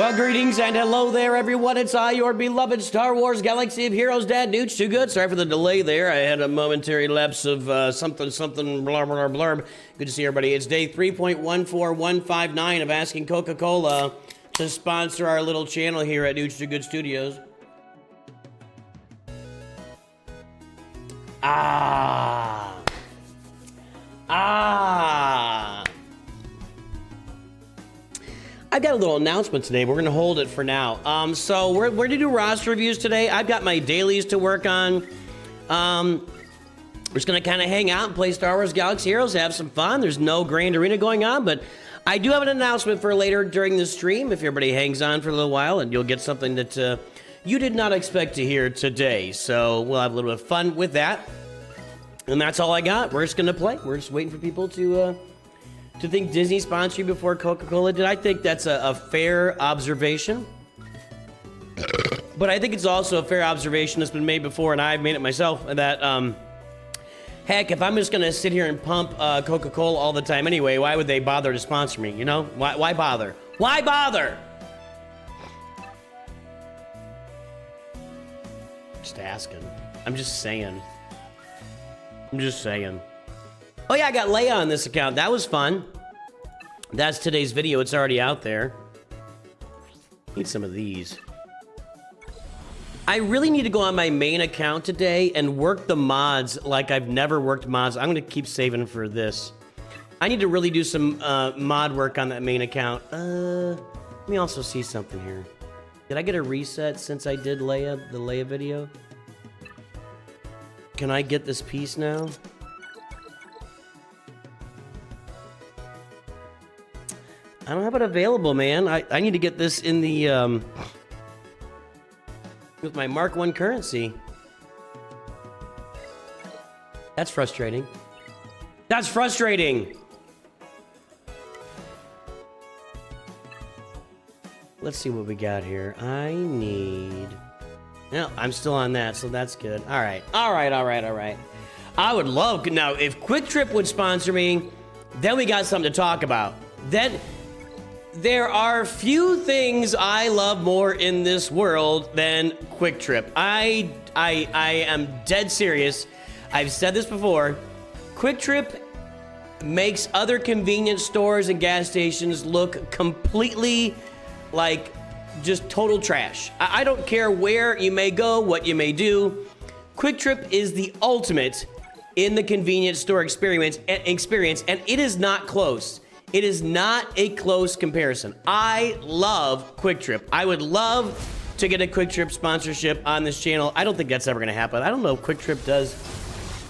Well, greetings and hello there, everyone. It's I, your beloved Star Wars Galaxy of Heroes Dad, Nooch Too Good. Sorry for the delay there. I had a momentary lapse of something, blah, blah, blurb. Good to see everybody. It's day 3.14159 of asking Coca-Cola to sponsor our little channel here at Nooch Too Good Studios. I've got a little announcement today. We're going to hold it for now. So we're going to do roster reviews today. I've got my dailies to work on. We're just going to kind of hang out and play Star Wars Galaxy Heroes, have some fun. There's no Grand Arena going on, but I do have an announcement for later during the stream if everybody hangs on for a little while, and you'll get something that you did not expect to hear today. So we'll have a little bit of fun with that. And that's all I got. We're just going to play. We're just waiting for people to think Disney sponsored you before Coca-Cola did. I think that's a fair observation. But I think it's also a fair observation that's been made before, and I've made it myself, that, heck, if I'm just going to sit here and pump Coca-Cola all the time anyway, why would they bother to sponsor me, you know? Why bother? Why bother? Just asking. I'm just saying. Oh yeah, I got Leia on this account. That was fun. That's today's video. It's already out there. Need some of these. I really need to go on my main account today and work the mods like I've never worked mods. I'm going to keep saving for this. I need to really do some mod work on that main account. Let me also see something here. Did I get a reset since I did the Leia video? Can I get this piece now? I don't have it available, man. I need to get this in the, with my Mark 1 currency. That's frustrating. That's frustrating! Let's see what we got here. I need... No, I'm still on that, so that's good. All right. I would love... Now, if Quick Trip would sponsor me, then we got something to talk about. Then... There are few things I love more in this world than Quick Trip. I am dead serious. I've said this before. Quick Trip makes other convenience stores and gas stations look completely like just total trash. I don't care where you may go, what you may do. Quick Trip is the ultimate in the convenience store experience, and it is not close. It is not a close comparison. I love Quick Trip. I would love to get a Quick Trip sponsorship on this channel. I don't think that's ever going to happen. I don't know if Quick Trip does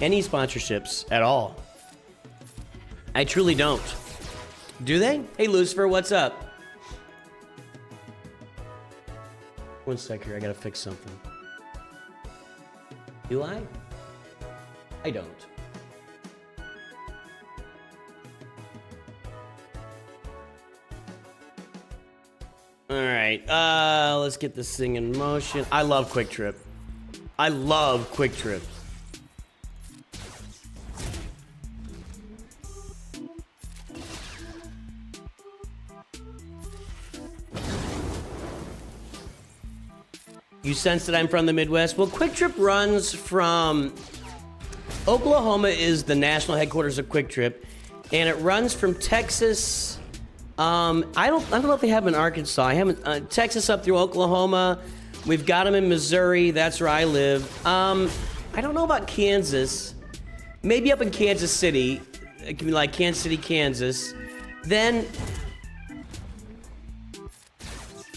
any sponsorships at all. I truly don't. Do they? Hey, Lucifer, what's up? One sec here. I got to fix something. Do I? I don't. All right, let's get this thing in motion. I love Quick Trip. I love Quick Trip. You sense that I'm from the Midwest? Well, Quick Trip runs from... Oklahoma is the national headquarters of Quick Trip, and it runs from Texas... I don't know if they have them in Arkansas. I haven't, Texas up through Oklahoma. We've got them in Missouri. That's where I live. I don't know about Kansas. Maybe up in Kansas City. It can be like Kansas City, Kansas. Then,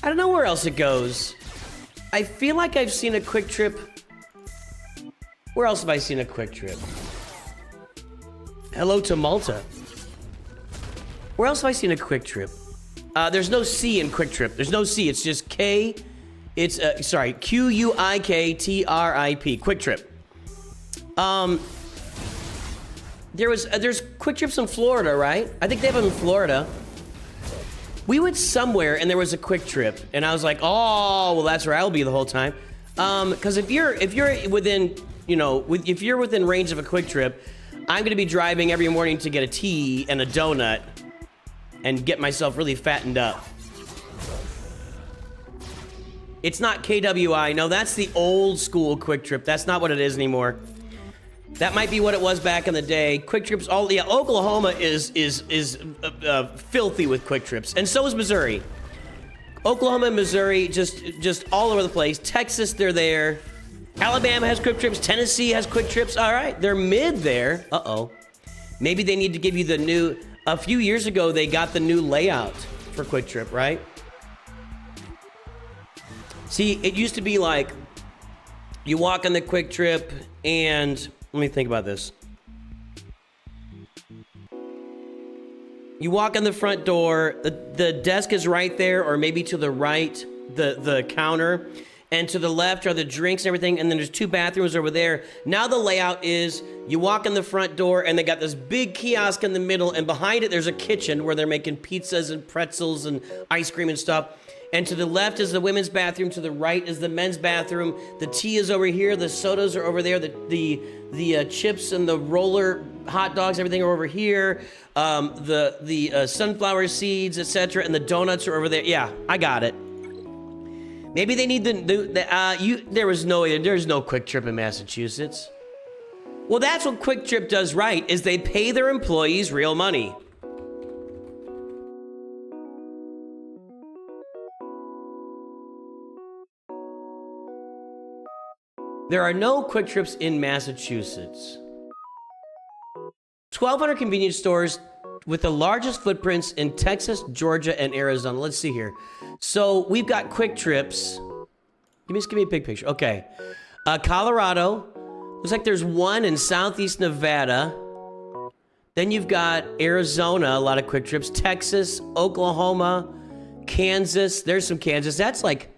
I don't know where else it goes. I feel like I've seen a Quick Trip. Where else have I seen a Quick Trip? Hello to Malta. Where else have I seen a Quick Trip? There's no C in Quick Trip. There's no C. It's just K. It's, sorry, Q-U-I-K-T-R-I-P. Quick Trip. There's Quick Trips in Florida, right? I think they have them in Florida. We went somewhere and there was a Quick Trip, and I was like, oh, well, that's where I'll be the whole time. Because if you're within, you know, if you're within range of a Quick Trip, I'm gonna be driving every morning to get a tea and a donut and get myself really fattened up. It's not KWI. No, that's the old school Quick Trip. That's not what it is anymore. That might be what it was back in the day. Quick Trips, Oklahoma is filthy with Quick Trips, and so is Missouri. Oklahoma and Missouri, just all over the place. Texas, they're there. Alabama has Quick Trips. Tennessee has Quick Trips. All right, they're mid there. Uh-oh. Maybe they need to give you the new... A few years ago, they got the new layout for Quick Trip, right? See, it used to be like, you walk on the Quick Trip, and... Let me think about this. You walk in the front door, the desk is right there, or maybe to the right, the counter, and to the left are the drinks and everything, and then there's 2 bathrooms over there. Now the layout is, you walk in the front door, and they got this big kiosk in the middle, and behind it there's a kitchen where they're making pizzas and pretzels and ice cream and stuff. And to the left is the women's bathroom, to the right is the men's bathroom. The tea is over here, the sodas are over there, the chips and the roller hot dogs, everything are over here. The sunflower seeds, etc., and the donuts are over there. Yeah, I got it. Maybe they need there's no Quick Trip in Massachusetts. Well, that's what Quick Trip does right, is they pay their employees real money. There are no Quick Trips in Massachusetts. 1,200 convenience stores with the largest footprints in Texas, Georgia, and Arizona. Let's see here. So we've got Quick Trips. Give me a big picture. Okay. Colorado. Looks like there's one in Southeast Nevada. Then you've got Arizona, a lot of Quick Trips. Texas, Oklahoma, Kansas. There's some Kansas. That's like...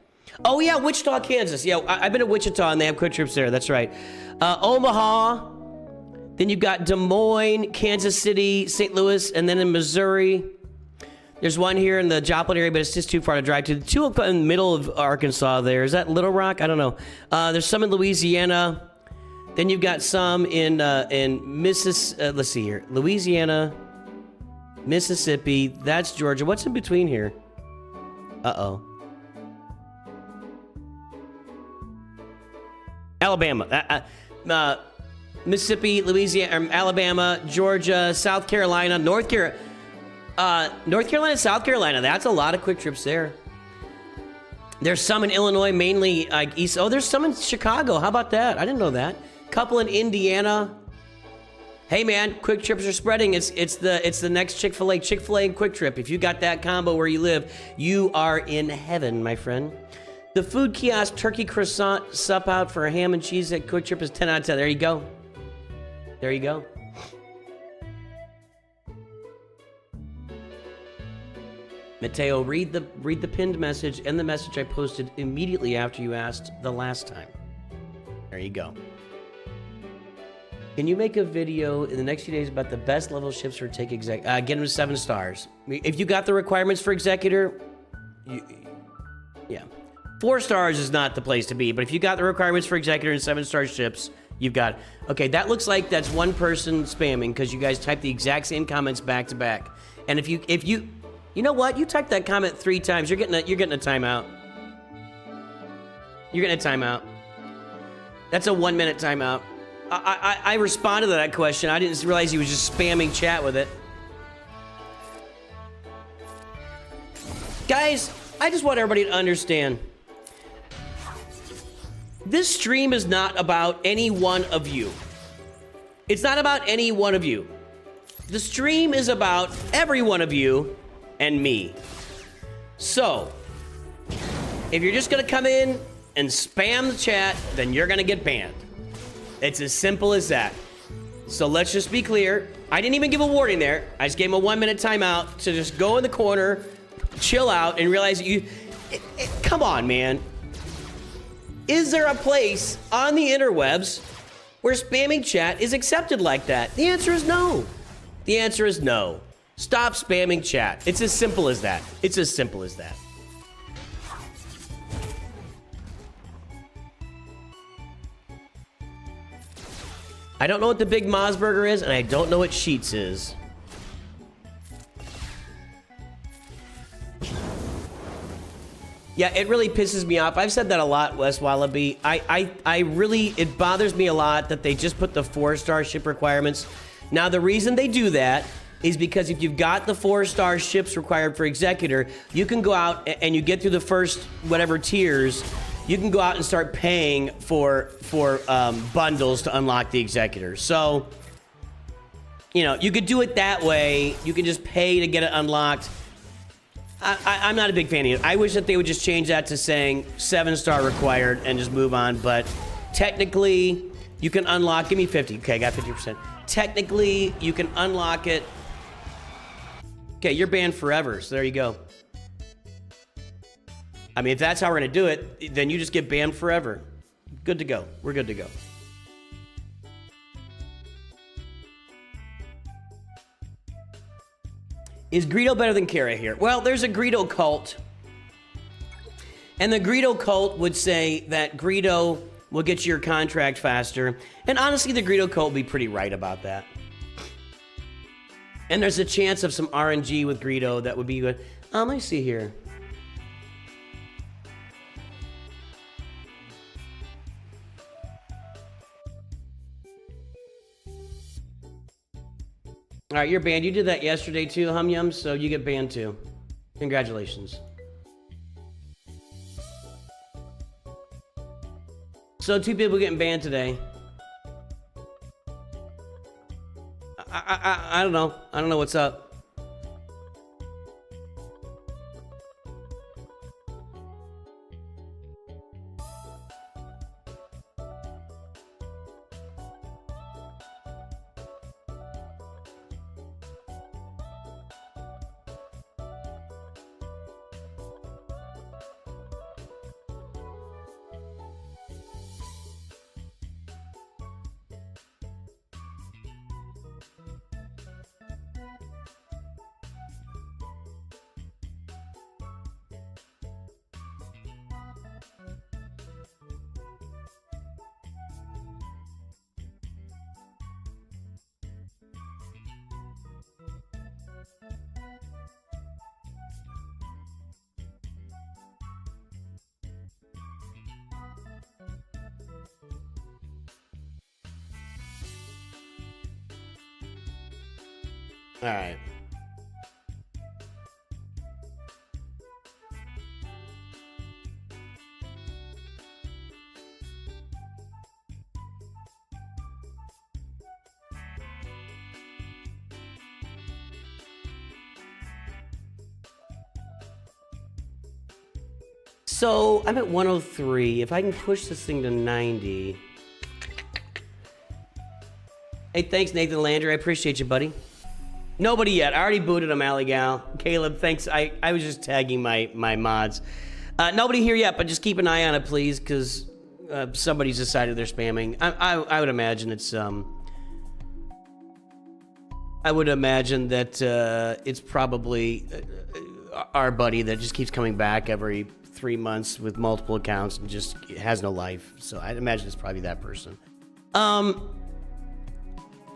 Oh, yeah, Wichita, Kansas. Yeah, I've been to Wichita, and they have Quick Trips there. That's right. Omaha. Then you've got Des Moines, Kansas City, St. Louis, and then in Missouri. There's one here in the Joplin area, but it's just too far to drive to. The 2 in the middle of Arkansas there. Is that Little Rock? I don't know. There's some in Louisiana. Then you've got some in Mississippi. Let's see here. Louisiana, Mississippi. That's Georgia. What's in between here? Uh-oh. Alabama, Mississippi, Louisiana, Alabama, Georgia, South Carolina, North Carolina, South Carolina. That's a lot of Quick Trips there. There's some in Illinois, mainly east. Oh, there's some in Chicago. How about that? I didn't know that. Couple in Indiana. Hey man, Quick Trips are spreading. It's the next Chick-fil-A. Chick-fil-A and Quick Trip. If you got that combo where you live, you are in heaven, my friend. The food kiosk turkey croissant sup out for a ham and cheese at Quick Trip is 10 out of 10. There you go. There you go. Mateo, read the pinned message and the message I posted immediately after you asked the last time. There you go. Can you make a video in the next few days about the best level shifts for Take Exec? Get them to 7 stars. If you got the requirements for Executor, yeah. 4 stars is not the place to be, but if you got the requirements for Executor and 7-star ships, you've got it. Okay, that looks like that's one person spamming because you guys typed the exact same comments back to back. And if you know what? You typed that comment 3 times. You're getting a timeout. You're getting a timeout. That's a 1-minute timeout. I responded to that question. I didn't realize he was just spamming chat with it. Guys, I just want everybody to understand. This stream is not about any one of you. It's not about any one of you. The stream is about every one of you and me. So, if you're just gonna come in and spam the chat, then you're gonna get banned. It's as simple as that. So let's just be clear. I didn't even give a warning there. I just gave him a 1-minute timeout to just go in the corner, chill out, and realize that you... come on, man. Is there a place on the interwebs where spamming chat is accepted like that? The answer is no. The answer is no. Stop spamming chat. It's as simple as that. It's as simple as that. I don't know what the Big Mosburger is, and I don't know what Sheets is. Yeah, it really pisses me off. I've said that a lot, Wes Wallaby. I really, it bothers me a lot that they just put the 4-star ship requirements. Now, the reason they do that is because if you've got the 4-star ships required for Executor, you can go out and you get through the first whatever tiers, you can go out and start paying for bundles to unlock the Executor. So, you know, you could do it that way. You can just pay to get it unlocked. I'm not a big fan of it. I wish that they would just change that to saying 7-star required and just move on. But technically, you can unlock. Give me 50. Okay, I got 50%. Technically, you can unlock it. Okay, you're banned forever. So there you go. I mean, if that's how we're going to do it, then you just get banned forever. Good to go. We're good to go. Is Greedo better than Kara here? Well, there's a Greedo cult. And the Greedo cult would say that Greedo will get you your contract faster. And honestly, the Greedo cult would be pretty right about that. And there's a chance of some RNG with Greedo that would be good. Let me see here. All right, you're banned. You did that yesterday too, Hum Yum, so you get banned too. Congratulations. So 2 people getting banned today. I don't know. I don't know what's up. All right. So I'm at 103. If I can push this thing to 90. Hey, thanks, Nathan Landry. I appreciate you, buddy. Nobody yet. I already booted him, Alley Gal. Caleb, thanks. I was just tagging my mods. Nobody here yet, but just keep an eye on it, please, because somebody's decided they're spamming. I would imagine it's I would imagine that it's probably our buddy that just keeps coming back every 3 months with multiple accounts and just has no life. So I'd imagine it's probably that person.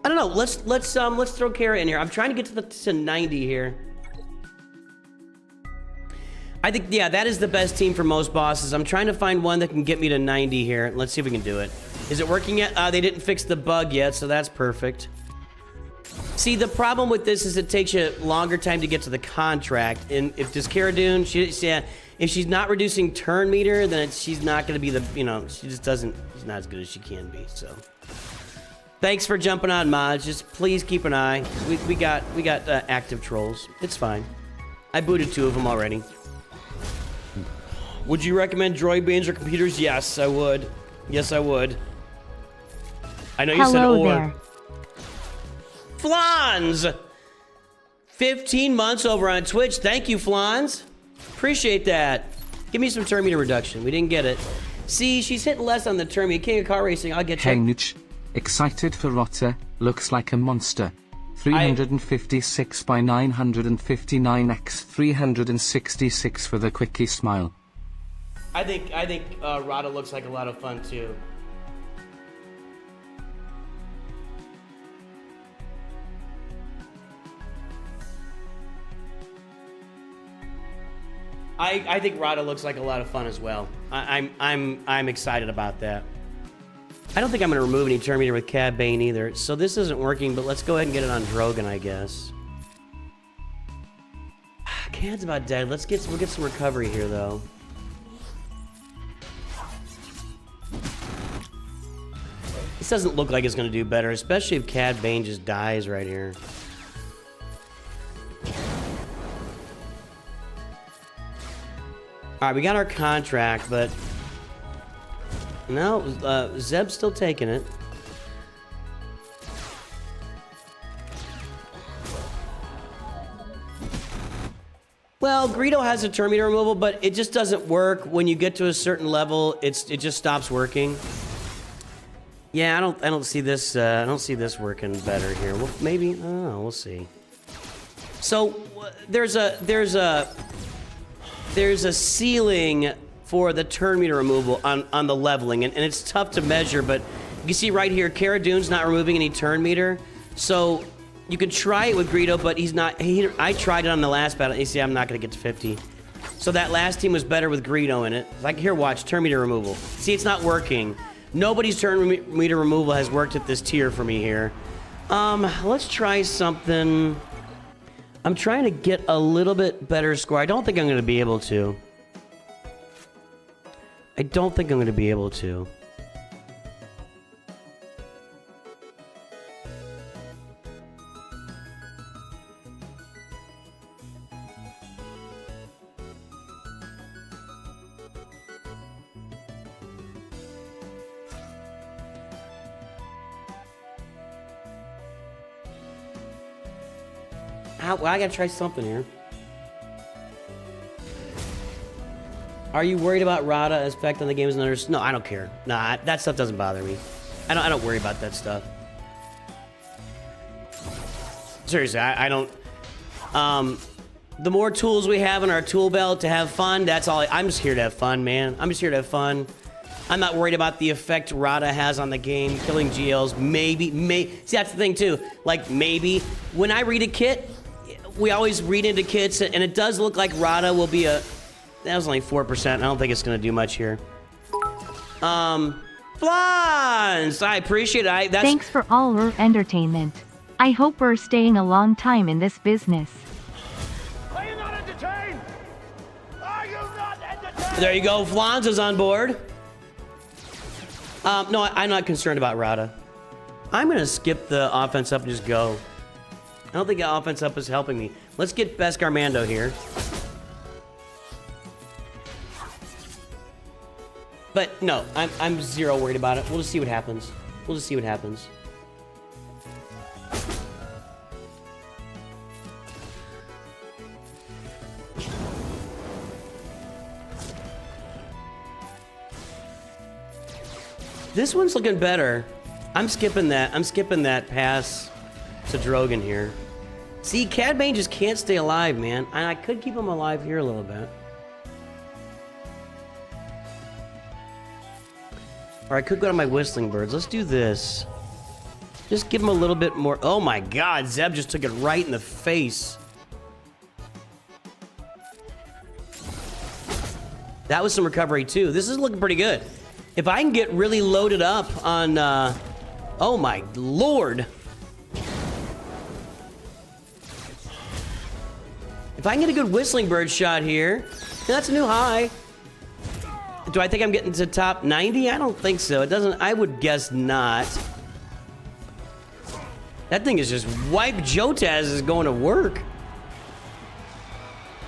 I don't know. Let's throw Kara in here. I'm trying to get to 90 here. I think, yeah, that is the best team for most bosses. I'm trying to find one that can get me to 90 here. Let's see if we can do it. Is it working yet? They didn't fix the bug yet, so that's perfect. See, the problem with this is it takes you longer time to get to the contract. And if this Cara Dune, if she's not reducing turn meter, then she's not going to be the, you know, she's not as good as she can be, so. Thanks for jumping on, mods. Just please keep an eye. We got active trolls. It's fine. I booted 2 of them already. Would you recommend droid bans or computers? Yes, I would. Yes, I would. I know you said or. There. Flans! 15 months over on Twitch. Thank you, Flans. Appreciate that. Give me some turn meter reduction. We didn't get it. See, she's hitting less on the turn meter. King of Car Racing, I'll get you. Excited for Rotter, looks like a monster. 356 by 959x 366 for the quickie smile. I think Rada looks like a lot of fun too. I think Rada looks like a lot of fun as well. I'm excited about that. I don't think I'm going to remove any Turn Meter with Cad Bane either, so this isn't working, but let's go ahead and get it on Drogon, I guess. Cad's about dead. We'll get some recovery here, though. This doesn't look like it's going to do better, especially if Cad Bane just dies right here. Alright, we got our contract, but... No, Zeb's still taking it. Well, Greedo has a Turn Meter removal, but it just doesn't work. When you get to a certain level, it just stops working. Yeah, I don't see this working better here. Well, maybe, I don't know, we'll see. So there's a ceiling for the Turn Meter removal on the leveling, and it's tough to measure, but you see right here, Cara Dune's not removing any Turn Meter, so you can try it with Greedo, but he's not. I tried it on the last battle. You see, I'm not going to get to 50. So that last team was better with Greedo in it. Like, here, watch, Turn Meter removal. See, it's not working. Nobody's Turn Meter removal has worked at this tier for me here. Let's try something. I'm trying to get a little bit better score. I don't think I'm going to be able to. I don't think I'm going to be able to. Well, I gotta try something here. Are you worried about Rada's effect on the game as another? No, I don't care. Nah, that stuff doesn't bother me. I don't worry about that stuff. Seriously, I don't. The more tools we have in our tool belt to have fun, that's all. I'm just here to have fun, man. I'm just here to have fun. I'm not worried about the effect Rada has on the game, killing GLs. Maybe. See, that's the thing too. Like, maybe when I read a kit, we always read into kits, and it does look like Rada will be a... That was only 4%. I don't think it's going to do much here. Flans! I appreciate it. Thanks for all your entertainment. I hope we're staying a long time in this business. Are you not entertained? Are you not entertained? There you go. Flans is on board. No, I'm not concerned about Rada. I'm going to skip the offense up and just go. I don't think the offense up is helping me. Let's get Beskar Mando here. But no, I'm zero worried about it. We'll just see what happens. We'll just see what happens. This one's looking better. I'm skipping that. I'm skipping that pass to Drogon here. See, Cad Bane just can't stay alive, man. And I could keep him alive here a little bit. Or I could go to my Whistling Birds. Let's do this. Just give him a little bit more. Oh my god, Zeb just took it right in the face. That was some recovery too. This is looking pretty good. If I can get really loaded up on... oh my lord. If I can get a good Whistling Bird shot here, that's a new high. Do I think I'm getting to top 90? I don't think so. It doesn't. I would guess not. That thing is just wipe. Jotaz is going to work.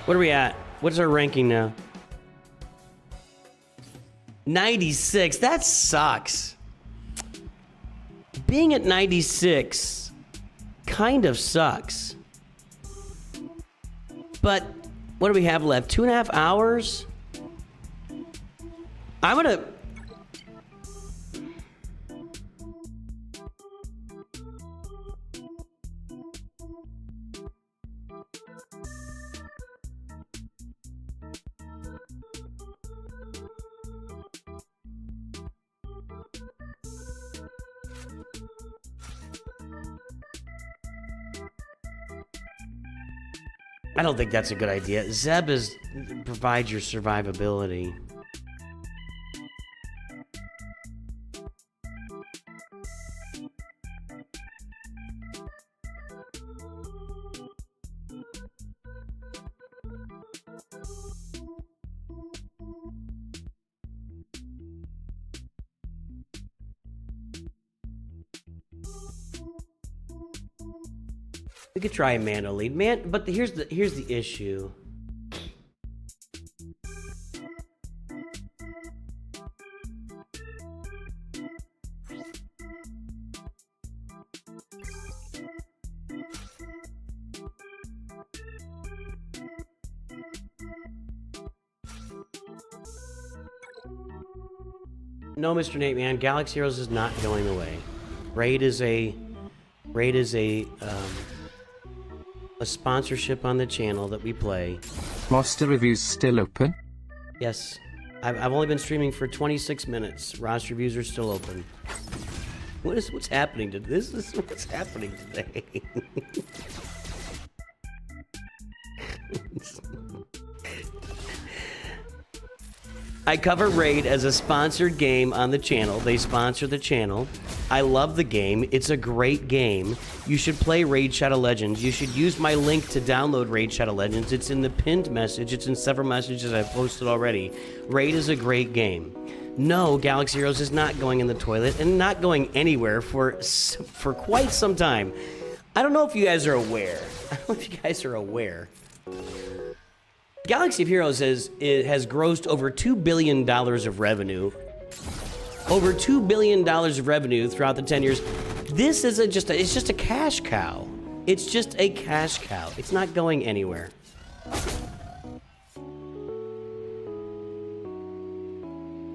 What are we at? What's our ranking now? 96. That sucks. Being at 96 kind of sucks. But what do we have left? 2.5 hours? I'm gonna... I don't think that's a good idea. Zeb provides your survivability. We could try a Mando lead, man. But here's the issue. No, Mr. Nate, man. Galaxy Heroes is not going away. Raid is a sponsorship on the channel that we play. Roster reviews still open? Yes. I've only been streaming for 26 minutes. Roster reviews are still open. What's happening to this? Is what's happening today. I cover Raid as a sponsored game on the channel. They sponsor the channel. I love the game. It's a great game. You should play Raid Shadow Legends. You should use my link to download Raid Shadow Legends. It's in the pinned message. It's in several messages I've posted already. Raid is a great game. No, Galaxy Heroes is not going in the toilet and not going anywhere for quite some time. I don't know if you guys are aware. Galaxy of Heroes has grossed over $2 billion of revenue. Over $2 billion of revenue throughout the 10 years. This is it's just a cash cow. It's just a cash cow. It's not going anywhere.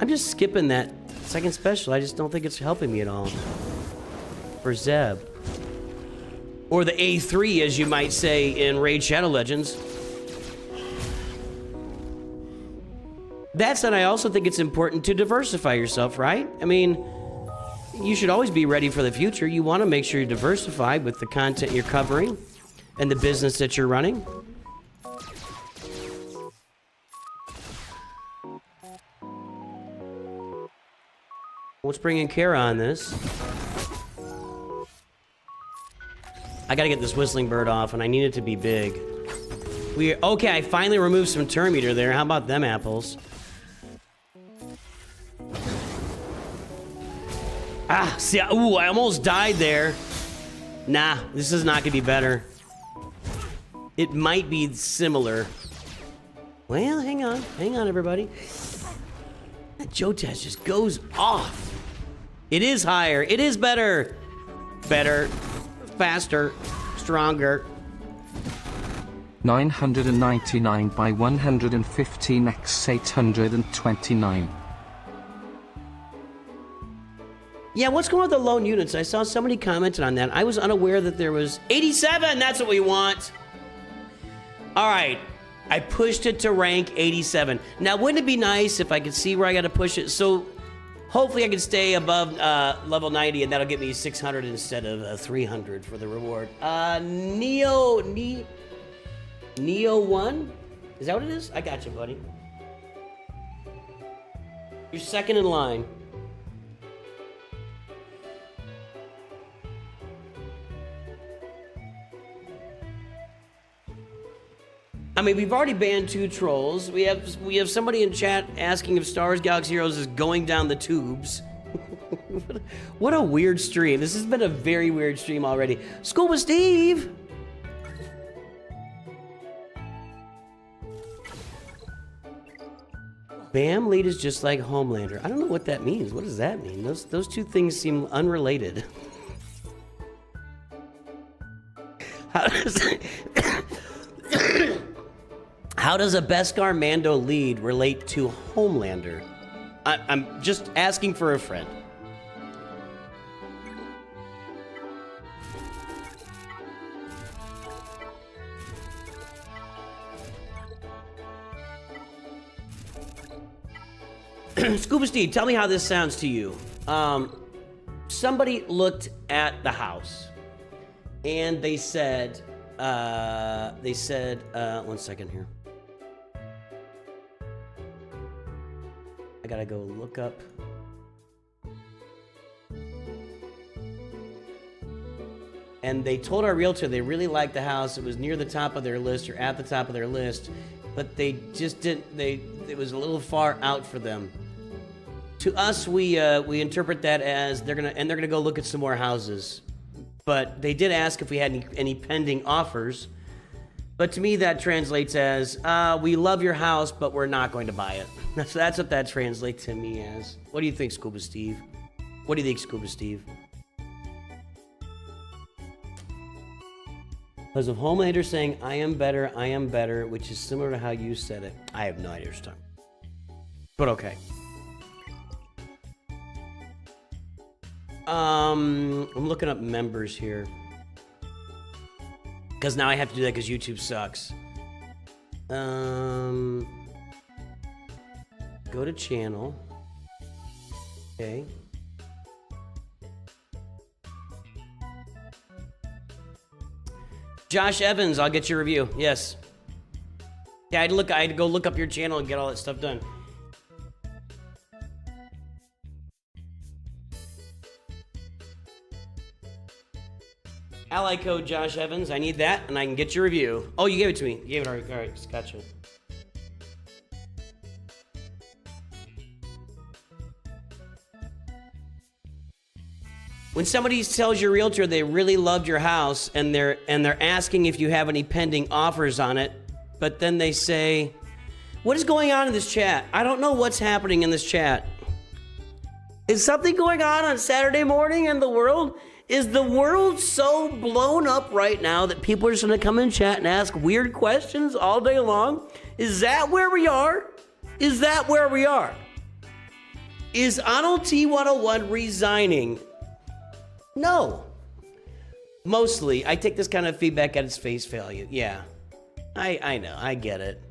I'm just skipping that second special. I just don't think it's helping me at all. For Zeb. Or the A3, as you might say in Raid Shadow Legends. That said, I also think it's important to diversify yourself, right? I mean, you should always be ready for the future. You want to make sure you're diversified with the content you're covering and the business that you're running. Let's bring in Kara on this. I gotta get this whistling bird off, and I need it to be big. Okay, I finally removed some term meter there. How about them apples? Ah, see, ooh, I almost died there. Nah, this is not gonna be better. It might be similar. Well, hang on, everybody. That Jotaz just goes off. It is higher. It is better. Better, faster, stronger. 999 by 115 x 829. Yeah, what's going on with the lone units? I saw somebody commented on that. I was unaware that there was 87. That's what we want. All right. I pushed it to rank 87. Now, wouldn't it be nice if I could see where I got to push it? So hopefully I can stay above level 90, and that'll get me 600 instead of 300 for the reward. Neo 1? Is that what it is? I got you, buddy. You're second in line. I mean, we've already banned 2 trolls. We have somebody in chat asking if Star Wars Galaxy Heroes is going down the tubes. What a weird stream. This has been a very weird stream already. Scuba Steve! BAM lead is just like Homelander. I don't know what that means. What does that mean? Those two things seem unrelated. How does a Beskar Mando lead relate to Homelander? I'm just asking for a friend. Scuba Steve, tell me how this sounds to you. Somebody looked at the house and they said, They said, 1 second here. I gotta go look up. And they told our realtor they really liked the house. It was near the top of their list or at the top of their list, but they just didn't. It was a little far out for them. To us, we interpret that as they're gonna go look at some more houses. But they did ask if we had any pending offers. But to me, that translates as we love your house, but we're not going to buy it. That's what that translates to me as. What do you think, Scuba Steve? What do you think, Scuba Steve? Because of Homelander saying, I am better, which is similar to how you said it. I have no idea what you're talking about. But okay. I'm looking up members here. Because now I have to do that because YouTube sucks. Go to channel. Okay. Josh Evans, I'll get your review. Yes. Yeah, I had to go look up your channel and get all that stuff done. Ally code Josh Evans. I need that, and I can get your review. Oh, you gave it to me. You gave it already. All right, gotcha. When somebody tells your realtor they really loved your house and they're asking if you have any pending offers on it, but then they say, "What is going on in this chat? I don't know what's happening in this chat. Is something going on Saturday morning in the world? Is the world so blown up right now that people are just going to come in chat and ask weird questions all day long? Is that where we are? Is that where we are? Is Arnold T101 resigning?" No. Mostly, I take this kind of feedback at its face value. Yeah, I know, I get it.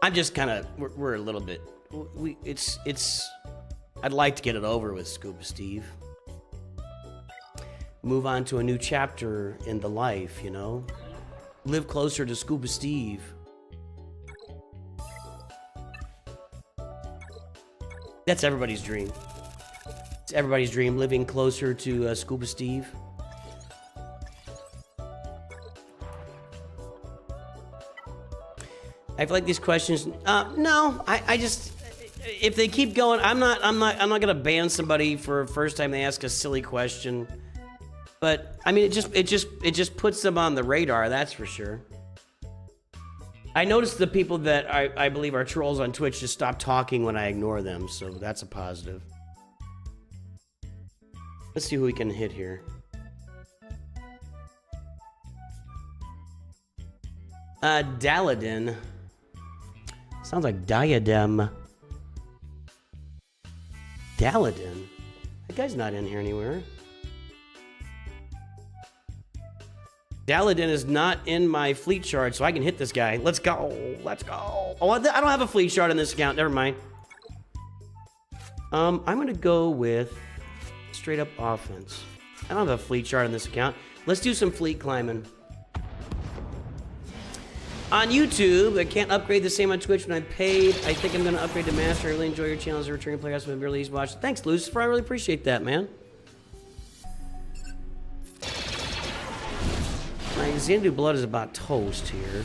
I'm just kind of, we're a little bit, I'd like to get it over with, Scuba Steve. Move on to a new chapter in the life, you know? Live closer to Scuba Steve. That's everybody's dream. It's everybody's dream, living closer to Scuba Steve. I feel like these questions. No, I just, if they keep going, I'm not gonna ban somebody for a first time they ask a silly question. But I mean, it just puts them on the radar. That's for sure. I noticed the people that I believe are trolls on Twitch just stop talking when I ignore them, so that's a positive. Let's see who we can hit here. Daladin. Sounds like Diadem. Daladin? That guy's not in here anywhere. Daladin is not in my fleet shard, so I can hit this guy. Let's go. Let's go. Oh, I don't have a fleet shard in this account. Never mind. I'm going to go with straight up offense. I don't have a fleet shard in this account. Let's do some fleet climbing. On YouTube, I can't upgrade the same on Twitch when I'm paid. I think I'm going to upgrade to Master. I really enjoy your channel as a returning player. I've been really easy to watch. Thanks, Lucifer. I really appreciate that, man. My Xanadu blood is about toast here.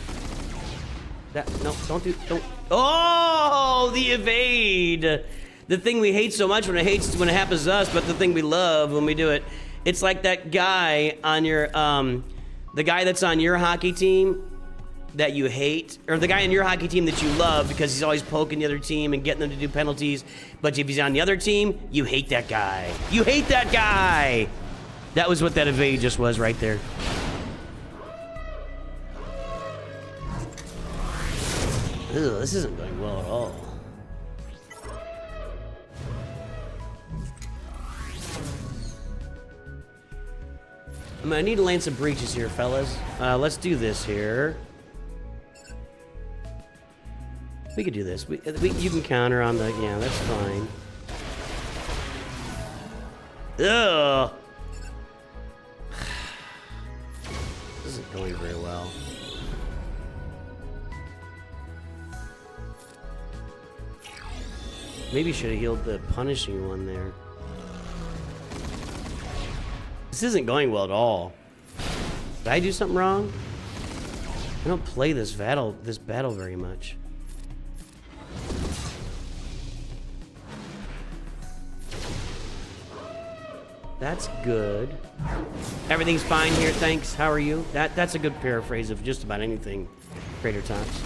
No, don't. Oh, the evade. The thing we hate so much when it happens to us, but the thing we love when we do it. It's like that guy on your, the guy that's on your hockey team that you hate, or the guy on your hockey team that you love because he's always poking the other team and getting them to do penalties. But if he's on the other team, you hate that guy. You hate that guy. That was what that evade just was right there. Ugh, this isn't going well at all. I'm gonna need to land some breaches here, fellas. Let's do this here. We could do this. You can counter on the... Yeah, that's fine. Ugh. This isn't going very well. Maybe should have healed the punishing one there. This isn't going well at all. Did I do something wrong? I don't play this battle very much. That's good. Everything's fine here, thanks. How are you? That's a good paraphrase of just about anything, Crater Tots.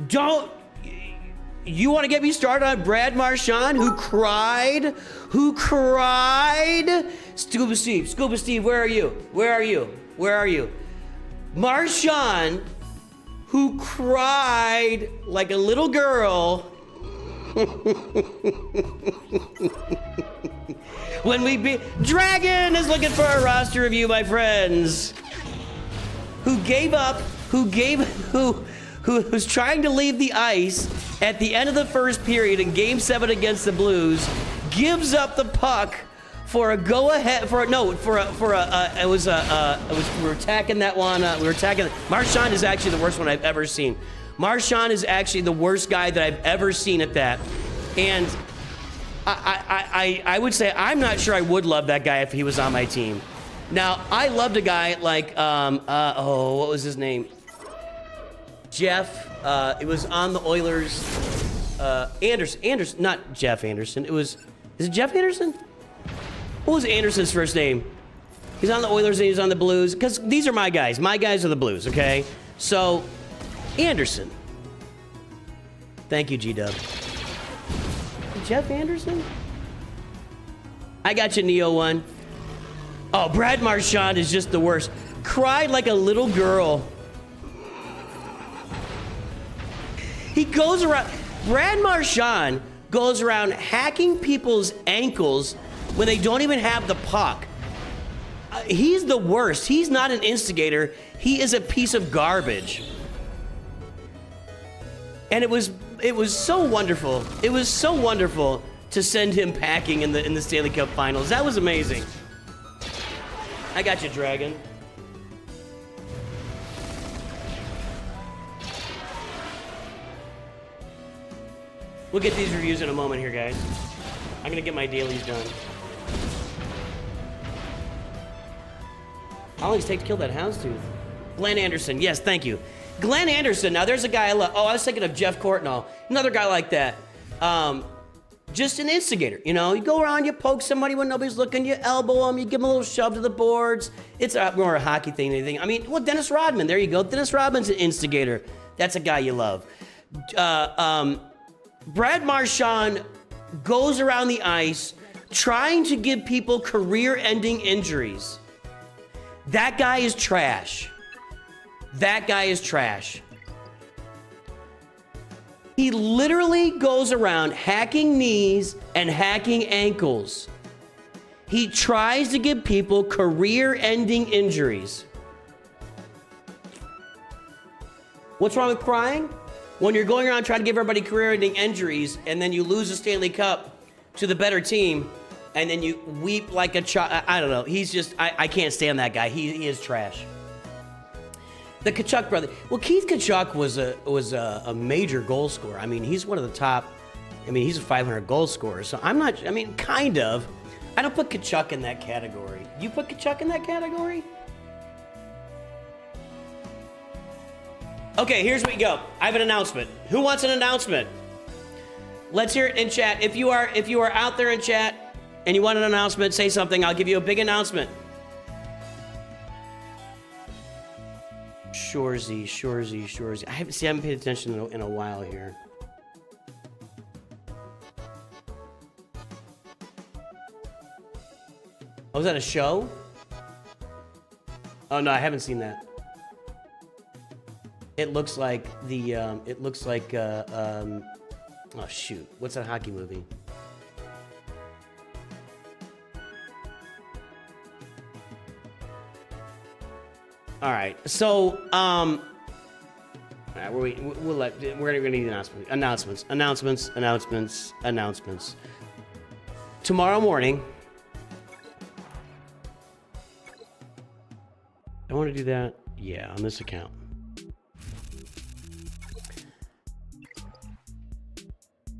Don't... You want to get me started on Brad Marchand, who cried? Who cried? Scuba Steve, where are you? Where are you? Where are you? Marchand, who cried like a little girl when we beat... Dragon is looking for a roster review, my friends. Who gave up, who was trying to leave the ice at the end of the first period in Game 7 against the Blues, gives up the puck for a go-ahead, we were attacking that one, Marchand is actually the worst one I've ever seen. Marchand is actually the worst guy that I've ever seen at that. And I would say I'm not sure I would love that guy if he was on my team. Now, I loved a guy like, what was his name? Jeff, it was on the Oilers, Anderson, not Jeff Anderson. Is it Jeff Anderson? What was Anderson's first name? He's on the Oilers and he's on the Blues. Because these are my guys. My guys are the Blues, okay? So, Anderson. Thank you, G-Dub. Jeff Anderson? I got you, Neo one. Oh, Brad Marchand is just the worst. Cried like a little girl. He goes around, Brad Marchand goes around hacking people's ankles when they don't even have the puck. He's the worst. He's not an instigator. He is a piece of garbage. And it was so wonderful. It was so wonderful to send him packing in the Stanley Cup Finals. That was amazing. I got you, Dragon. We'll get these reviews in a moment here, guys. I'm gonna get my dailies done. How long does it take to kill that houndstooth? Glenn Anderson, yes, thank you. Glenn Anderson, now there's a guy I love. Oh, I was thinking of Jeff Courtnall. Another guy like that. Just an instigator, you know? You go around, you poke somebody when nobody's looking, you elbow them, you give them a little shove to the boards. It's more a hockey thing than anything. I mean, well, Dennis Rodman, there you go. Dennis Rodman's an instigator. That's a guy you love. Brad Marchand goes around the ice trying to give people career-ending injuries. That guy is trash. That guy is trash. He literally goes around hacking knees and hacking ankles. He tries to give people career-ending injuries. What's wrong with crying? When you're going around trying to give everybody career-ending injuries and then you lose the Stanley Cup to the better team and then you weep like a child. I don't know. He's just, I can't stand that guy. He is trash. The Tkachuk brother. Well, Keith Tkachuk was a major goal scorer. I mean, he's one of the top. I mean, he's a 500 goal scorer. So I'm not. I mean, kind of. I don't put Tkachuk in that category. You put Tkachuk in that category? Okay, here's what we go. I have an announcement. Who wants an announcement? Let's hear it in chat. If you are out there in chat and you want an announcement, say something. I'll give you a big announcement. Shorzy. I haven't paid attention in a while here. Oh, was that a show? Oh no, I haven't seen that. It looks like the oh shoot, what's that hockey movie? All right, so We're gonna need announcements. Tomorrow morning, I want to do that. Yeah, on this account.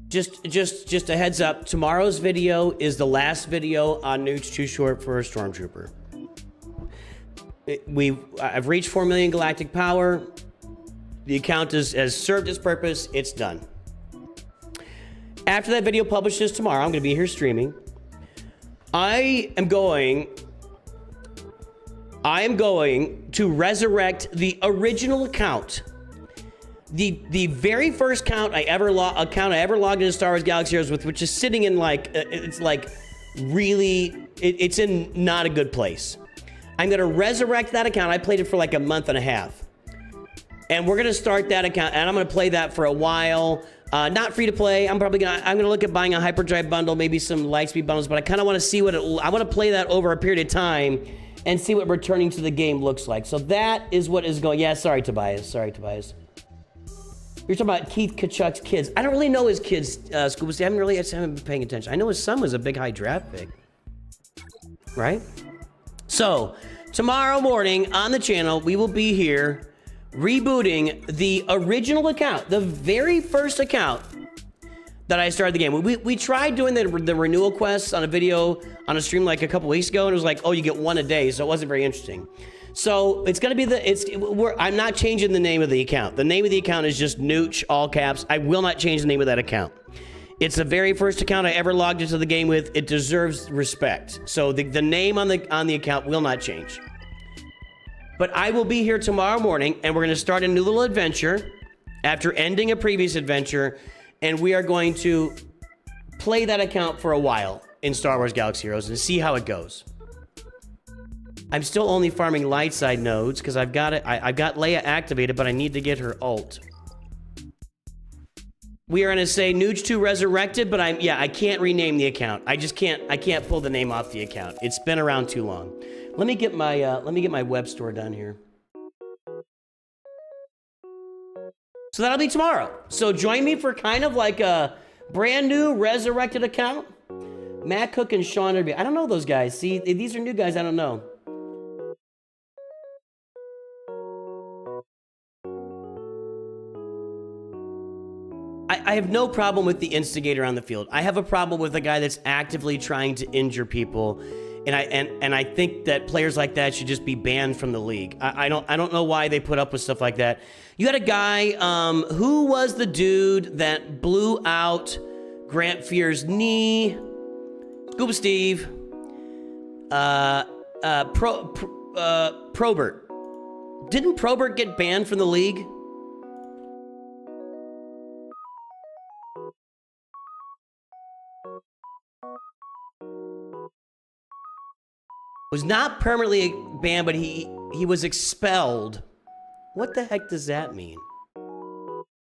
Just a heads up. Tomorrow's video is the last video on Nooch Too Short for a Stormtrooper. I've reached 4 million galactic power. The account has served its purpose. It's done. After that video publishes tomorrow, I'm going to be here streaming. I am going to resurrect the original account. The very first account I ever logged into Star Wars Galaxy Heroes with, which is sitting in it's in not a good place. I'm going to resurrect that account. I played it for like a month and a half. And we're going to start that account, and I'm going to play that for a while. Not free to play. I'm going to look at buying a hyperdrive bundle, maybe some lightspeed bundles, but I kind of want to see I want to play that over a period of time and see what returning to the game looks like. So that is what is going. Yeah, sorry, Tobias. You're talking about Keith Kachuk's kids. I don't really know his kids, Scuba Steve. I haven't been paying attention. I know his son was a big high draft pick. Right? So, tomorrow morning on the channel, we will be here rebooting the original account, the very first account that I started the game. We tried doing the renewal quests on a video on a stream like a couple weeks ago, and it was like, oh, you get one a day, so it wasn't very interesting. So it's gonna be I'm not changing the name of the account. The name of the account is just Nooch, all caps. I will not change the name of that account. It's the very first account I ever logged into the game with. It deserves respect. So the name on the account will not change. But I will be here tomorrow morning, and we're going to start a new little adventure after ending a previous adventure, and we are going to play that account for a while in Star Wars Galaxy Heroes and see how it goes. I'm still only farming light side nodes because I've got Leia activated, but I need to get her ult. We are going to say Nooch 2 resurrected, but I can't rename the account. I can't pull the name off the account. It's been around too long. Let me get my web store done here. So that'll be tomorrow. So join me for kind of like a brand new resurrected account. Matt Cook and Sean Irby. I don't know those guys. See, these are new guys I don't know. I have no problem with the instigator on the field. I have a problem with a guy that's actively trying to injure people. And I think that players like that should just be banned from the league. I don't know why they put up with stuff like that. You had a guy, who was the dude that blew out Grant Fear's knee? Scuba Steve. Probert. Didn't Probert get banned from the league? Was not permanently banned, but he was expelled. What the heck does that mean?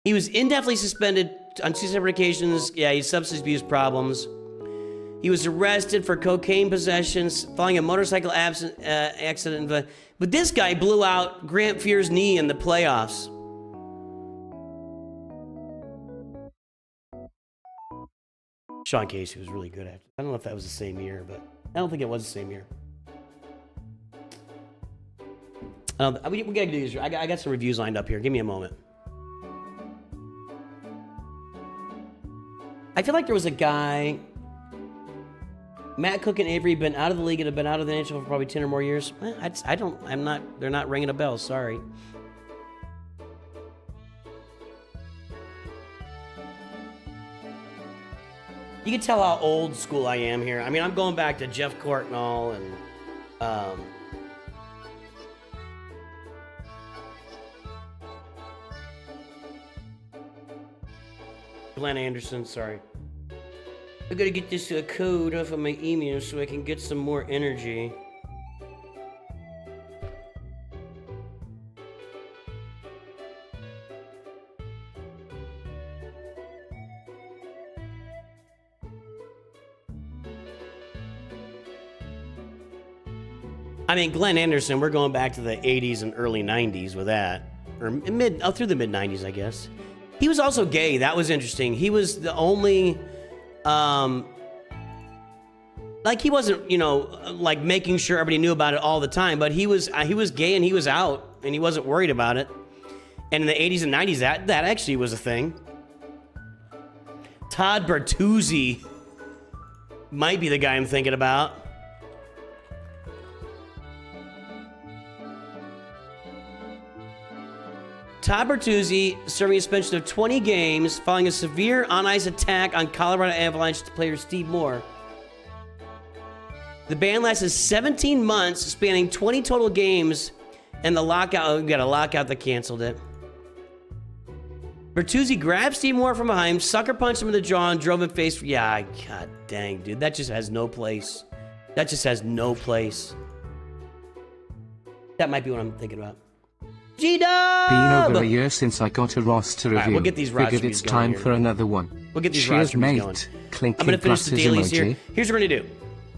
He was indefinitely suspended on 2 separate occasions. Yeah, he had substance abuse problems. He was arrested for cocaine possessions following a motorcycle accident. But this guy blew out Grant Fear's knee in the playoffs. Sean Casey was really good at it. I don't know if that was the same year, but I don't think it was the same year. We gotta do these. I got some reviews lined up here. Give me a moment. I feel like there was a guy, Matt Cook and Avery, been out of the league and have been out of the NHL for probably 10 or more years. They're not ringing a bell. Sorry. You can tell how old school I am here. I mean, I'm going back to Jeff Courtnall and Glenn Anderson, sorry. I gotta get this code off of my email so I can get some more energy. I mean, Glenn Anderson, we're going back to the 80s and early 90s with that. or through the mid 90s, I guess. He was also gay. That was interesting. He was the only, like he wasn't, you know, like making sure everybody knew about it all the time, but he was gay and he was out and he wasn't worried about it. And in the 80s and 90s, that actually was a thing. Todd Bertuzzi might be the guy I'm thinking about. Todd Bertuzzi serving a suspension of 20 games following a severe on-ice attack on Colorado Avalanche player Steve Moore. The ban lasted 17 months, spanning 20 total games, and the lockout, we got a lockout that canceled it. Bertuzzi grabbed Steve Moore from behind, sucker punched him in the jaw, and drove him face. Yeah, god dang, dude, that just has no place. That just has no place. That might be what I'm thinking about. G-Dub! Been over a year since I got a roster review. Right, we'll get these roster Figured reviews it's time going for here. another one. We'll get these Cheers, roster reviews mate. going. Clinking I'm gonna finish the glasses dailies emoji. here. Here's what we're gonna do.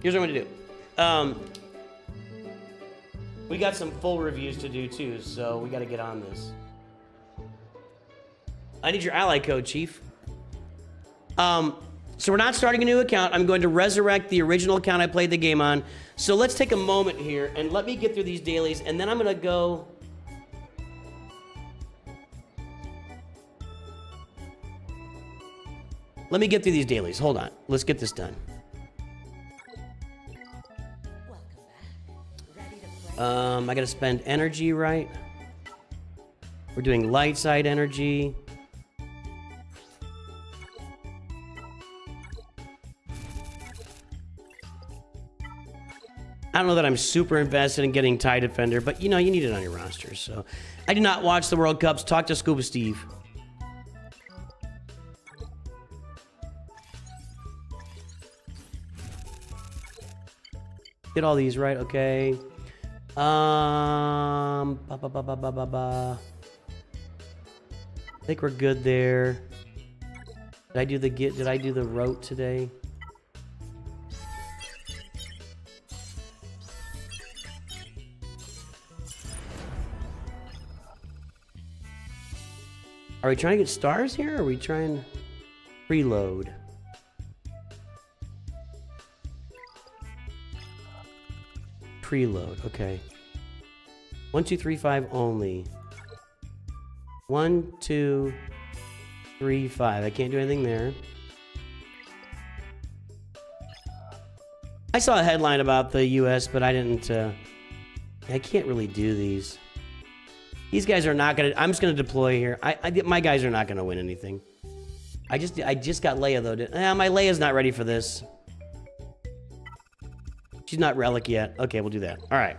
Here's what I'm gonna do. We got some full reviews to do too, so we gotta get on this. I need your ally code, Chief. So we're not starting a new account. I'm going to resurrect the original account I played the game on. So let's take a moment here and let me get through these dailies, and then I'm gonna go. Let me get through these dailies. Hold on. Let's get this done. I gotta spend energy, right? We're doing light side energy. I don't know that I'm super invested in getting TIE Defender, but you know, you need it on your roster. So I did not watch the World Cups. Talk to Scuba Steve. Get all these right, okay. I think we're good there. Did I do the rote today? Are we trying to get stars here, or are we trying to preload? Preload, okay. 1, 2, 3, 5 only. 1, 2, 3, 5. I can't do anything there. I saw a headline about the US, but I didn't, I can't really do these. These guys are not gonna, I'm just gonna deploy here. My guys are not gonna win anything. I just got Leia though. My Leia's not ready for this. She's not relic yet. Okay, we'll do that. All right.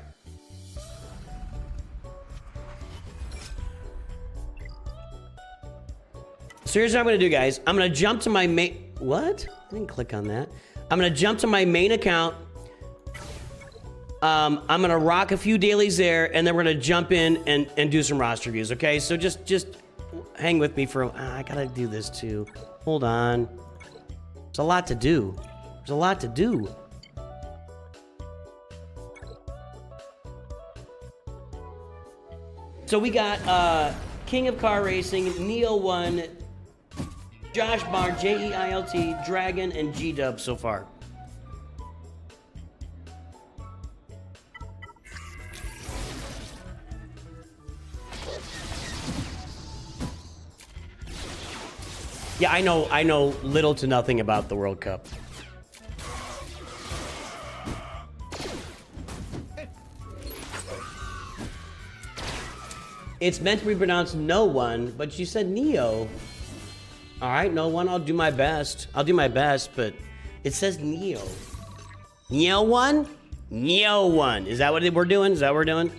So here's what I'm gonna do, guys. I'm gonna jump to my main. What? I didn't click on that. I'm gonna jump to my main account. I'm gonna rock a few dailies there, and then we're gonna jump in and do some roster reviews. Okay? So just hang with me for. I gotta do this too. Hold on. There's a lot to do. There's a lot to do. So we got King of Car Racing, Neo1, Josh Barr, JEILT, Dragon, and G-Dub so far. Yeah, I know little to nothing about the World Cup. It's meant to be pronounced no one, but you said Neo. All right, no one, I'll do my best. I'll do my best, but it says Neo. Neo one? Neo one. Is that what we're doing? Is that what we're doing?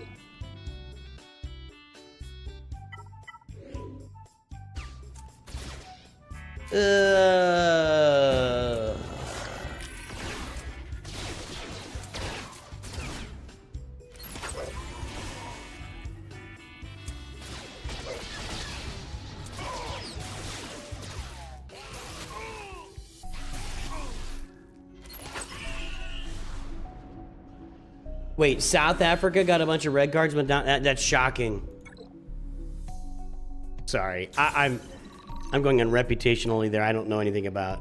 Wait, South Africa got a bunch of red cards, but not, that's shocking. Sorry, I'm going on reputation only there. I don't know anything about.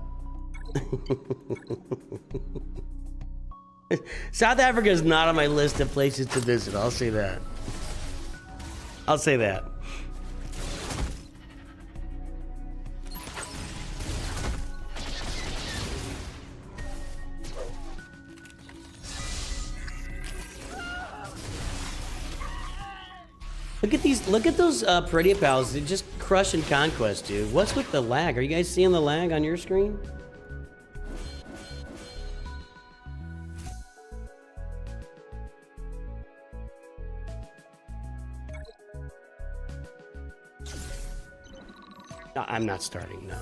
South Africa is not on my list of places to visit. I'll say that. I'll say that. Look at these. Look at those Peridea pals. They're just crushing conquest, dude. What's with the lag? Are you guys seeing the lag on your screen? No, I'm not starting. No,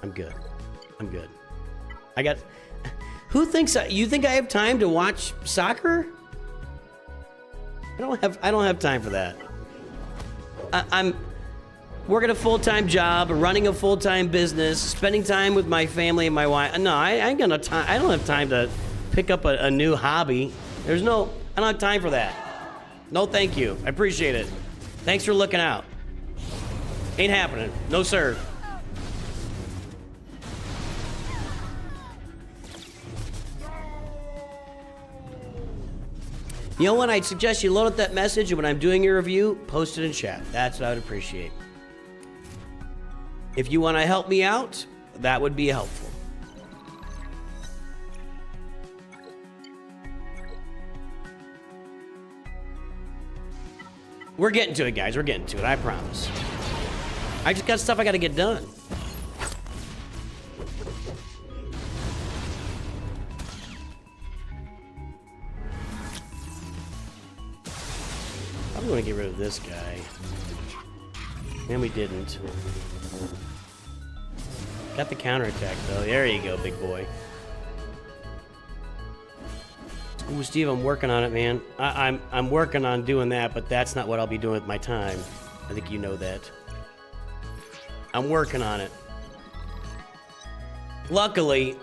I'm good. I'm good. I got. Who thinks you think I have time to watch soccer? I don't have time for that. I'm working a full-time job, running a full-time business, spending time with my family and my wife. No, I ain't gonna time. I don't have time to pick up a new hobby. I don't have time for that. No, thank you. I appreciate it. Thanks for looking out. Ain't happening. No, sir. You know what? I'd suggest you load up that message, and when I'm doing your review, post it in chat. That's what I would appreciate. If you want to help me out, that would be helpful. We're getting to it, guys. We're getting to it. I promise. I just got stuff I got to get done. I'm going to get rid of this guy. And we didn't. Got the counterattack, though. There you go, big boy. Ooh, Steve, I'm working on it, man. I'm working on doing that, but that's not what I'll be doing with my time. I think you know that. I'm working on it. Luckily,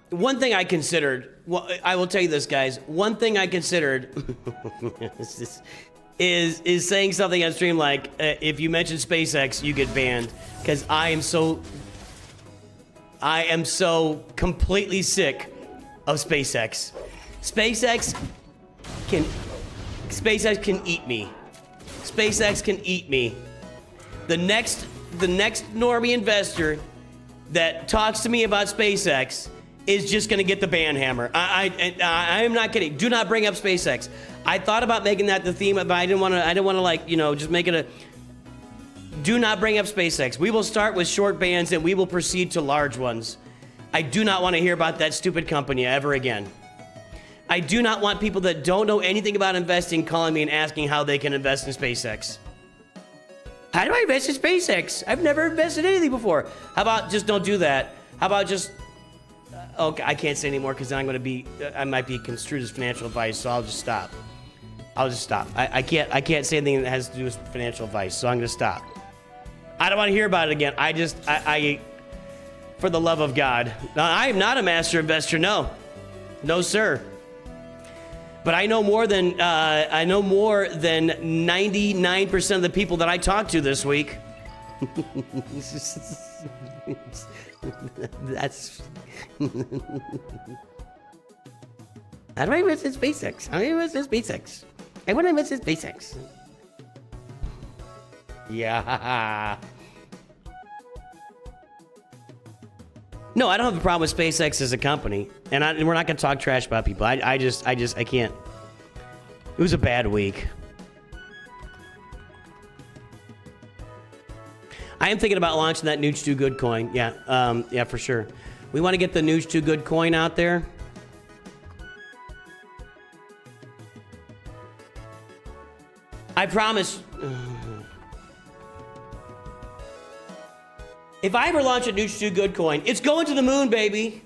one thing I considered, well, I will tell you this, guys. One thing I considered is saying something on stream like, if you mention SpaceX, you get banned, because I am so completely sick of SpaceX. SpaceX can eat me. SpaceX can eat me. The next normie investor that talks to me about SpaceX is just gonna get the ban hammer. I am not kidding. Do not bring up SpaceX. I thought about making that the theme, but I didn't want to like, just make it a. Do not bring up SpaceX. We will start with short bans and we will proceed to large ones. I do not want to hear about that stupid company ever again. I do not want people that don't know anything about investing calling me and asking how they can invest in SpaceX. How do I invest in SpaceX? I've never invested in anything before. How about just don't do that? How about just... Okay, I can't say anymore because then I might be construed as financial advice, so I'll just stop. I can't say anything that has to do with financial advice, so I'm gonna stop. I don't want to hear about it again. I for the love of God. I am not a master investor, no. No, sir. But I know more than 99% of the people that I talked to this week. That's. How do I invest in SpaceX? How do I invest in SpaceX? I want to invest in SpaceX. Yeah. No, I don't have a problem with SpaceX as a company, and we're not going to talk trash about people. I can't. It was a bad week. I am thinking about launching that Nooch Too Good coin. Yeah, yeah, for sure. We want to get the Nooch Too Good coin out there. I promise. If I ever launch a Nooch Too Good coin, it's going to the moon, baby.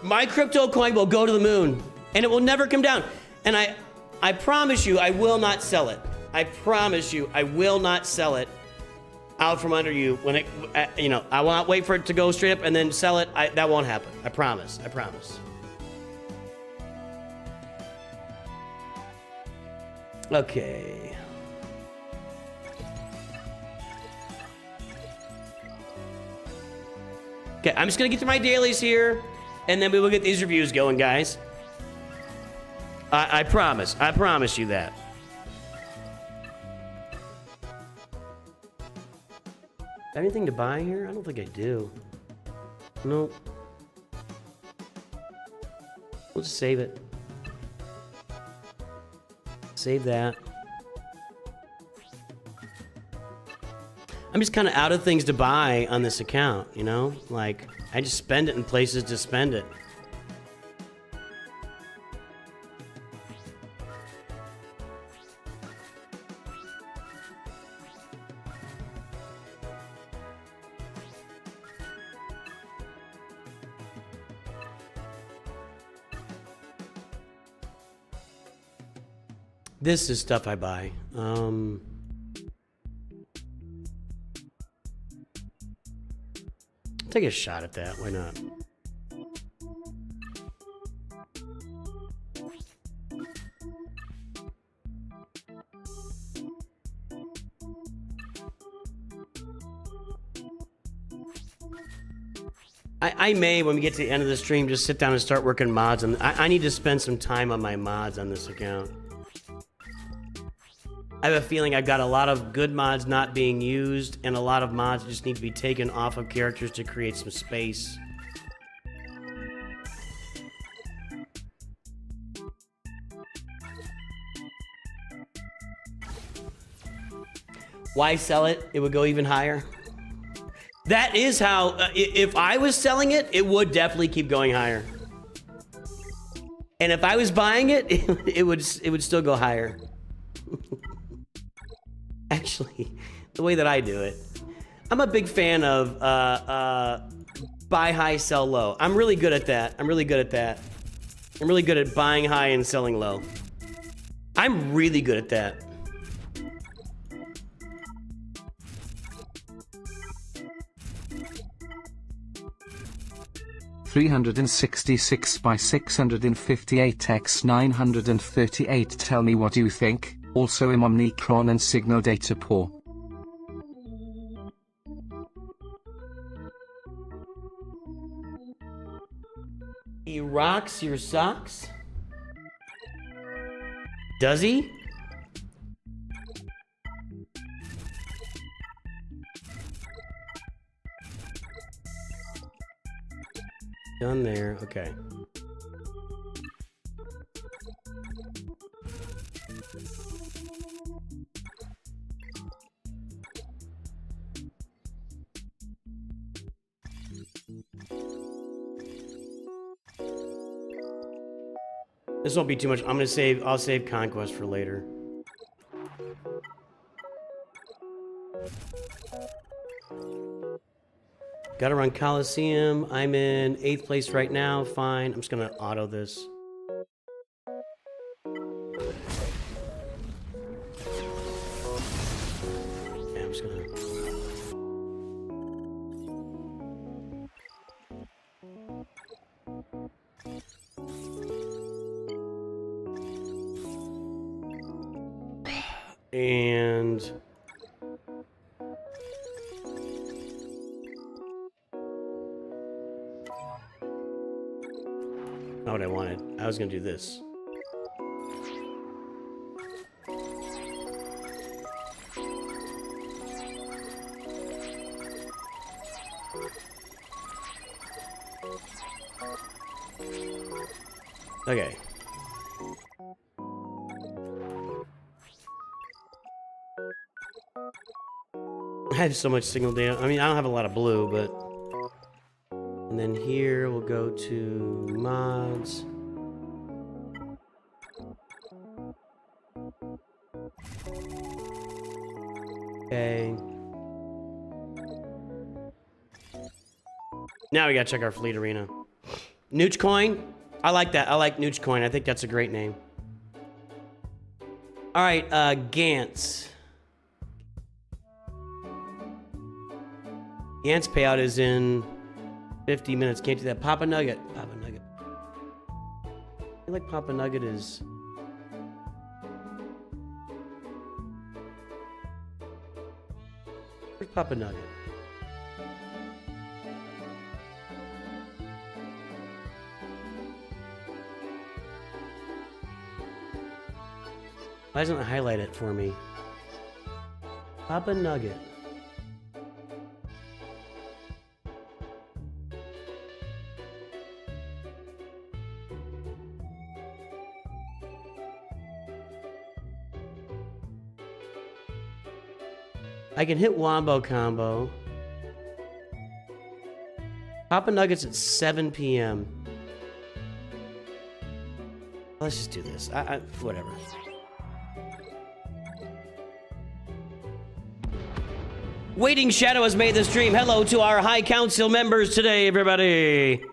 My crypto coin will go to the moon, and it will never come down. And I promise you, I will not sell it. I promise you, I will not sell it out from under you when it, I will not wait for it to go straight up and then sell it. That won't happen. I promise. I promise. Okay. Okay, I'm just gonna get to my dailies here, and then we will get these reviews going, guys. I promise. I promise you that. Anything to buy here? I don't think I do. Nope. We'll just save it. Save that. I'm just kind of out of things to buy on this account, you know? Like, I just spend it in places to spend it. This is stuff I buy. Take a shot at that. Why not? I may, when we get to the end of the stream, just sit down and start working mods. And I need to spend some time on my mods on this account. I have a feeling I've got a lot of good mods not being used, and a lot of mods just need to be taken off of characters to create some space. Why sell it? It would go even higher. That is how, if I was selling it, it would definitely keep going higher. And if I was buying it, it would still go higher. Actually, the way that I do it, I'm a big fan of buy high, sell low. I'm really good at that. I'm really good at that. I'm really good at buying high and selling low. I'm really good at that. $366 by 658 x 938. Tell me what you think. Also Omnicron and signal data poor. He rocks your socks? Does he? Done there. Okay. This won't be too much. I'll save Conquest for later. Gotta run Coliseum. I'm in 8th place right now. Fine. I'm just gonna auto this. Yeah, I'm just gonna... And... not what I wanted. I was gonna do this. Okay. I have so much signal data. I mean, I don't have a lot of blue, but... And then here we'll go to mods. Okay. Now we gotta check our fleet arena. Nooch coin? I like that. I like Nooch coin. I think that's a great name. All right, Gantz. Gantz payout is in 50 minutes. Can't do that. Papa Nugget. Papa Nugget. I feel like Papa Nugget is... Where's Papa Nugget? Why doesn't it highlight it for me? Papa Nugget. I can hit Wombo Combo. Papa Nuggets at 7 p.m. Let's just do this. Whatever. Waiting Shadow has made the stream. Hello to our High Council members today, everybody.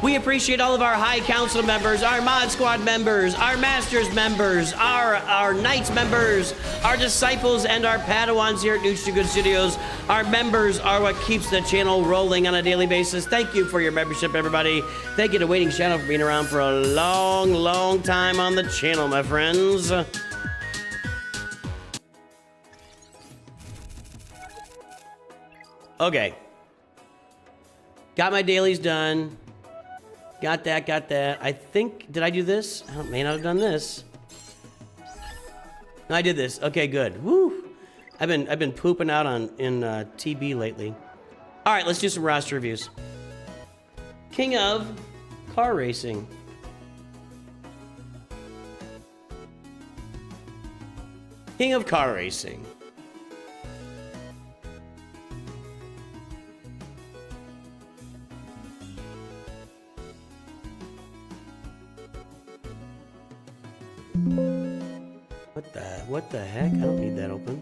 We appreciate all of our High Council members, our Mod Squad members, our Masters members, our Knights members, our Disciples, and our Padawans here at Nooch to Good Studios. Our members are what keeps the channel rolling on a daily basis. Thank you for your membership, everybody. Thank you to Waiting Shadow for being around for a long, long time on the channel, my friends. Okay. Got my dailies done. Got that. I think, did I do this? I may not have done this. No, I did this. Okay, good. Woo! I've been pooping out in TB lately. All right, let's do some roster reviews. King of Car Racing. King of Car Racing. What the heck? I don't need that open.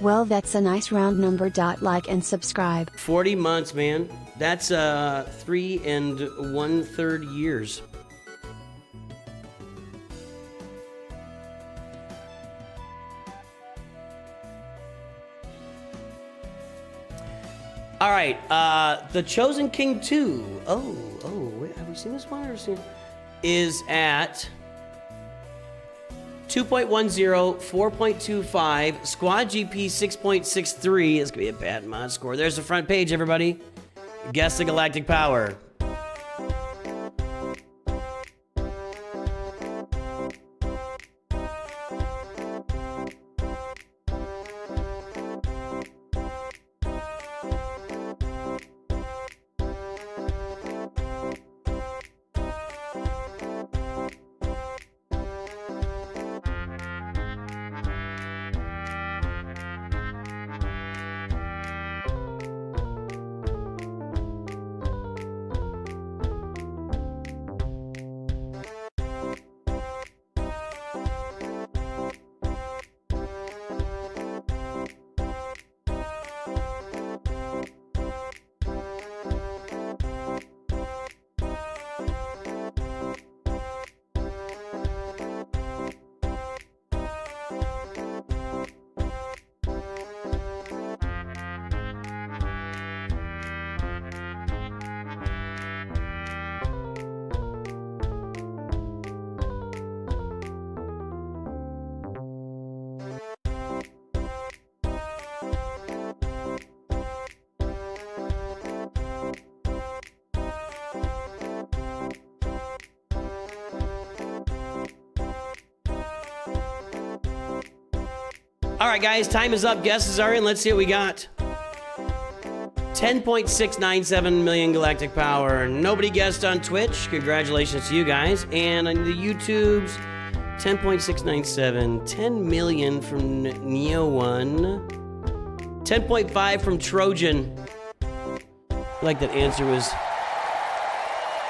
Well, that's a nice round number. Like and subscribe. 40 months, man. That's 3 1/3 years. All right, The Chosen King 2. Wait, have we seen this one or is at 2.10, 4.25, Squad GP 6.63. This could be a bad mod score. There's the front page, everybody. Guess the galactic power. All right, guys, time is up. Guesses are in. Let's see what we got. 10.697 million galactic power. Nobody guessed on Twitch. Congratulations to you guys. And on the YouTubes, 10.697. 10 million from Neo1. 10.5 from Trojan. I like that answer was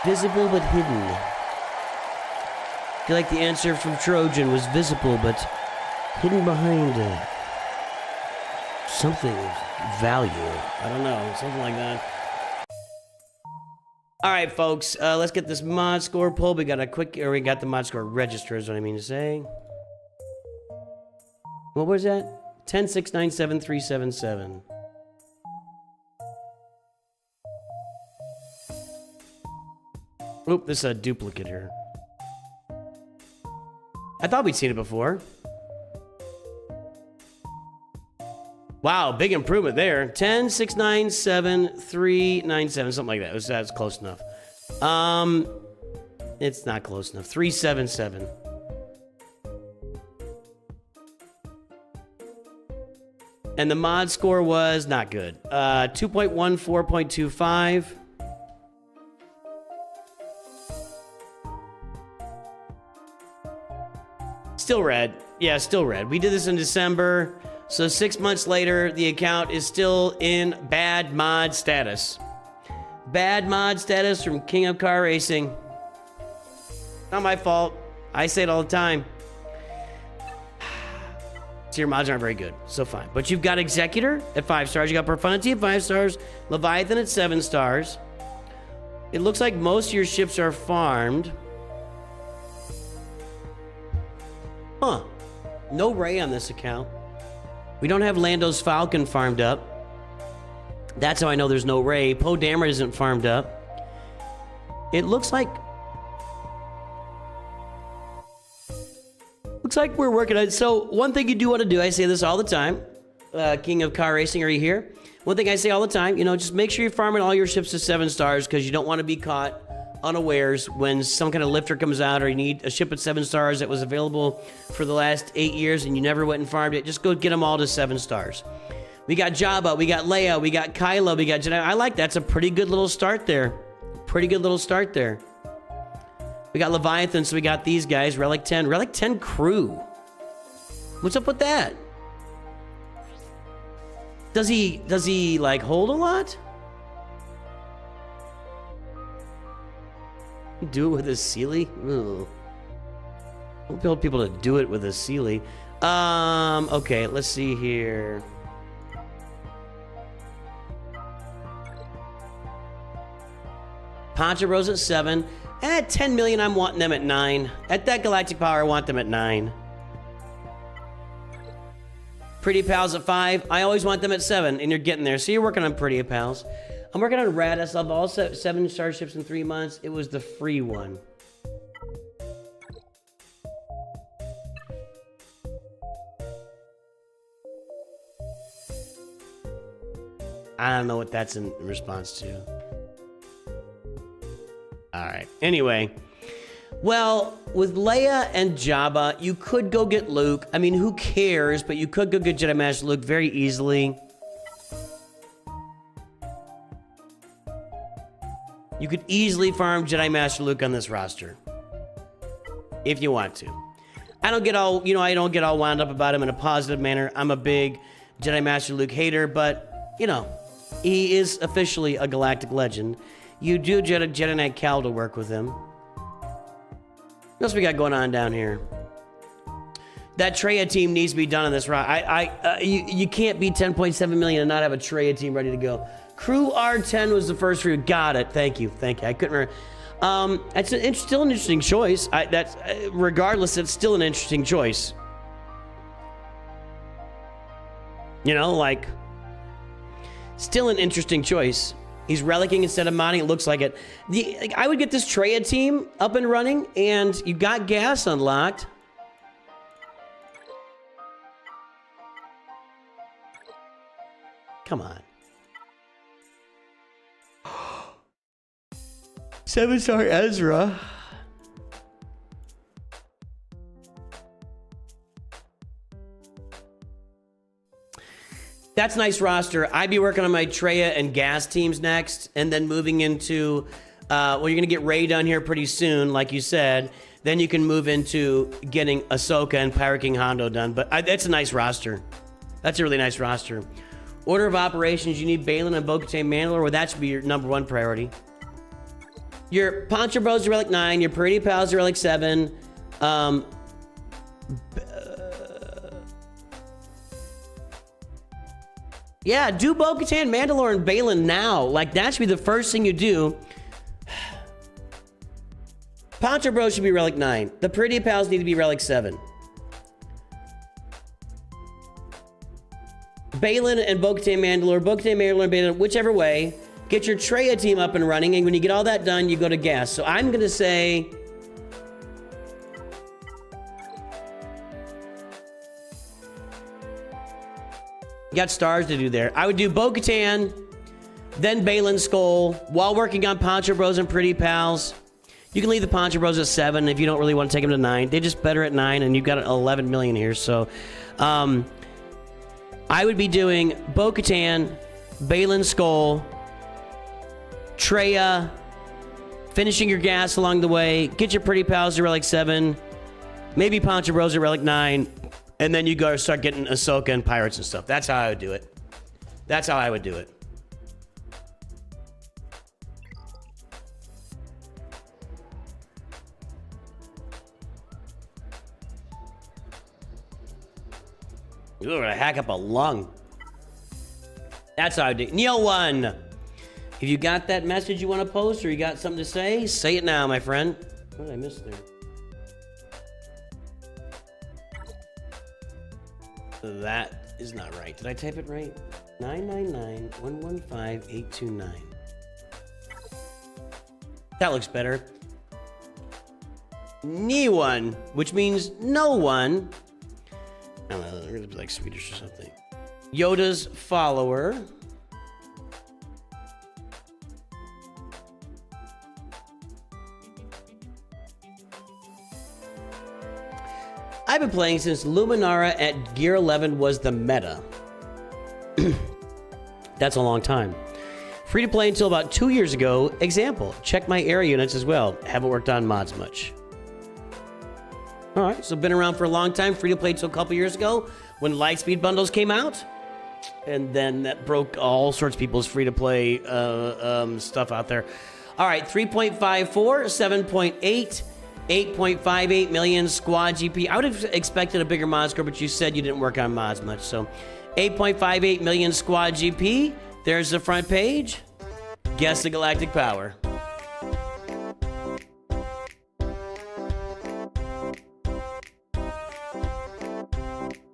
visible but hidden. I feel like the answer from Trojan was visible but hidden behind something of value. I don't know, something like that. All right, folks, let's get this mod score pulled. We got the mod score register is what I mean to say. What was that? 10.697.377. Oop, this is a duplicate here. I thought we'd seen it before. Wow, big improvement there. 10, 6, 9, 7, 3, 9, 7, something like that. That's close enough. It's not close enough. 3, 7, 7. And the mod score was not good. 2.14.25. Still red. Yeah, still red. We did this in December. So 6 months later, the account is still in bad mod status. Bad mod status from King of Car Racing. Not my fault. I say it all the time. So your mods aren't very good, so fine. But you've got Executor at 5 stars. You got Profundity at 5 stars. Leviathan at 7 stars. It looks like most of your ships are farmed. Huh. No Ray on this account. We don't have Lando's Falcon farmed up. That's how I know there's no Ray. Poe Dameron isn't farmed up. It looks like we're working on it. So one thing you do want to do, I say this all the time. King of Car Racing, are you here? One thing I say all the time, you know, just make sure you're farming all your ships to 7 stars because you don't want to be caught unawares when some kind of lifter comes out or you need a ship at 7 stars that was available for the last 8 years and you never went and farmed it. Just go get them all to 7 stars. We got Jabba, we got Leia, we got Kylo, we got Jedi. I like that. That's a pretty good little start there. Pretty good little start there. We got Leviathan, so we got these guys. Relic 10. Relic 10 crew. What's up with that? Does he like hold a lot? Do it with a Sealy? Ugh. I don't build people to do it with a Sealy. Okay, let's see here. Poncha Rose at 7. At 10 million, I'm wanting them at 9. At that galactic power, I want them at 9. Pretty Pals at 5. I always want them at 7, and you're getting there. So you're working on Pretty Pals. I'm working on Radis. I've all 7 starships in 3 months. It was the free one. I don't know what that's in response to. All right. Anyway. Well, with Leia and Jabba, you could go get Luke. I mean, who cares? But you could go get Jedi Master Luke very easily. You could easily farm Jedi Master Luke on this roster. If you want to. I don't get all, you know, I don't get all wound up about him in a positive manner. I'm a big Jedi Master Luke hater, but, you know, he is officially a galactic legend. You do Jedi Knight Cal to work with him. What else we got going on down here? That Traya team needs to be done on this route. You can't be 10.7 million and not have a Traya team ready to go. Crew R10 was the first route. Got it. Thank you. Thank you. I couldn't remember. It's still an interesting choice. Regardless, it's still an interesting choice. You know, like, still an interesting choice. He's relicking instead of modding. It looks like it. I would get this Traya team up and running, and you got gas unlocked. Come on. 7-star Ezra. That's a nice roster. I'd be working on my Traya and gas teams next, and then moving into, well, you're going to get Rey done here pretty soon, like you said. Then you can move into getting Ahsoka and Pirate King Hondo done. But that's a nice roster. That's a really nice roster. Order of operations, you need Balin and Bo-Katan Mandalore. Well, that should be your #1 priority. Your Poncho Bros are Relic 9. Your Pretty Pals are Relic 7. Yeah, do Bo-Katan, Mandalore, and Balin now. Like, that should be the first thing you do. Poncho Bros should be Relic 9. The Pretty Pals need to be Relic 7. Balin and Bo-Katan, Mandalore, and Balin, whichever way. Get your Traya team up and running, and when you get all that done, you go to gas. So I'm going to say... You got stars to do there. I would do Bo-Katan, then Balin's Skull, while working on Poncho Bros and Pretty Pals. You can leave the Poncho Bros at 7 if you don't really want to take them to 9. They're just better at 9, and you've got 11 million here. So, I would be doing Bo-Katan, Balin's Skull, Traya, finishing your gas along the way, get your Pretty Pals to Relic 7, maybe Poncho Bros at Relic 9, and then you go start getting Ahsoka and Pirates and stuff. That's how I would do it. That's how I would do it. Ooh, we're gonna hack up a lung. That's how I do. Neil 1. If you got that message you want to post or you got something to say it now, my friend. What did I miss there? That is not right. Did I type it right? 999-115-829. That looks better. Ni1, which means no one. I don't know, it's gonna be like Swedish or something. Yoda's follower. I've been playing since Luminara at Gear 11 was the meta. That's a long time. Free to play until about 2 years ago. Example, check my area units as well. Haven't worked on mods much. All right, so been around for a long time. Free to play until a couple years ago when Lightspeed bundles came out. And then that broke all sorts of people's free to play stuff out there. All right, 3.54, 7.8, 8.58 million squad GP. I would have expected a bigger mod score, but you said you didn't work on mods much. So 8.58 million squad GP. There's the front page. Guess the galactic power.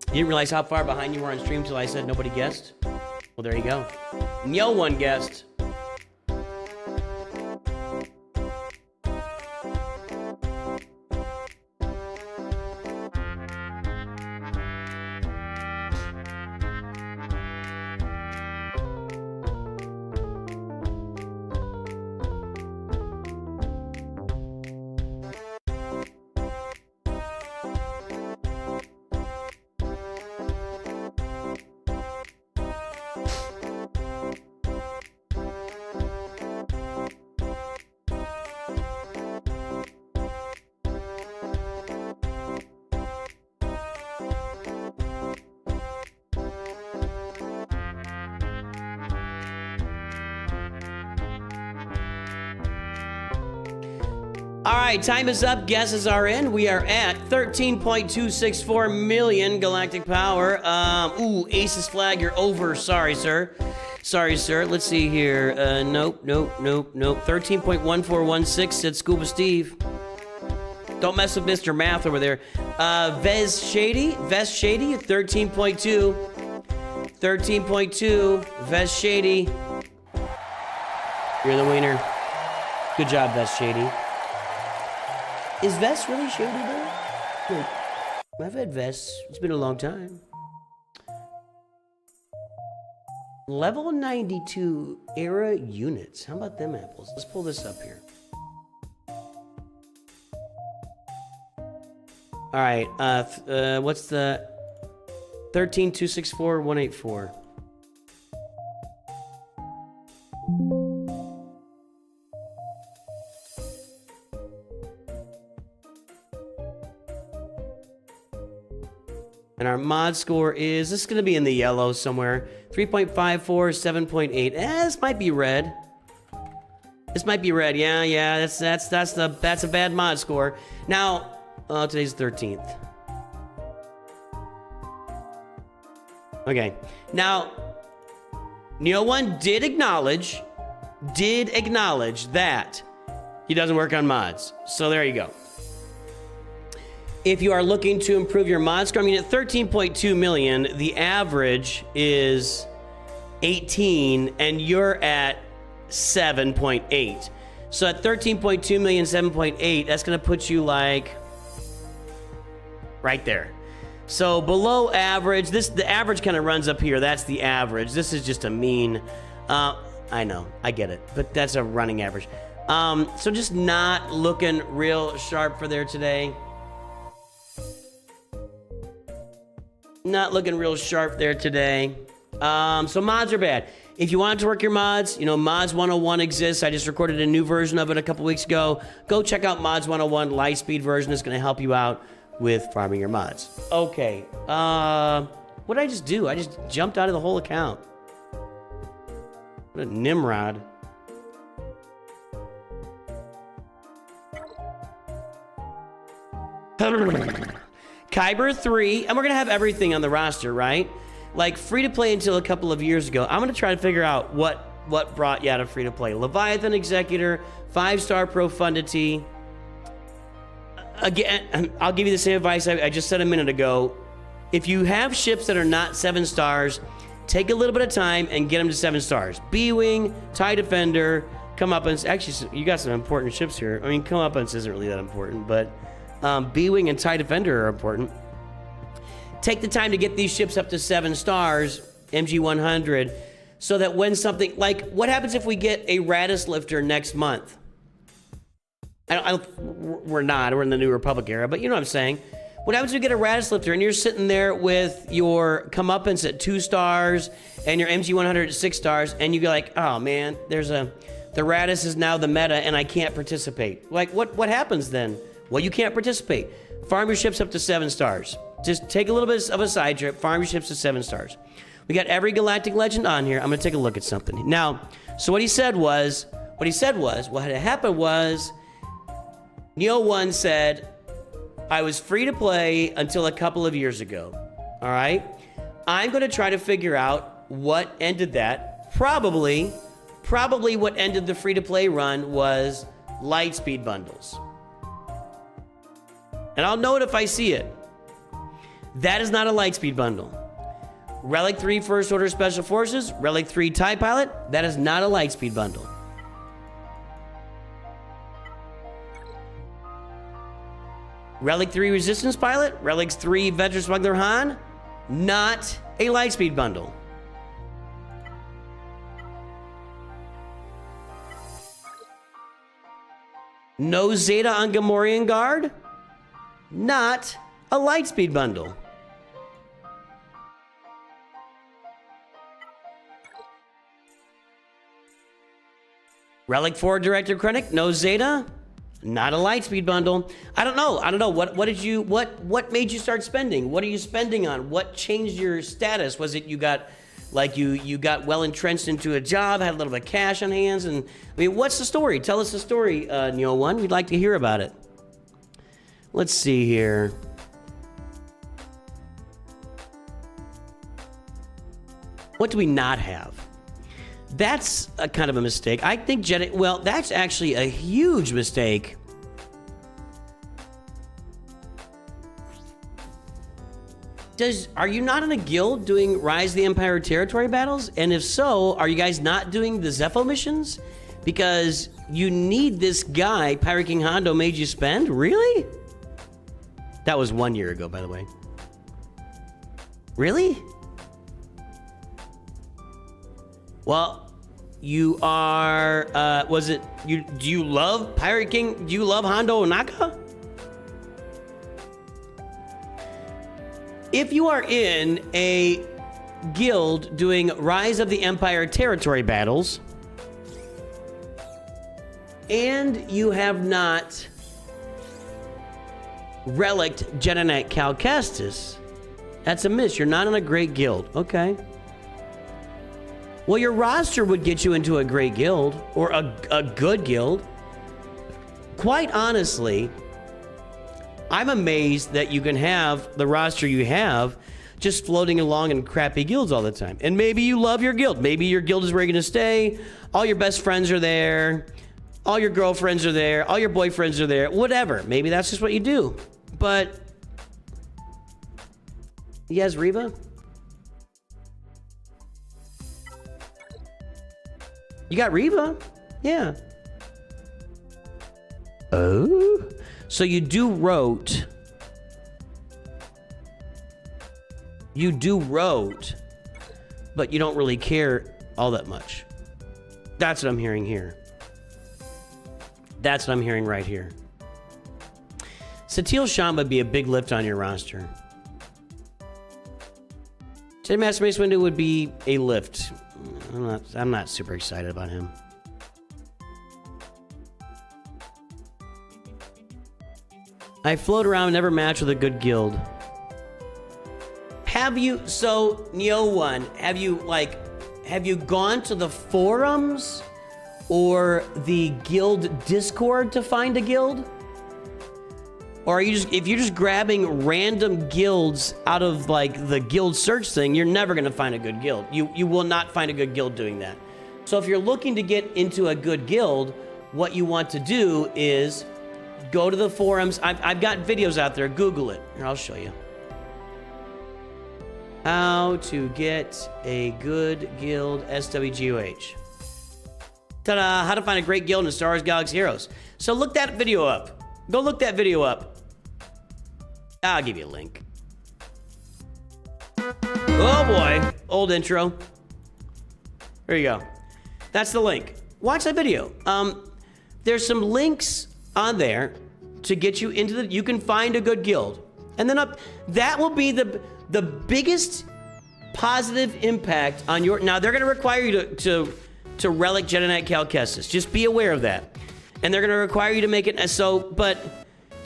You didn't realize how far behind you were on stream until I said nobody guessed? Well, there you go. No one guessed. All right, time is up. Guesses are in. We are at 13.264 million galactic power. Ooh, Ace's flag, you're over. Sorry, sir. Sorry, sir. Let's see here. Nope. 13.1416 said Scuba Steve. Don't mess with Mr. Math over there. Vez Shady, 13.2. 13.2, Vez Shady. You're the winner. Good job, Vez Shady. Is Vest really shady though? Look, I've had Vest. It's been a long time. Level 92 era units. How about them apples? Let's pull this up here. All right. What's the 13.264.184? And our mod score is, this is going to be in the yellow somewhere. 3.54, 7.8. This might be red. This might be red. Yeah. That's a bad mod score. Now, today's 13th. Okay. Now, Neo One did acknowledge that he doesn't work on mods. So there you go. If you are looking to improve your mod score, I mean, at 13.2 million, the average is 18, and you're at 7.8. So at 13.2 million, 7.8, that's going to put you like right there. So below average, the average kind of runs up here. That's the average. This is just a mean. I know, I get it, but that's a running average. So just not looking real sharp for there today. Not looking real sharp there today. So mods are bad. If you want to work your mods, Mods 101 exists. I just recorded a new version of it a couple weeks ago. Go check out Mods 101. Lightspeed version is going to help you out with farming your mods. Okay. What did I just do? I just jumped out of the whole account. What a Nimrod. Kyber 3, and we're gonna have everything on the roster, right? Like free to play until a couple of years ago. I'm gonna try to figure out what brought you out of free to play. Leviathan Executor, 5-star profundity. Again, I'll give you the same advice I just said a minute ago. If you have ships that are not 7 stars, take a little bit of time and get them to 7 stars. B-Wing, TIE Defender, Comeuppance. Actually, you got some important ships here. I mean, Comeuppance isn't really that important, but B-Wing and TIE Defender are important. Take the time to get these ships up to 7 stars, MG100, so that when something, like, what happens if we get a Radis Lifter next month? We're in the New Republic era, but you know what I'm saying. What happens if you get a Radis Lifter and you're sitting there with your Comeuppance at 2 stars and your MG100 at 6 stars, and you go like, oh man, the Radis is now the meta and I can't participate. Like, what happens then? Well, you can't participate. Farm your ships up to 7 stars. Just take a little bit of a side trip, farm your ships to 7 stars. We got every Galactic Legend on here. I'm gonna take a look at something. Now, so what had happened was, Neo1 said, I was free to play until a couple of years ago. All right? I'm going to try to figure out what ended that. Probably what ended the free to play run was Lightspeed bundles. And I'll know it if I see it. That is not a Lightspeed bundle. Relic 3 First Order Special Forces, Relic 3 TIE Pilot, that is not a Lightspeed bundle. Relic 3 Resistance Pilot, Relic 3 Veteran Smuggler Han, not a Lightspeed bundle. No Zeta on Gamorrean Guard, not a Lightspeed bundle. Relic 4 Director Krennic, no Zeta, not a Lightspeed bundle. I don't know. What made you start spending? What are you spending on? What changed your status? Was it you got well entrenched into a job, had a little bit of cash on hands, and I mean, what's the story? Tell us the story, Neo1. We'd like to hear about it. Let's see here. What do we not have? That's a kind of a mistake. I think well, that's actually a huge mistake. Are you not in a guild doing Rise of the Empire territory battles? And if so, are you guys not doing the Zepho missions? Because you need this guy, Pirate King Hondo made you spend? Really? That was 1 year ago, by the way. Really? Well, you are, do you love Pirate King? Do you love Hondo Onaka? If you are in a guild doing Rise of the Empire territory battles, and you have not relicked Jedi Knight Cal Kestis, that's a miss. You're not in a great guild. Okay. Well, your roster would get you into a great guild, or a good guild. Quite honestly, I'm amazed that you can have the roster you have just floating along in crappy guilds all the time. And maybe you love your guild. Maybe your guild is where you're going to stay. All your best friends are there. All your girlfriends are there. All your boyfriends are there. Whatever. Maybe that's just what you do. But, yes, Reva? You got Reva? Yeah. Oh? So you do rote. You do rote, but you don't really care all that much. That's what I'm hearing here. That's what I'm hearing right here. Satil Shamba would be a big lift on your roster. Jedi Master Mace Windu would be a lift. I'm not super excited about him. I float around, never match with a good guild. Have you, so Neo1, have you gone to the forums or the guild Discord to find a guild? Or are you just, if you're just grabbing random guilds out of like the guild search thing, you're never gonna find a good guild. You will not find a good guild doing that. So if you're looking to get into a good guild, what you want to do is go to the forums. I've got videos out there, Google it. Here, I'll show you. How to get a good guild, SWGOH. Ta-da, how to find a great guild in Star Wars Galaxy Heroes. So look that video up. Go look that video up. I'll give you a link. Oh boy, old intro. There you go. That's the link. Watch that video. There's some links on there to get you into the, you can find a good guild. And then that will be the biggest positive impact on your, now they're gonna require you to relic Jedi Knight Cal Kestis. Just be aware of that. And they're gonna require you to make it so, but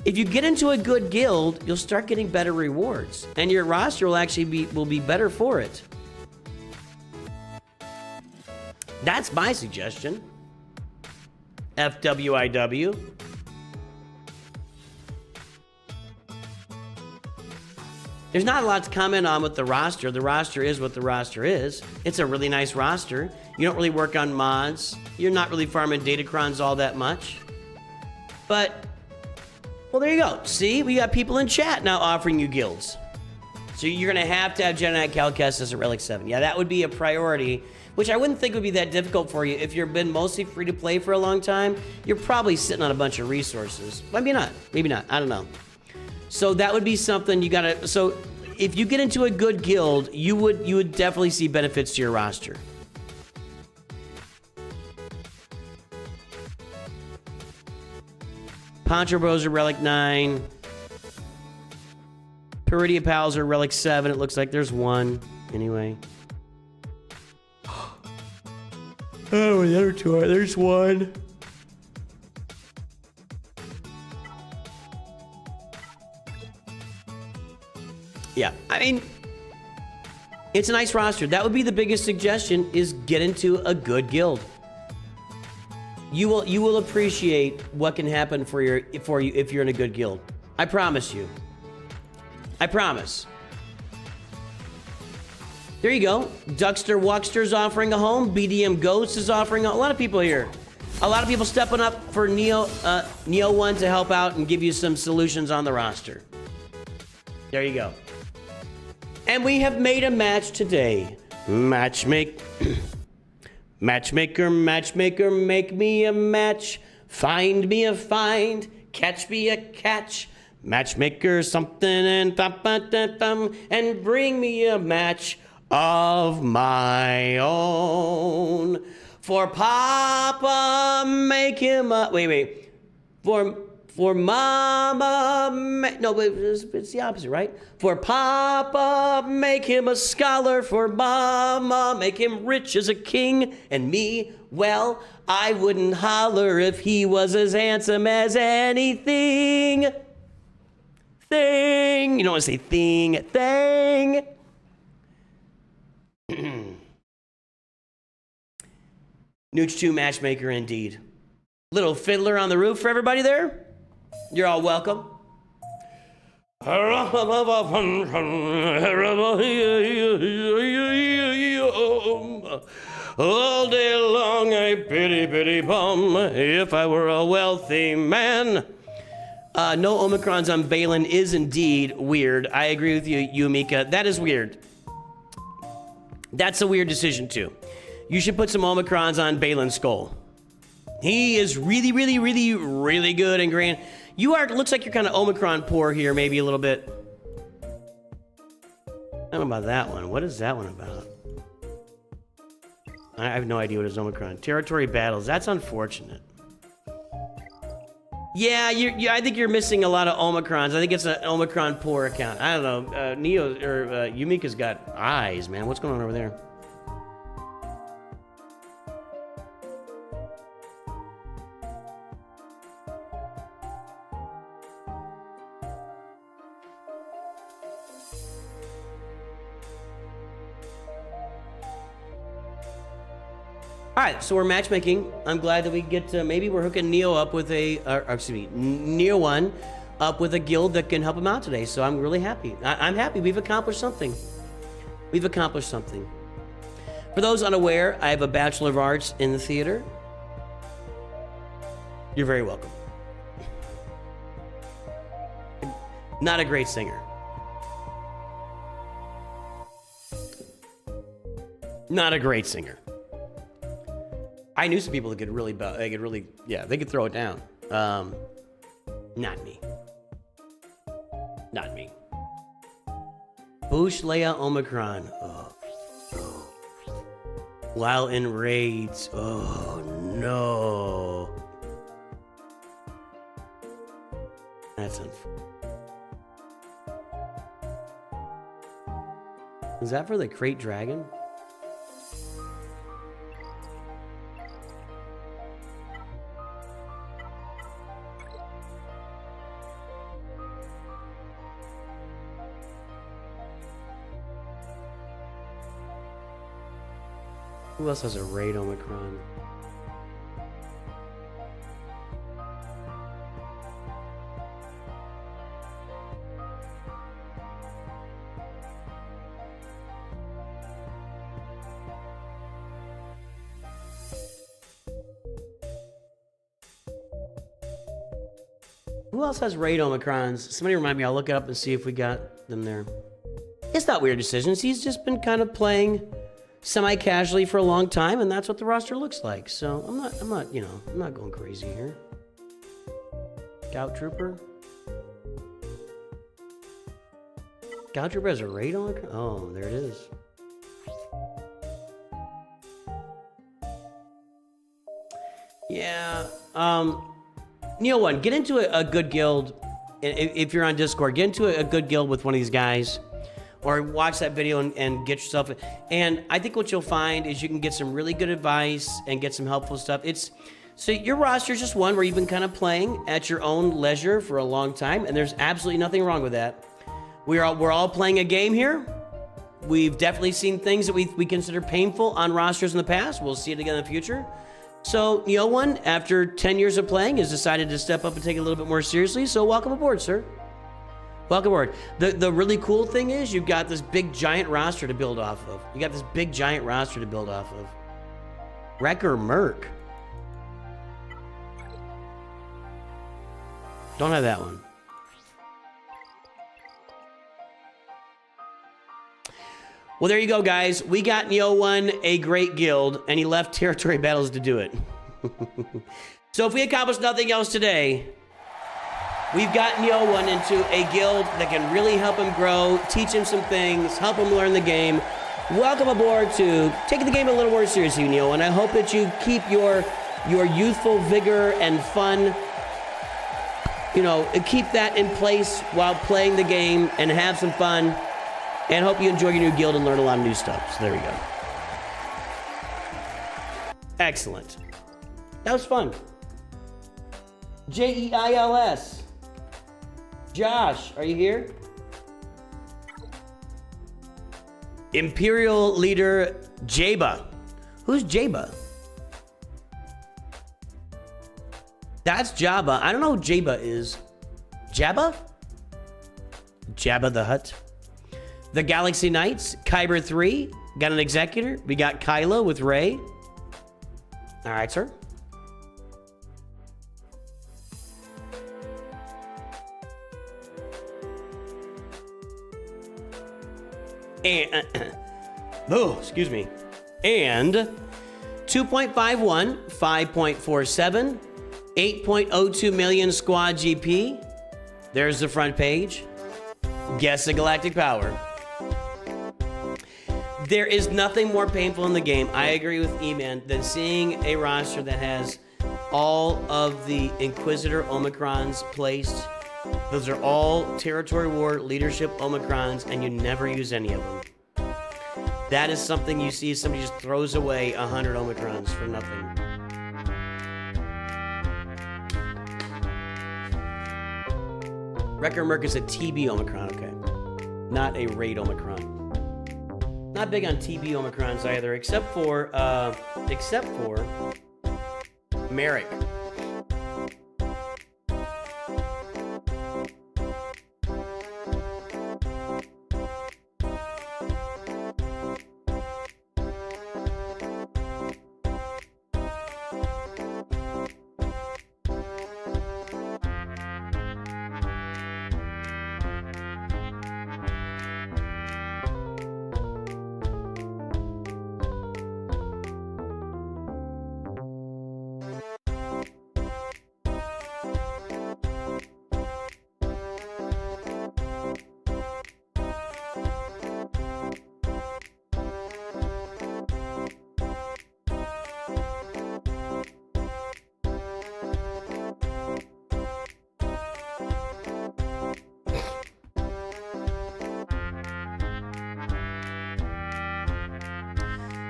if you get into a good guild, you'll start getting better rewards. And your roster will actually be better for it. That's my suggestion. FWIW. There's not a lot to comment on with the roster. The roster is what the roster is. It's a really nice roster. You don't really work on mods. You're not really farming datacrons all that much. But, well, there you go. See, we got people in chat now offering you guilds. So you're going to have Jedi Knight Cal Kestis at Relic 7. Yeah, that would be a priority, which I wouldn't think would be that difficult for you. If you've been mostly free to play for a long time, you're probably sitting on a bunch of resources. Maybe not. Maybe not. I don't know. So that would be something you gotta, so if you get into a good guild, you would definitely see benefits to your roster. Poncho Bros are Relic 9. Peridia Pals are Relic 7. It looks like there's one. Anyway. Oh, the other two are, there's one. Yeah, I mean, it's a nice roster. That would be the biggest suggestion, is get into a good guild. You will appreciate what can happen for you if you're in a good guild. I promise you. I promise. There you go. Duckster Wuckster's offering a home. BDM Ghost is offering a lot of people here. A lot of people stepping up for Neo 1 to help out and give you some solutions on the roster. There you go. And we have made a match today. Matchmaker, make me a match. Find me a find. Catch me a catch. Matchmaker something and and bring me a match of my own. For Papa, make him a, wait. For Mama, no, it's the opposite, right? For Papa, make him a scholar. For Mama, make him rich as a king. And me, well, I wouldn't holler if he was as handsome as anything. Thing. You don't want to say thing. Thing. Nooch 2 matchmaker indeed. Little fiddler on the roof for everybody there. You're all welcome. All day long I pity bum if I were a wealthy man. No Omicrons on Balin is indeed weird. I agree with you, Yumika. That is weird. That's a weird decision too. You should put some Omicrons on Balin's skull. He is really good and grand. You are, looks like you're kind of Omicron poor here, maybe a little bit. I don't know about that one. What is that one about? I have no idea what is Omicron. Territory battles. That's unfortunate. Yeah, I think you're missing a lot of Omicrons. I think it's an Omicron poor account. I don't know. Neo or Yumika's got eyes, man. What's going on over there? All right, so we're matchmaking. I'm glad that we get to, maybe we're hooking Neo up with Neo 1 up with a guild that can help him out today. So I'm really happy. I'm happy. We've accomplished something. We've accomplished something. For those unaware, I have a Bachelor of Arts in the theater. You're very welcome. Not a great singer. Not a great singer. I knew some people that could really, they could throw it down. Not me. Not me. Boosh Leia Omicron. Oh. While in raids. Oh, no. That's unfortunate. Is that for the Crate Dragon? Who else has a raid Omicron? Who else has raid Omicrons? Somebody remind me, I'll look it up and see if we got them there. It's not weird decisions. He's just been kind of playing semi-casually for a long time, and that's what the roster looks like. So I'm not going crazy here. Scout Trooper. Scout Trooper has a raid on it? Oh, there it is. Yeah. Neo 1, get into a good guild. If you're on Discord, get into a good guild with one of these guys. Or watch that video and get yourself. And I think what you'll find is you can get some really good advice and get some helpful stuff. So your roster is just one where you've been kind of playing at your own leisure for a long time, and there's absolutely nothing wrong with that. We're all playing a game here. We've definitely seen things that we consider painful on rosters in the past. We'll see it again in the future. So Neo 1, after 10 years of playing, has decided to step up and take it a little bit more seriously. So welcome aboard, sir. Welcome aboard. The really cool thing is you've got this big giant roster to build off of. You got this big giant roster to build off of. Wrecker Merc. Don't have that one. Well, there you go, guys. We got Neo 1 a great guild, and he left Territory Battles to do it. So if we accomplish nothing else today, we've got Neo 1 into a guild that can really help him grow, teach him some things, help him learn the game. Welcome aboard to taking the game a little more seriously, Neo 1. I hope that you keep your youthful vigor and fun, keep that in place while playing the game and have some fun. And hope you enjoy your new guild and learn a lot of new stuff. So there we go. Excellent. That was fun. Jeils. Josh, are you here? Imperial leader Jabba. Who's Jabba? That's Jabba. I don't know who Jabba is. Jabba? Jabba the Hutt. The Galaxy Knights, Kyber 3, got an executor. We got Kylo with Rey. All right, sir. And, excuse me. And 2.51, 5.47, 8.02 million squad GP. There's the front page. Guess the galactic power. There is nothing more painful in the game, I agree with E-Man, than seeing a roster that has all of the Inquisitor Omicrons placed. Those are all Territory War leadership Omicrons, and you never use any of them. That is something you see somebody just throws away 100 Omicrons for nothing. Wrecker Merc is a TB Omicron, okay. Not a raid Omicron. Not big on TB Omicrons either, except for Merrick.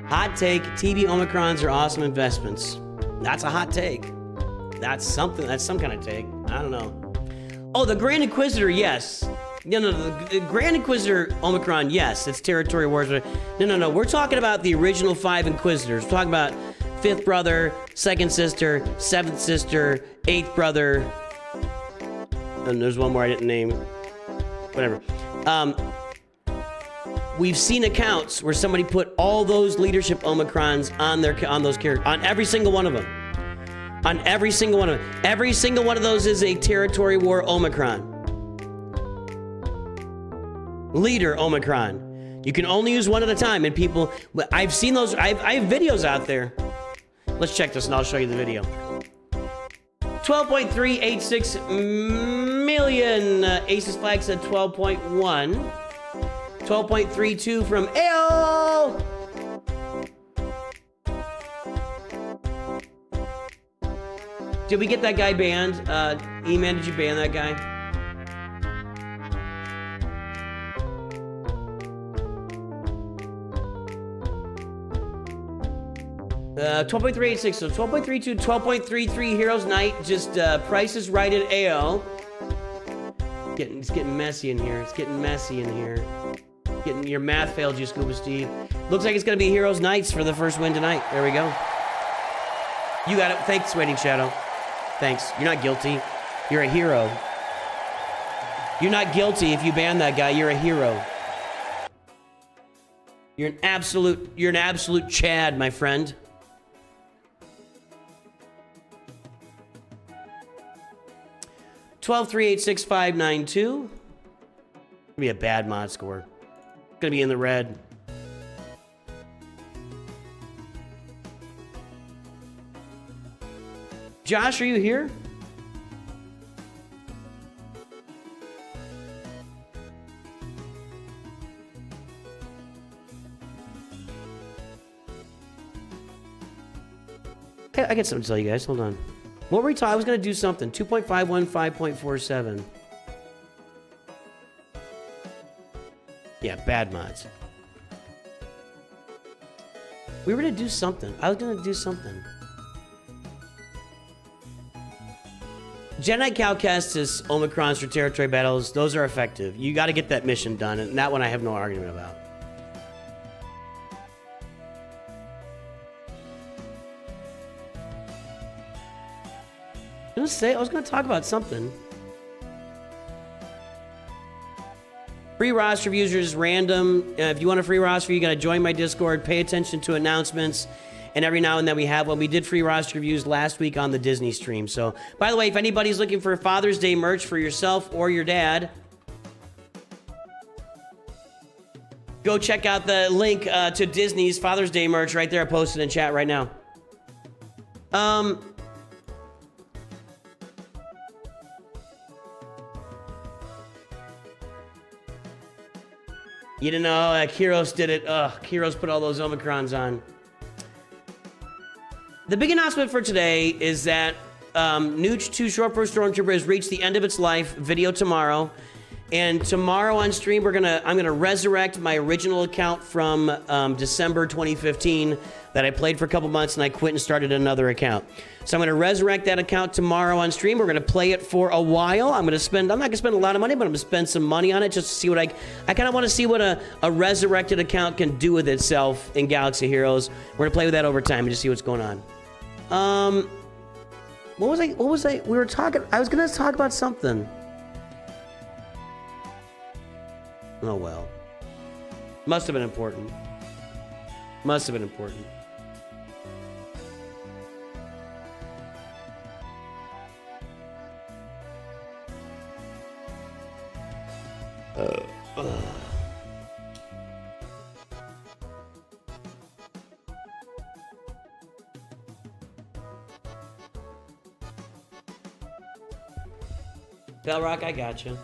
Hot take, TB Omicrons are awesome investments. That's a hot take. That's something, that's some kind of take. I don't know. Oh, the Grand Inquisitor, yes. No, the Grand Inquisitor Omicron, yes, it's Territory Wars. No. We're talking about the original 5 Inquisitors. We're talking about 5th brother, 2nd sister, 7th sister, 8th brother. And there's one more I didn't name. Whatever. We've seen accounts where somebody put all those leadership Omicrons on those characters, on every single one of them. On every single one of them. Every single one of those is a Territory War Omicron. Leader Omicron. You can only use one at a time, and people, I've seen those, I have videos out there. Let's check this and I'll show you the video. 12.386 million. Aces Flag said 12.1. 12.32 from AO. Did we get that guy banned? E-Man, did you ban that guy? Uh, 12.386, so 12.32, 12.33 Heroes Night. Just Price is Right at AO. It's getting messy in here. It's getting messy in here. Getting your math failed you, Scuba Steve. Looks like it's gonna be Heroes Knights for the first win tonight. There we go. You got it. Thanks, Waiting Shadow. Thanks. You're not guilty. You're a hero. You're not guilty if you ban that guy. You're a hero. You're an absolute Chad, my friend. $12,386,592. Gonna be a bad mod score. Gonna be in the red. Josh, are you here? I got something to tell you guys. Hold on. What were we talking? I was gonna do something. 2.51, 5.47. Yeah, bad mods. We were gonna do something. I was gonna do something. Jedi Calcastus Omicrons for territory battles, those are effective. You gotta get that mission done, and that one I have no argument about. I was gonna talk about something. Free roster users, random. If you want a free roster, you gotta join my Discord, pay attention to announcements, and every now and then we have one. We did free roster reviews last week on the Disney stream. So, by the way, if anybody's looking for Father's Day merch for yourself or your dad, go check out the link to Disney's Father's Day merch right there. I posted in chat right now. You didn't know, Kiros did it. Ugh, Kiros put all those Omicrons on. The big announcement for today is that Nooch 2 Short for Stormtrooper has reached the end of its life. Video tomorrow. And tomorrow on stream, I'm gonna resurrect my original account from December 2015 that I played for a couple months and I quit and started another account. So I'm gonna resurrect that account tomorrow on stream. We're gonna play it for a while. I'm not gonna spend a lot of money, but I'm gonna spend some money on it just to see what I kind of want to see what a resurrected account can do with itself in Galaxy Heroes. We're gonna play with that over time and just see what's going on. What was I? I was gonna talk about something. Oh well. Must have been important. Must have been important. Bellrock, I gotcha.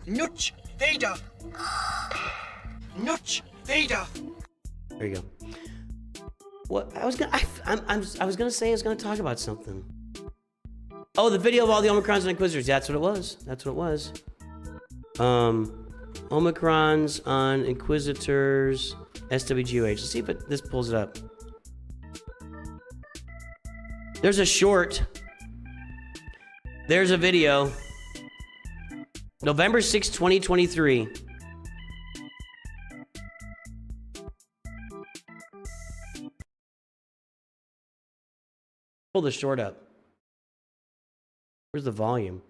Nutch Vader. Nutch Vader. There you go. What I was gonna say I was gonna talk about something. Oh, the video of all the Omicrons and Inquisitors. That's what it was. That's what it was. Omicrons on Inquisitors, SWGOH. Let's see if this pulls it up. There's a short. There's a video. November 6, 2023. Pull the short up. Where's the volume?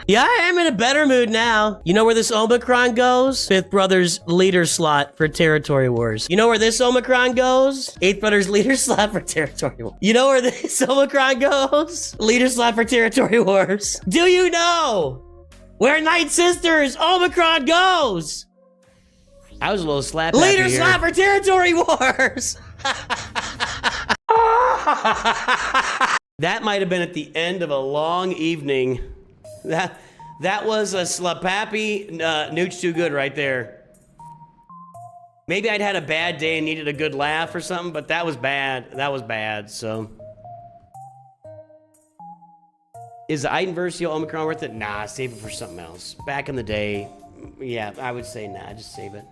Yeah, I am in a better mood now. You know where this Omicron goes? Fifth Brother's leader slot for Territory Wars. You know where this Omicron goes? Eighth Brother's leader slot for Territory Wars. You know where this Omicron goes? Leader slot for Territory Wars. Do you know where Night Sisters Omicron goes? I was a little slap happy Leader here. slot for Territory Wars. That might have been at the end of a long evening. That was a slapappy Nooch Too Good right there. Maybe I'd had a bad day and needed a good laugh or something, but that was bad. That was bad, so. Is the Idenversio Omicron worth it? Nah, save it for something else. Back in the day, yeah, I would say nah, just save it.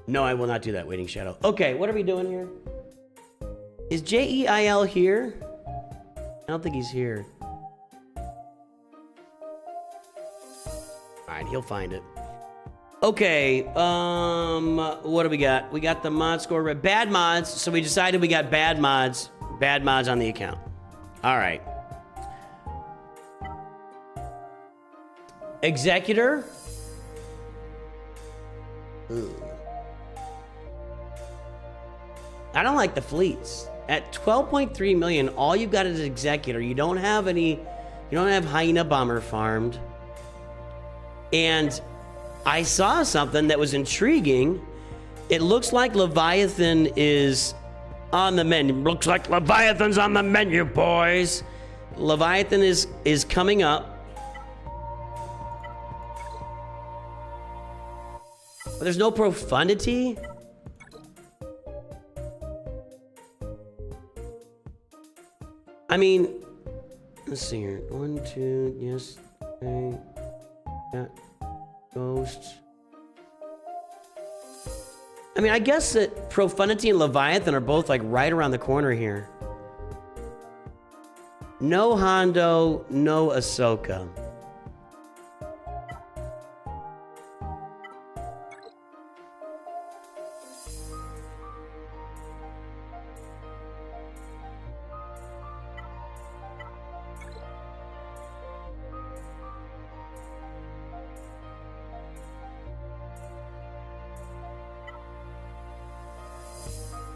No, I will not do that, Waiting Shadow. Okay, what are we doing here? Is Jeil here? I don't think he's here. Alright, he'll find it. Okay, what do we got? We got the mod score, bad mods, so we decided we got bad mods on the account. Alright. Executor? Ooh. I don't like the fleets. At 12.3 million, all you've got is Executor. You don't have Hyena Bomber farmed. And I saw something that was intriguing. It looks like Leviathan is on the menu. Looks like Leviathan's on the menu, boys. Leviathan is coming up. But there's no profundity? I mean, let's see here. 1, 2, yes, okay. Got ghosts. I mean, I guess that Profundity and Leviathan are both like right around the corner here. No Hondo, no Ahsoka.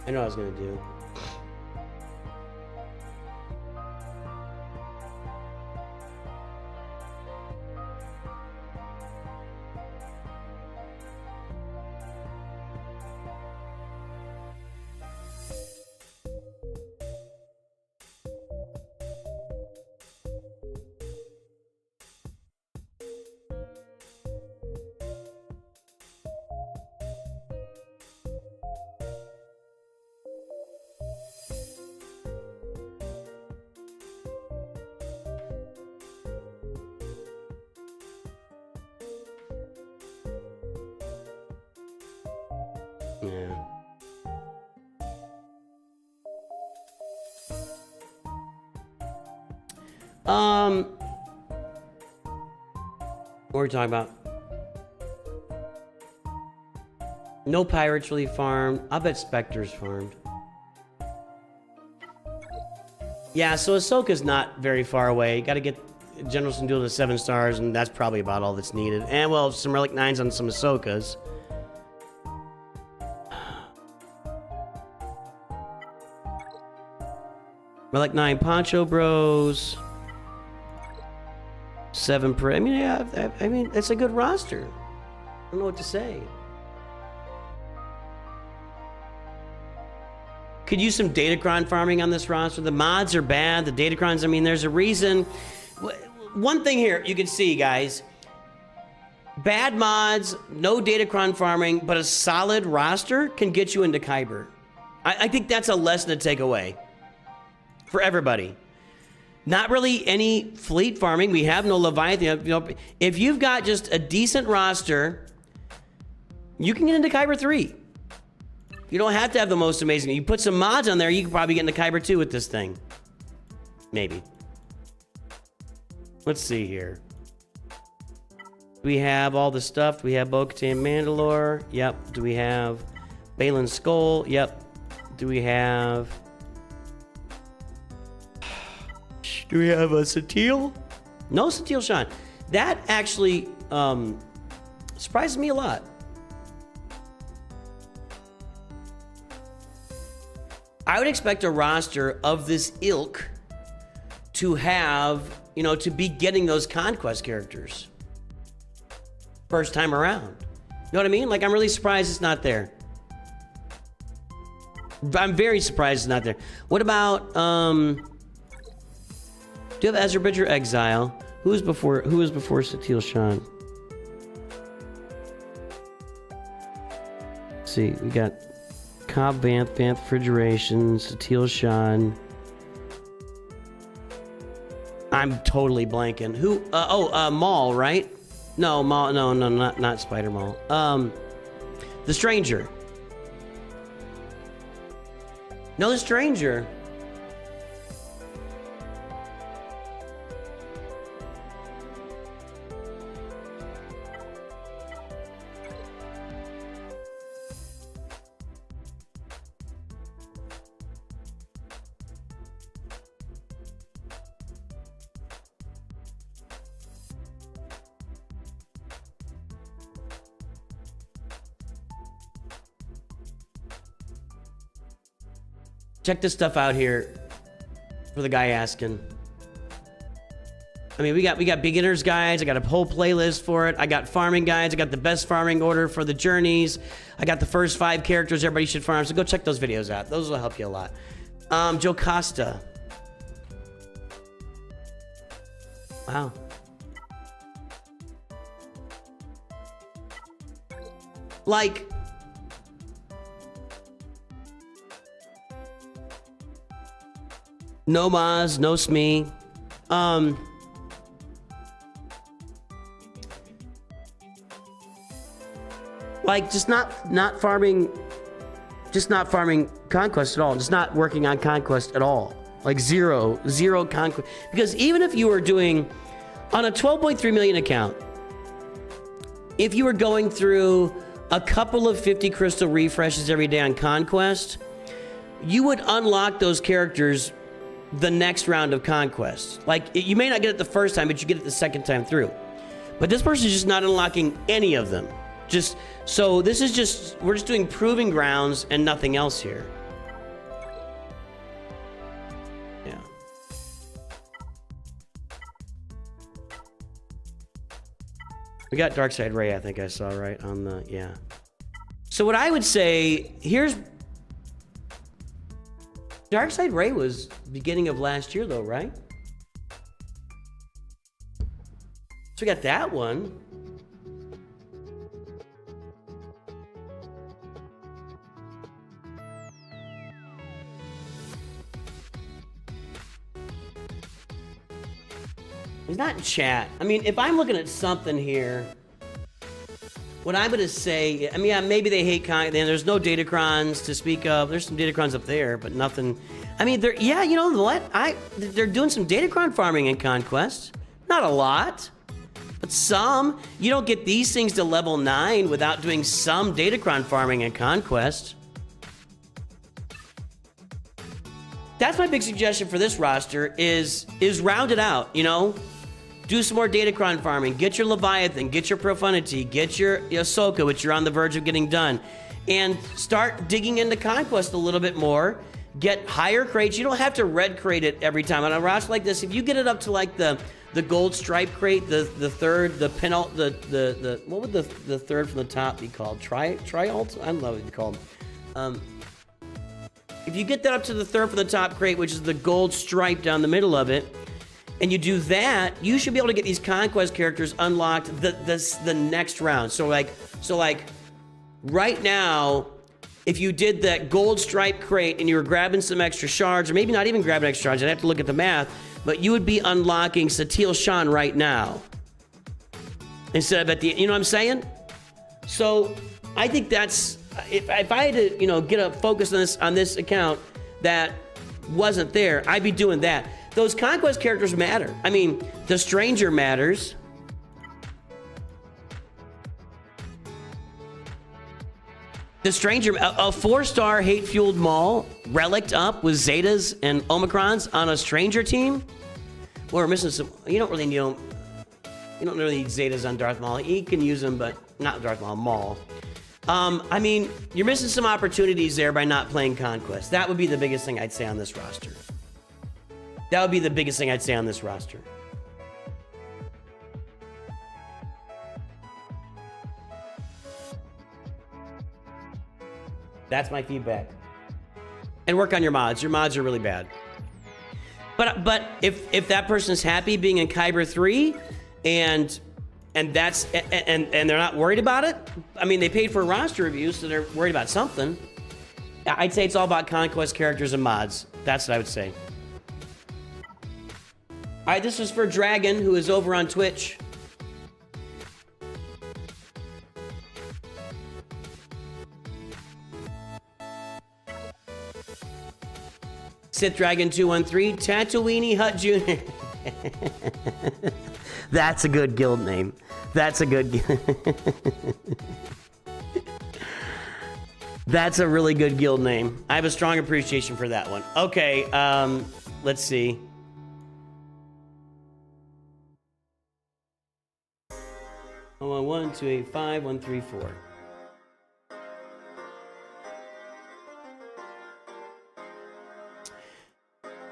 I know what I was gonna do. Yeah. What are we talking about? No pirates really farmed. I bet Spectre's farmed. Yeah, so Ahsoka's not very far away. You gotta get General Syndulla to 7 stars, and that's probably about all that's needed. And, well, some Relic 9s on some Ahsokas. Relic 9 Poncho Bros. 7 per... I mean, yeah, I mean, it's a good roster. I don't know what to say. Could use some Datacron farming on this roster. The mods are bad. The Datacrons, I mean, there's a reason. One thing here you can see, guys. Bad mods, no Datacron farming, but a solid roster can get you into Kyber. I think that's a lesson to take away for everybody. Not really any fleet farming. We have no Leviathan. You know, if you've got just a decent roster, you can get into Kyber 3. You don't have to have the most amazing. You put some mods on there, you can probably get into Kyber 2 with this thing. Maybe. Let's see here. We have all the stuff. Do we have Bo-Katan Mandalore? Yep. Do we have Balin Skull? Yep. Do we have... Do we have a Satele? No Satele Shan. That actually surprises me a lot. I would expect a roster of this ilk to have, you know, to be getting those conquest characters first time around. You know what I mean? Like, I'm really surprised it's not there. I'm very surprised it's not there. What about, do you have Ezra Bridger Exile? Who was before Satele Shan? Let's see, we got Cobb Vanth, Refrigeration, Satele Shan. I'm totally blanking. Who? Maul, right? No, Maul. No, not Spider Maul. The Stranger. No, the Stranger. Check this stuff out here for the guy asking. I mean, we got beginners guides. I got a whole playlist for it. I got farming guides. I got the best farming order for the journeys. I got the first 5 characters everybody should farm. So go check those videos out. Those will help you a lot. Joe Costa. Wow. Like, no Maz, no Smee. Like, just not farming conquest at all. Just not working on conquest at all. Like zero conquest. Because even if you were doing on a 12.3 million account, if you were going through a couple of 50 crystal refreshes every day on conquest, you would unlock those characters the next round of conquest. Like, you may not get it the first time, but you get it the second time through. But this person is just not unlocking any of them. So this is just, we're just doing proving grounds and nothing else here. Yeah. We got Darkside Ray, I think I saw right on the, yeah. So what I would say, here's, Darkside Ray was beginning of last year though, right? So we got that one. He's not in chat. I mean, if I'm looking at something here, what I'm gonna say, I mean, yeah, maybe they hate there's no datacrons to speak of. There's some datacrons up there, but nothing. I mean, yeah, you know what? They're doing some datacron farming in Conquest. Not a lot, but some. You don't get these things to level 9 without doing some datacron farming in Conquest. That's my big suggestion for this roster is round it out, you know? Do some more datacron farming. Get your Leviathan, get your Profundity, get your Ahsoka, which you're on the verge of getting done. And start digging into Conquest a little bit more. Get higher crates. You don't have to red crate it every time. On a roster like this, if you get it up to like the gold stripe crate, the third, the penult, the what would the third from the top be called? Trialt? I don't know what it's called. If you get that up to the third from the top crate, which is the gold stripe down the middle of it, and you do that, you should be able to get these conquest characters unlocked the next round. So like right now, if you did that gold stripe crate and you were grabbing some extra shards, or maybe not even grabbing extra shards, I'd have to look at the math, but you would be unlocking Satil Shan right now. Instead of at the, you know what I'm saying? So I think that's, if I had to, get a focus on this account that wasn't there, I'd be doing that. Those conquest characters matter. I mean, the Stranger matters. The Stranger, a 4-star hate-fueled Maul, relicked up with Zetas and Omicrons on a Stranger team? Well, we're missing some, you don't really need Zetas on Darth Maul. He can use them, but not Darth Maul, Maul. I mean, you're missing some opportunities there by not playing Conquest. That would be the biggest thing I'd say on this roster. That would be the biggest thing I'd say on this roster. That's my feedback. And work on your mods. Your mods are really bad. But if that person's happy being in Kyber 3 and they're not worried about it, I mean, they paid for a roster review, so they're worried about something. I'd say it's all about conquest characters and mods. That's what I would say. All right, this is for Dragon, who is over on Twitch. Sith Dragon 213, Tatooine Hut Jr. That's a good guild name. That's a good. That's a really good guild name. I have a strong appreciation for that one. Okay, let's see. Oh, 1, 2, 8, 5, 1, 3, 4.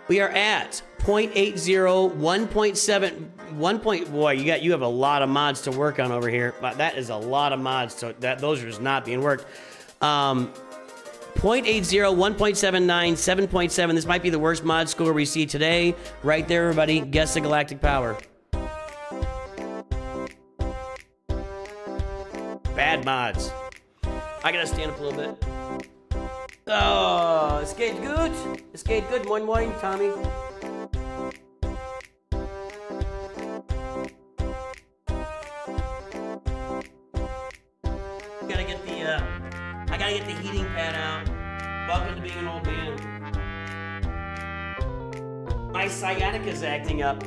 We are at 0.80, 1.7, 1. Boy, you have a lot of mods to work on over here. That is a lot of mods. So those are just not being worked. 0.80, 1.79, 7.7. This might be the worst mod score we see today. Right there, everybody. Guess the galactic power. Bad mods. I gotta stand up a little bit. Oh, es geht gut. Es geht gut. Moin moin, Tommy. I gotta get the heating pad out. Welcome to being an old man. My sciatica's acting up.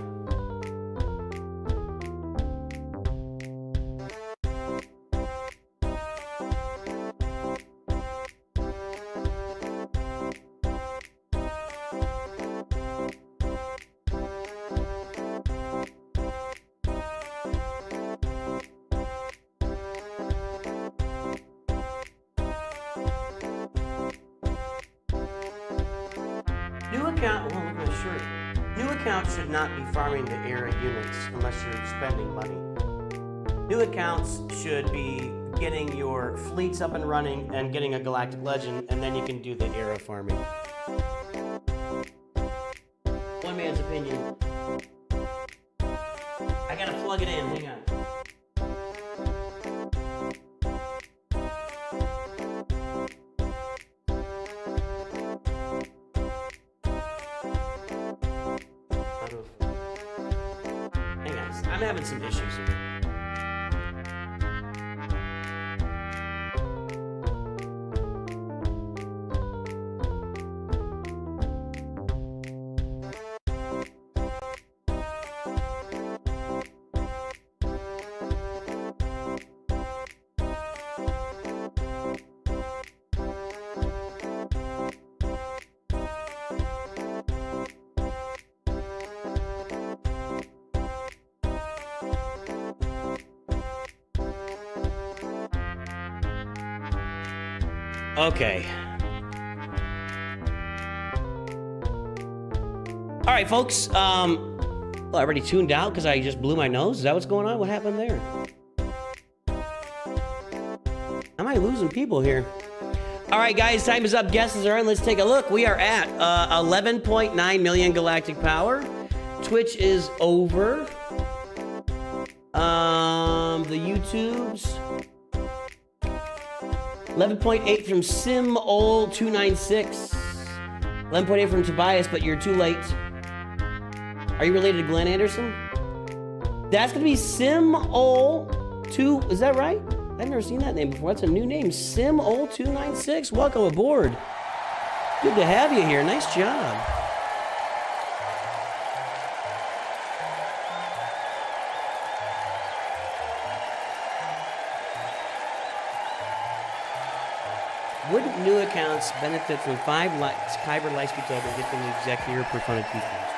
New accounts should not be farming the era units unless you're spending money. New accounts should be getting your fleets up and running and getting a galactic legend, and then you can do the era farming. One man's opinion. I gotta plug it in, hang on. I'm having some issues here. Okay. All right, folks. Well, I already tuned out because I just blew my nose. Is that what's going on? What happened there? Am I losing people here? All right, guys. Time is up. Guesses are in. Let's take a look. We are at 11.9 million galactic power. Twitch is over. The YouTubes. 11.8 from SimOl296. 11.8 from Tobias, but you're too late. Are you related to Glenn Anderson? That's gonna be SimOl2. Is that right? I've never seen that name before. That's a new name. SimOl296. Welcome aboard. Good to have you here. Nice job. Wouldn't new accounts benefit from 5 Kyber Lightspeed tokens if they executor per funded keyframes?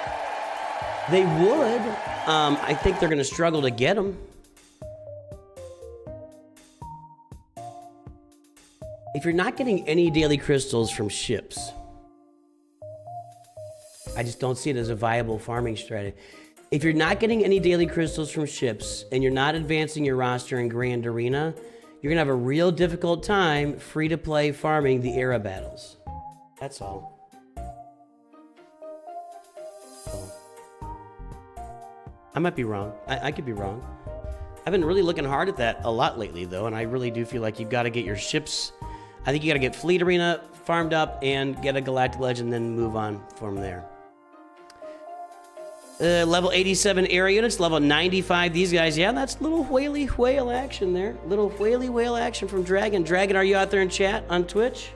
They would. I think they're going to struggle to get them. If you're not getting any daily crystals from ships, I just don't see it as a viable farming strategy. If you're not getting any daily crystals from ships and you're not advancing your roster in Grand Arena, you're gonna have a real difficult time free-to-play farming the era battles. That's all. I might be wrong. I could be wrong. I've been really looking hard at that a lot lately, though, and I really do feel like you've got to get your ships. I think you got to get Fleet Arena farmed up and get a Galactic Legend, then move on from there. Level 87 air units, level 95 these guys. Yeah, that's little whaley whale action there. Little whaley whale action from Dragon. Dragon, are you out there in chat on Twitch?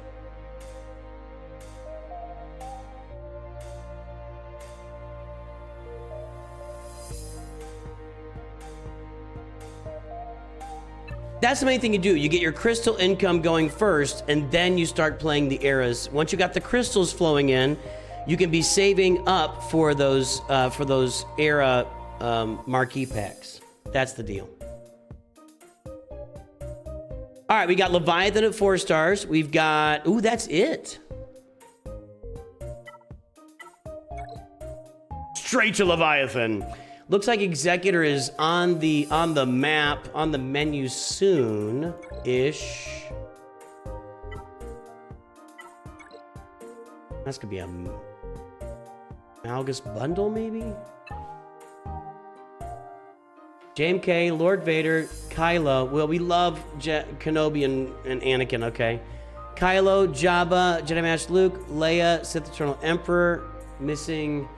That's the main thing you do. You get your crystal income going first, and then you start playing the eras. Once you got the crystals flowing in, you can be saving up for those era marquee packs. That's the deal. All right, we got Leviathan at 4 stars. We've got, ooh, that's it. Straight to Leviathan. Looks like Executor is on the map, on the menu soon-ish. That's gonna be a Malgus bundle, maybe? JMK, Lord Vader, Kylo. Well, we love Kenobi and Anakin, okay. Kylo, Jabba, Jedi Master Luke, Leia, Sith Eternal Emperor, missing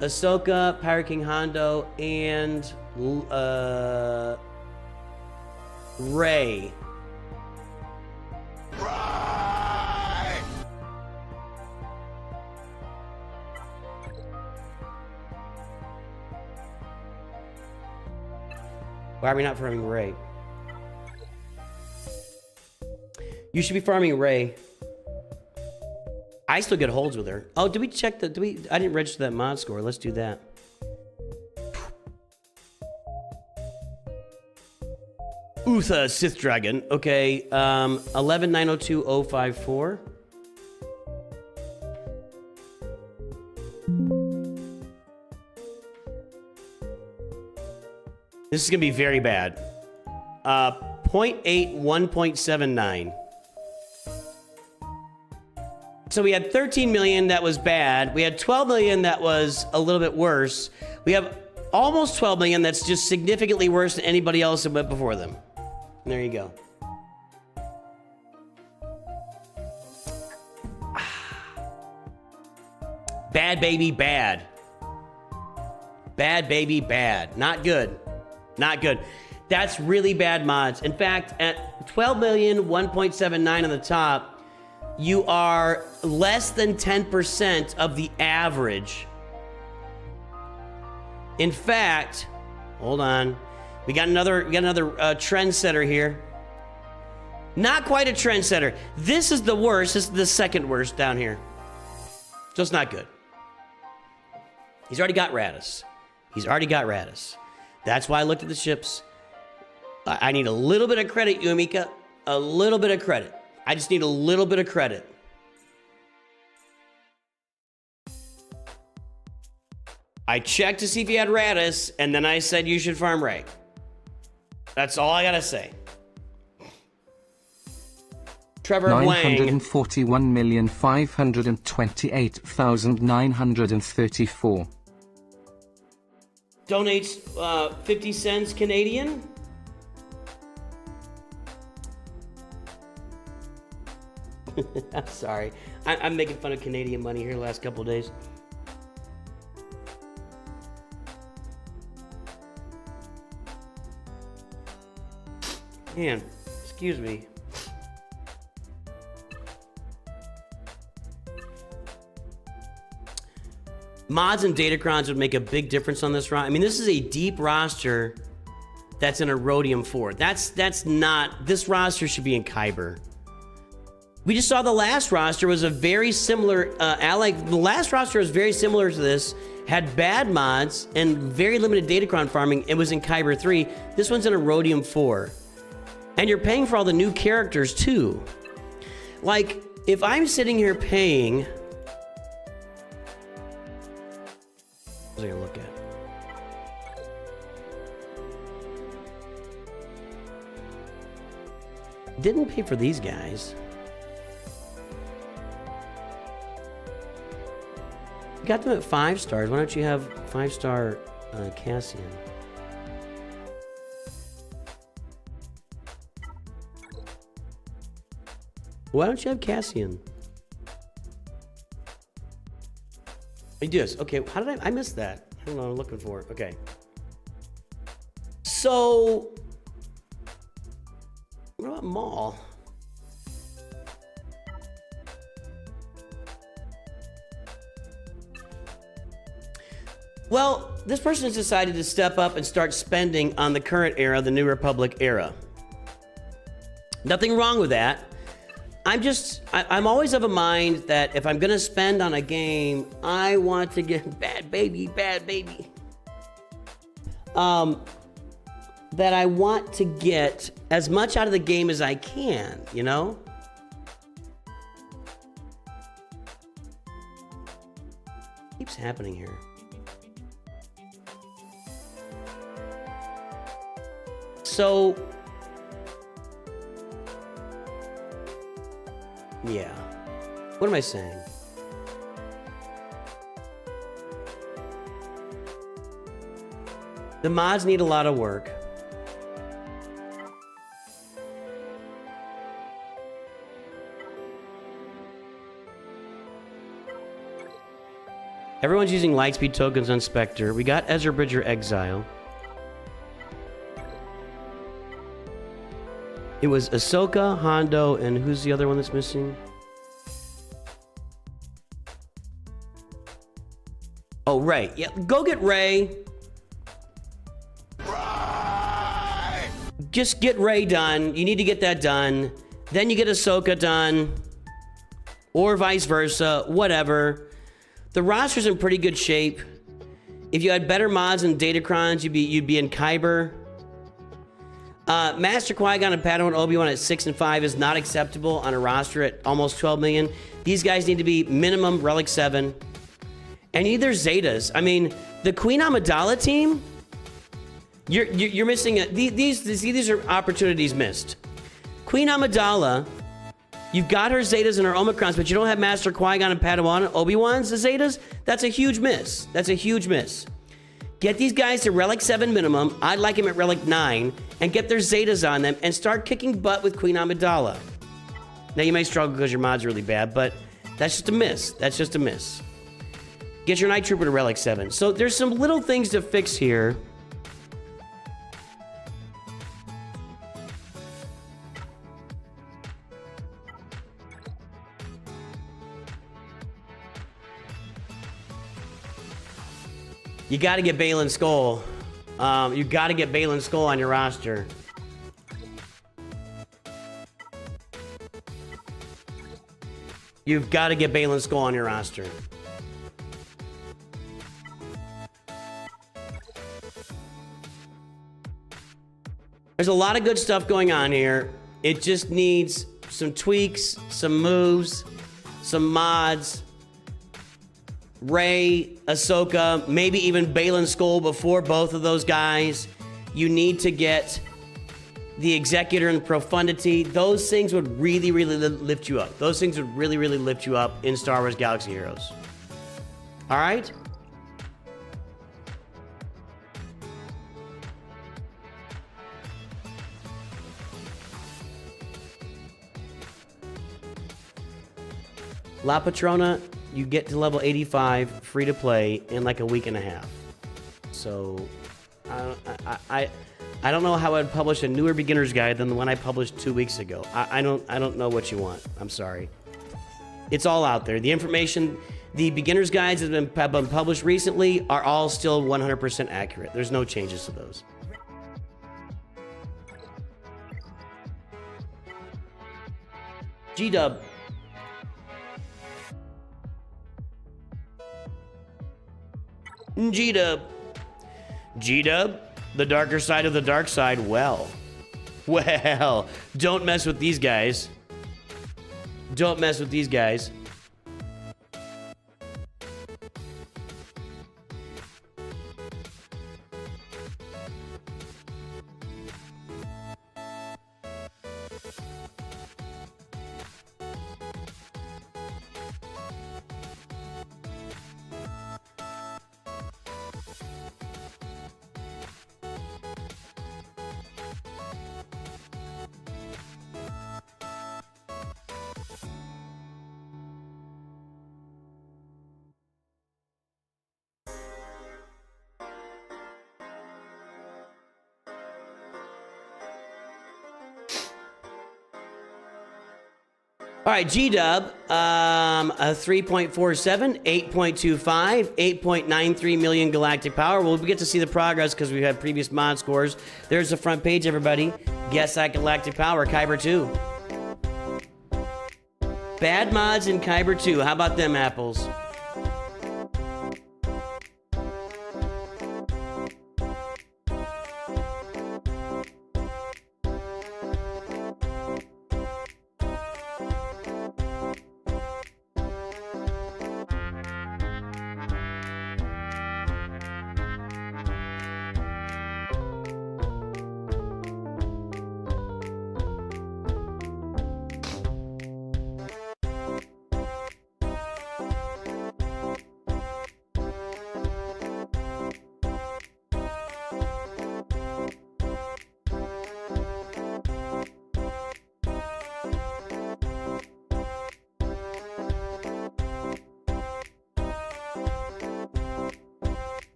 Ahsoka, Pirate King Hondo, and Rey. Why are we not farming Rey? You should be farming Rey. I still get holds with her. Oh, did we check the... I didn't register that mod score. Let's do that. Utha, Sith Dragon. Okay, 11902054. This is gonna be very bad. 0.8, 1.79. So we had 13 million that was bad. We had 12 million that was a little bit worse. We have almost 12 million that's just significantly worse than anybody else that went before them. And there you go. Bad baby, bad. Bad baby, bad. Not good. Not good. That's really bad mods. In fact, at 12 million, 1.79 on the top, you are less than 10% of the average. In fact, hold on. We got another trendsetter here. Not quite a trendsetter. This is the worst. This is the second worst down here. So it's not good. He's already got Radis. He's already got Radis. That's why I looked at the ships. I need a little bit of credit, Yumika. A little bit of credit. I just need a little bit of credit. I checked to see if he had Radis, and then I said you should farm Rey. That's all I gotta say. Trevor Wang. 941,528,934. Donates 50 cents Canadian. I'm sorry. I'm making fun of Canadian money here the last couple of days. Man, excuse me. Mods and datacrons would make a big difference on this roster. I mean, this is a deep roster that's in a Rhodium 4. That's not... This roster should be in Kyber. We just saw the last roster was a very similar... the last roster was very similar to this. Had bad mods and very limited datacron farming. It was in Kyber 3. This one's in a Rhodium 4. And you're paying for all the new characters, too. Like, if I'm sitting here paying... What was I gonna look at? Didn't pay for these guys. You got them at 5 stars. Why don't you have 5-star Cassian? Why don't you have Cassian? He does. Okay, how did I miss that? I don't know what I'm looking for. Okay. So, what about Maul? Well, this person has decided to step up and start spending on the current era, the New Republic era. Nothing wrong with that. I'm always of a mind that if I'm gonna spend on a game, I want to get bad baby. That I want to get as much out of the game as I can, you know? Keeps happening here. So, yeah. What am I saying? The mods need a lot of work. Everyone's using Lightspeed tokens on Spectre. We got Ezra Bridger Exile. It was Ahsoka, Hondo, and who's the other one that's missing? Oh, Rey. Yeah, go get Rey. Just get Rey done. You need to get that done. Then you get Ahsoka done. Or vice versa. Whatever. The roster's in pretty good shape. If you had better mods and Datacrons, you'd be in Kyber. Master Qui-Gon and Padawan Obi-Wan at 6 and 5 is not acceptable on a roster at almost 12 million. These guys need to be minimum Relic 7. And either Zetas. I mean, the Queen Amidala team, you're missing these are opportunities missed. Queen Amidala, you've got her Zetas and her Omicrons, but you don't have Master Qui-Gon and Padawan and Obi-Wan's the Zetas. That's a huge miss. That's a huge miss. Get these guys to Relic 7 minimum. I'd like them at Relic 9, and get their Zetas on them and start kicking butt with Queen Amidala. Now you may struggle because your mod's really bad, but that's just a miss. That's just a miss. Get your Night Trooper to Relic 7. So there's some little things to fix here. You got to get Baylan Skoll. You got to get Baylan Skoll on your roster. You've got to get Baylan Skoll on your roster. There's a lot of good stuff going on here. It just needs some tweaks, some moves, some mods. Rey, Ahsoka, maybe even Baylan Skoll before both of those guys. You need to get the Executor and Profundity. Those things would really, really lift you up. Those things would really, really lift you up in Star Wars Galaxy Heroes. All right? La Patrona, you get to level 85, free to play, in like a week and a half. So, I don't know how I'd publish a newer beginner's guide than the one I published 2 weeks ago. I don't know what you want. I'm sorry. It's all out there. The information, the beginner's guides that have been published recently are all still 100% accurate. There's no changes to those. G-Dub. G-Dub. G-Dub, the darker side of the dark side. Well, don't mess with these guys. Don't mess with these guys. All right, G-Dub, a 3.47, 8.25, 8.93 million galactic power. We'll get to see the progress because we've had previous mod scores. There's the front page, everybody. Guess that galactic power, Kyber 2. Bad mods in Kyber 2. How about them apples?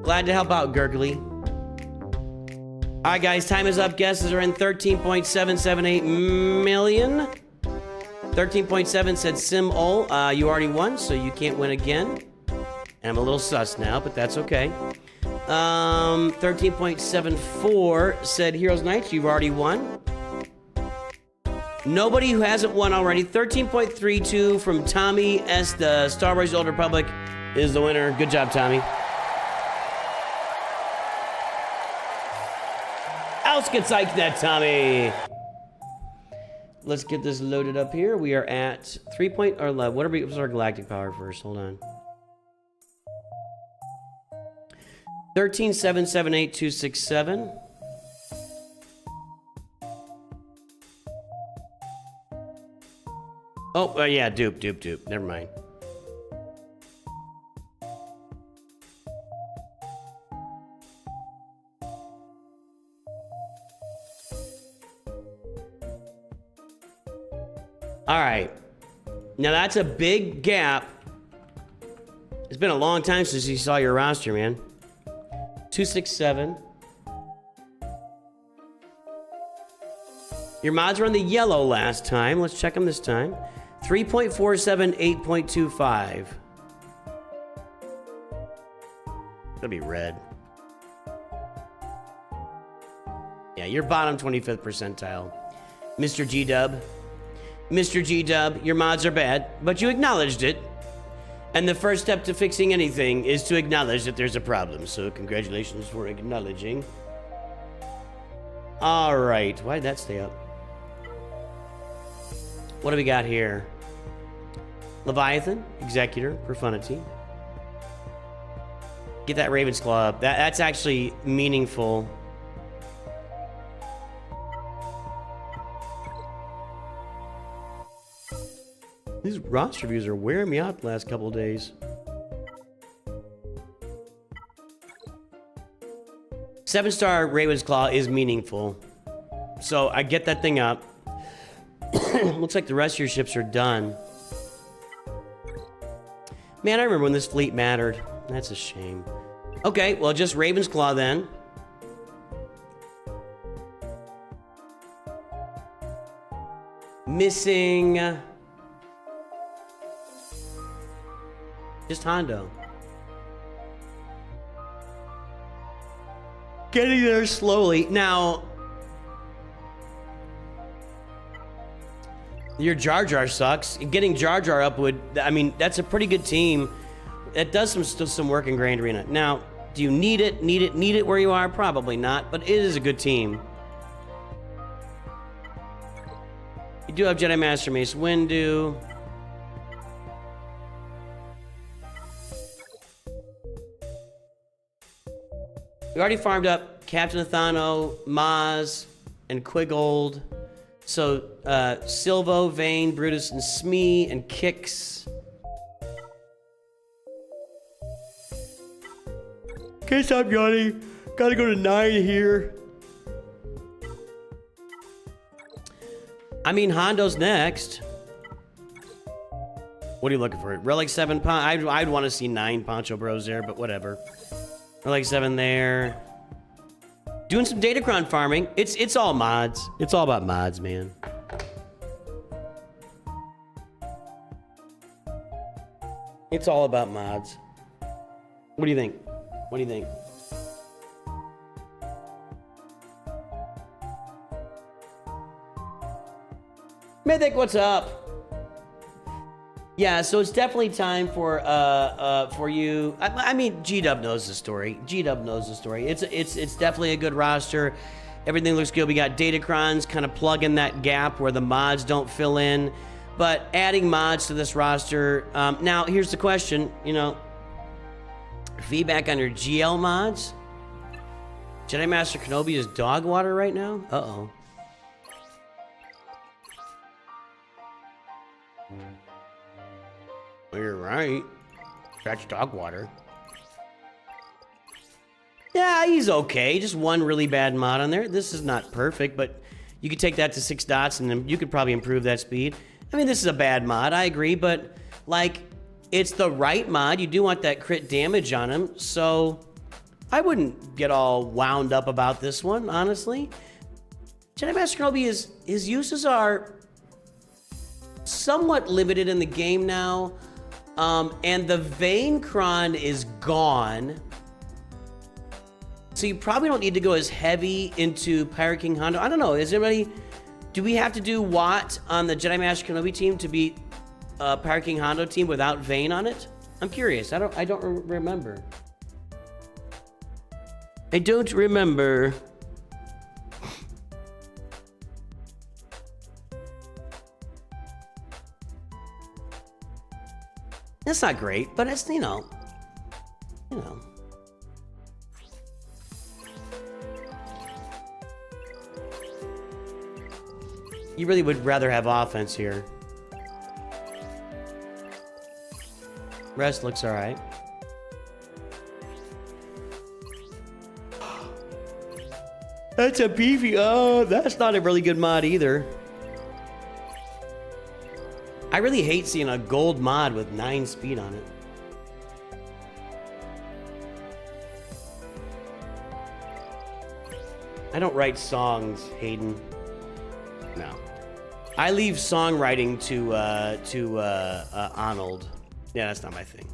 Glad to help out, Gurgly. All right, guys, time is up. Guesses are in 13.778 million. 13.7 said Sim-Ol. You already won, so you can't win again. And I'm a little sus now, but that's okay. 13.74 said Heroes Knights. You've already won. Nobody who hasn't won already. 13.32 from Tommy S. The Star Wars: The Old Republic is the winner. Good job, Tommy. Else get psyched that, Tommy. Let's get this loaded up here. We are at 3 point or what was our galactic power first? Hold on. 13,778,267. Oh, yeah, dupe. Never mind. All right. Now that's a big gap. It's been a long time since you saw your roster, man. 267. Your mods were on the yellow last time. Let's check them this time. 3.47, 8.25. That'll be red. Yeah, you're bottom 25th percentile. Mr. G-Dub. Mr. G-Dub, your mods are bad, but you acknowledged it. And the first step to fixing anything is to acknowledge that there's a problem. So congratulations for acknowledging. All right, why did that stay up? What do we got here? Leviathan, Executor, Profundity. Get that Raven's Claw up. That's actually meaningful. These roster reviews are wearing me out the last couple of days. 7-star Raven's Claw is meaningful. So I get that thing up. Looks like the rest of your ships are done. Man, I remember when this fleet mattered. That's a shame. Okay, well, just Raven's Claw then. Missing... just Hondo. Getting there slowly. Now, your Jar Jar sucks. Getting Jar Jar up would, I mean, that's a pretty good team. It does still some work in Grand Arena. Now, do you need it? Need it where you are? Probably not, but it is a good team. You do have Jedi Master Mace Windu. We already farmed up Captain Athano, Maz, and Quiggold. So, Silvo, Vane, Brutus, and Smee, and Kix. Can't stop yawning. Gotta go to 9 here. I mean, Hondo's next. What are you looking for? Relic 7 I'd want to see 9 Poncho Bros there, but whatever. Relic 7 there. Doing some Datacron farming. It's all mods. It's all about mods, man. It's all about mods. What do you think? What do you think? Mythic, what's up? Yeah, so it's definitely time for you. I mean, G-Dub knows the story. G-Dub knows the story. It's definitely a good roster. Everything looks good. We got Datacrons kind of plugging that gap where the mods don't fill in. But adding mods to this roster. Now, here's the question. You know, feedback on your GL mods. Jedi Master Kenobi is dog water right now. Uh-oh. Well, you're right. That's dog water. Yeah, he's okay. Just one really bad mod on there. This is not perfect, but You could take that to 6 dots, and then you could probably improve that speed. I mean, this is a bad mod, I agree, but, like, it's the right mod. You do want that crit damage on him, so I wouldn't get all wound up about this one, honestly. Jedi Master Kenobi, his uses are somewhat limited in the game now, and the Vein Cron is gone. So you probably don't need to go as heavy into Pirate King Hondo. I don't know. Do we have to do Watt on the Jedi Master Kenobi team to beat Pirate King Hondo team without Vane on it? I'm curious. I don't remember. I don't remember. That's not great, but it's, you know. You really would rather have offense here. Rest looks all right. That's a beefy. Oh, that's not a really good mod either. I really hate seeing a gold mod with 9 speed on it. I don't write songs, Hayden. No. I leave songwriting to Arnold. Yeah, that's not my thing.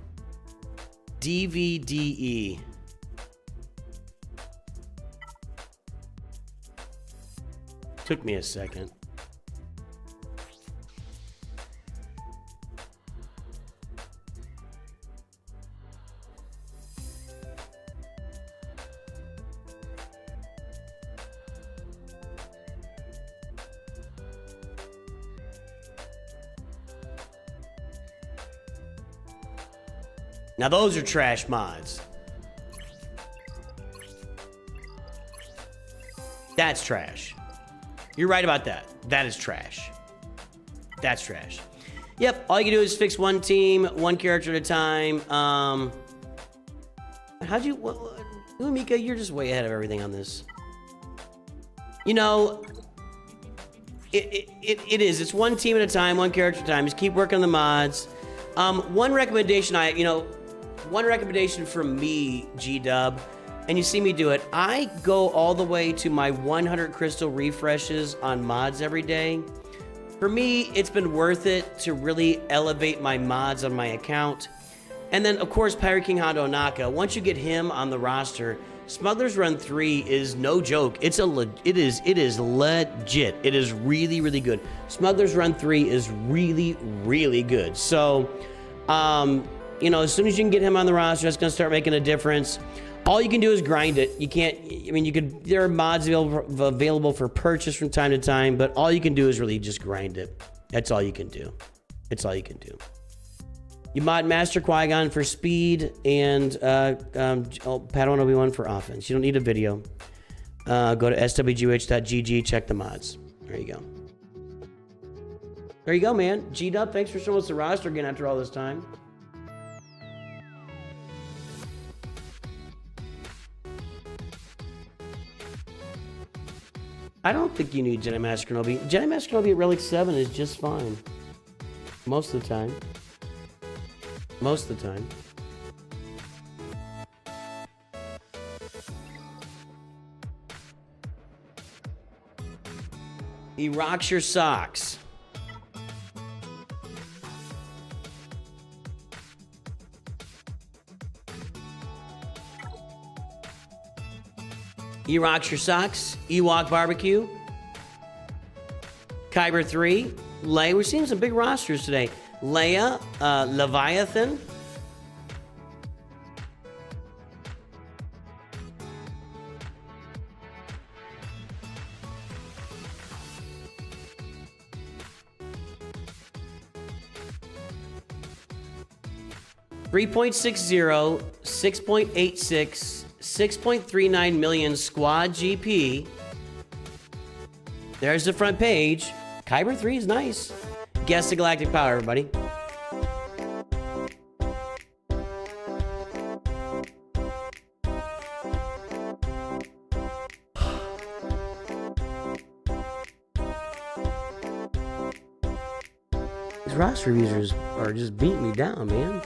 DVDE. Took me a second. Now those are trash mods. That's trash. You're right about that. That is trash. That's trash. Yep, all you can do is fix one team, one character at a time. How'd you... Mika, you're just way ahead of everything on this. You know, it is. It's one team at a time, one character at a time. Just keep working on the mods. One recommendation one recommendation from me, G-Dub, and you see me do it, I go all the way to my 100 crystal refreshes on mods every day. For me, it's been worth it to really elevate my mods on my account. And then, of course, Pirate King Hondo Naka. Once you get him on the roster, Smuggler's Run 3 is no joke. It is legit. It is really, really good. Smuggler's Run 3 is really, really good. So, you know, as soon as you can get him on the roster, that's going to start making a difference. All you can do is grind it. You can't, I mean, there are mods available for purchase from time to time, but all you can do is really just grind it. That's all you can do. It's all you can do. You mod Master Qui-Gon for speed and Padawan Obi-Wan for offense. You don't need a video. Go to swgoh.gg, check the mods. There you go. There you go, man. G-Dub, thanks for showing us the roster again after all this time. I don't think you need Jedi Master Kenobi. Jedi Master Kenobi at Relic 7 is just fine. Most of the time. Most of the time. He rocks your socks. He rocks your socks. Ewok Barbecue. Kyber 3. Leia. We're seeing some big rosters today. Leia. Leviathan. .60, 6.86, 6.39 million squad GP. There's the front page. Kyber 3 is nice. Guess the galactic power, everybody. roster reviews are just beating me down, man.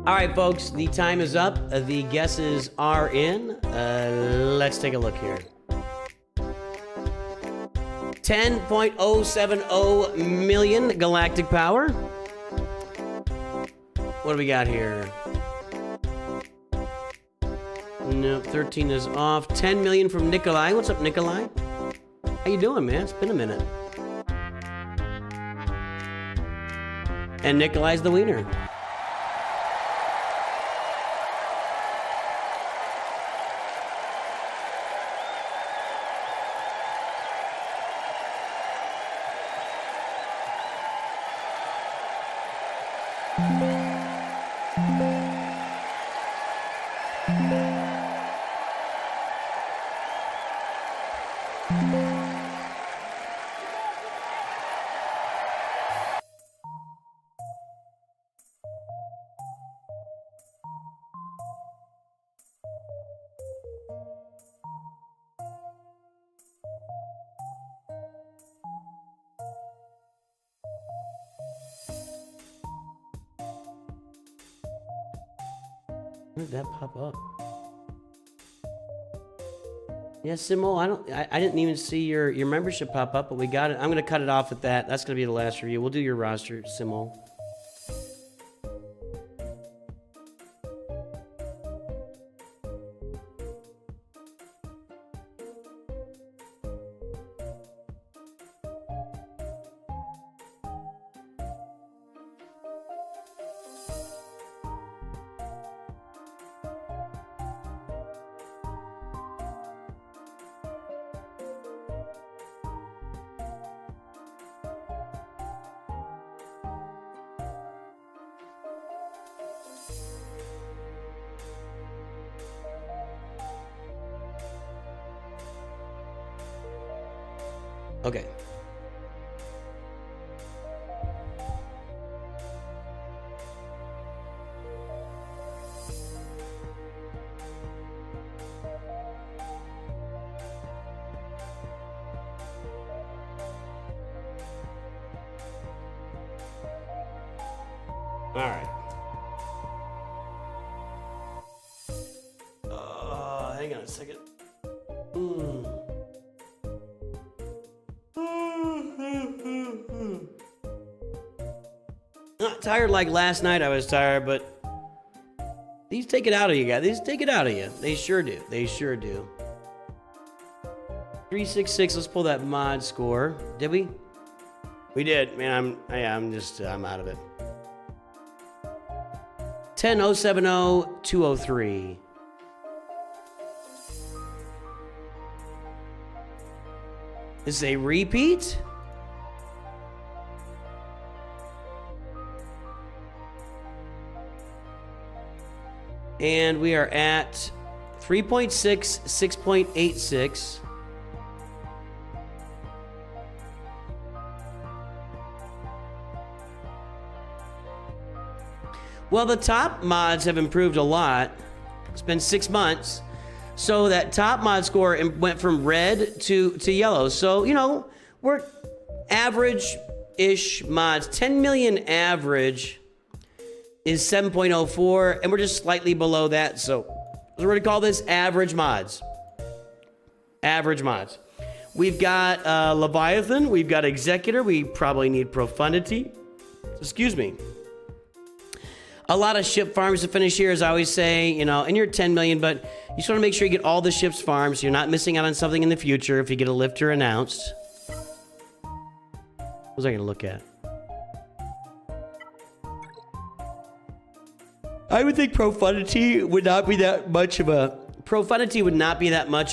All right, folks, the time is up. The guesses are in. Let's take a look here. 10.070 million galactic power. What do we got here? No, 13 is off. 10 million from Nikolai. What's up, Nikolai? How you doing, man? It's been a minute. And Nikolai's the winner. When did that pop up? Yeah, Simo, I didn't even see your membership pop up, but we got it. I'm gonna cut it off at that. That's gonna be the last review. We'll do your roster, Simo. Okay. All right. Hang on a second. Not tired like last night I was tired, but these take it out of you guys. These take it out of you. They sure do. They sure do. 366, let's pull that mod score. Did we? We did. Man, I'm out of it. 10.070.203. This is a repeat? And we are at 3.6, 6.86. Well, the top mods have improved a lot. It's been 6 months. So that top mod score went from red to yellow. So, you know, we're average-ish mods. 10 million average is 7.04, and we're just slightly below that. So we're going to call this average mods. Average mods. We've got Leviathan. We've got Executor. We probably need Profundity. Excuse me. A lot of ship farms to finish here, as I always say, you know, and you're 10 million, but you just want to make sure you get all the ships farmed so you're not missing out on something in the future if you get a lifter announced. What was I going to look at? I would think Profundity would not be that much of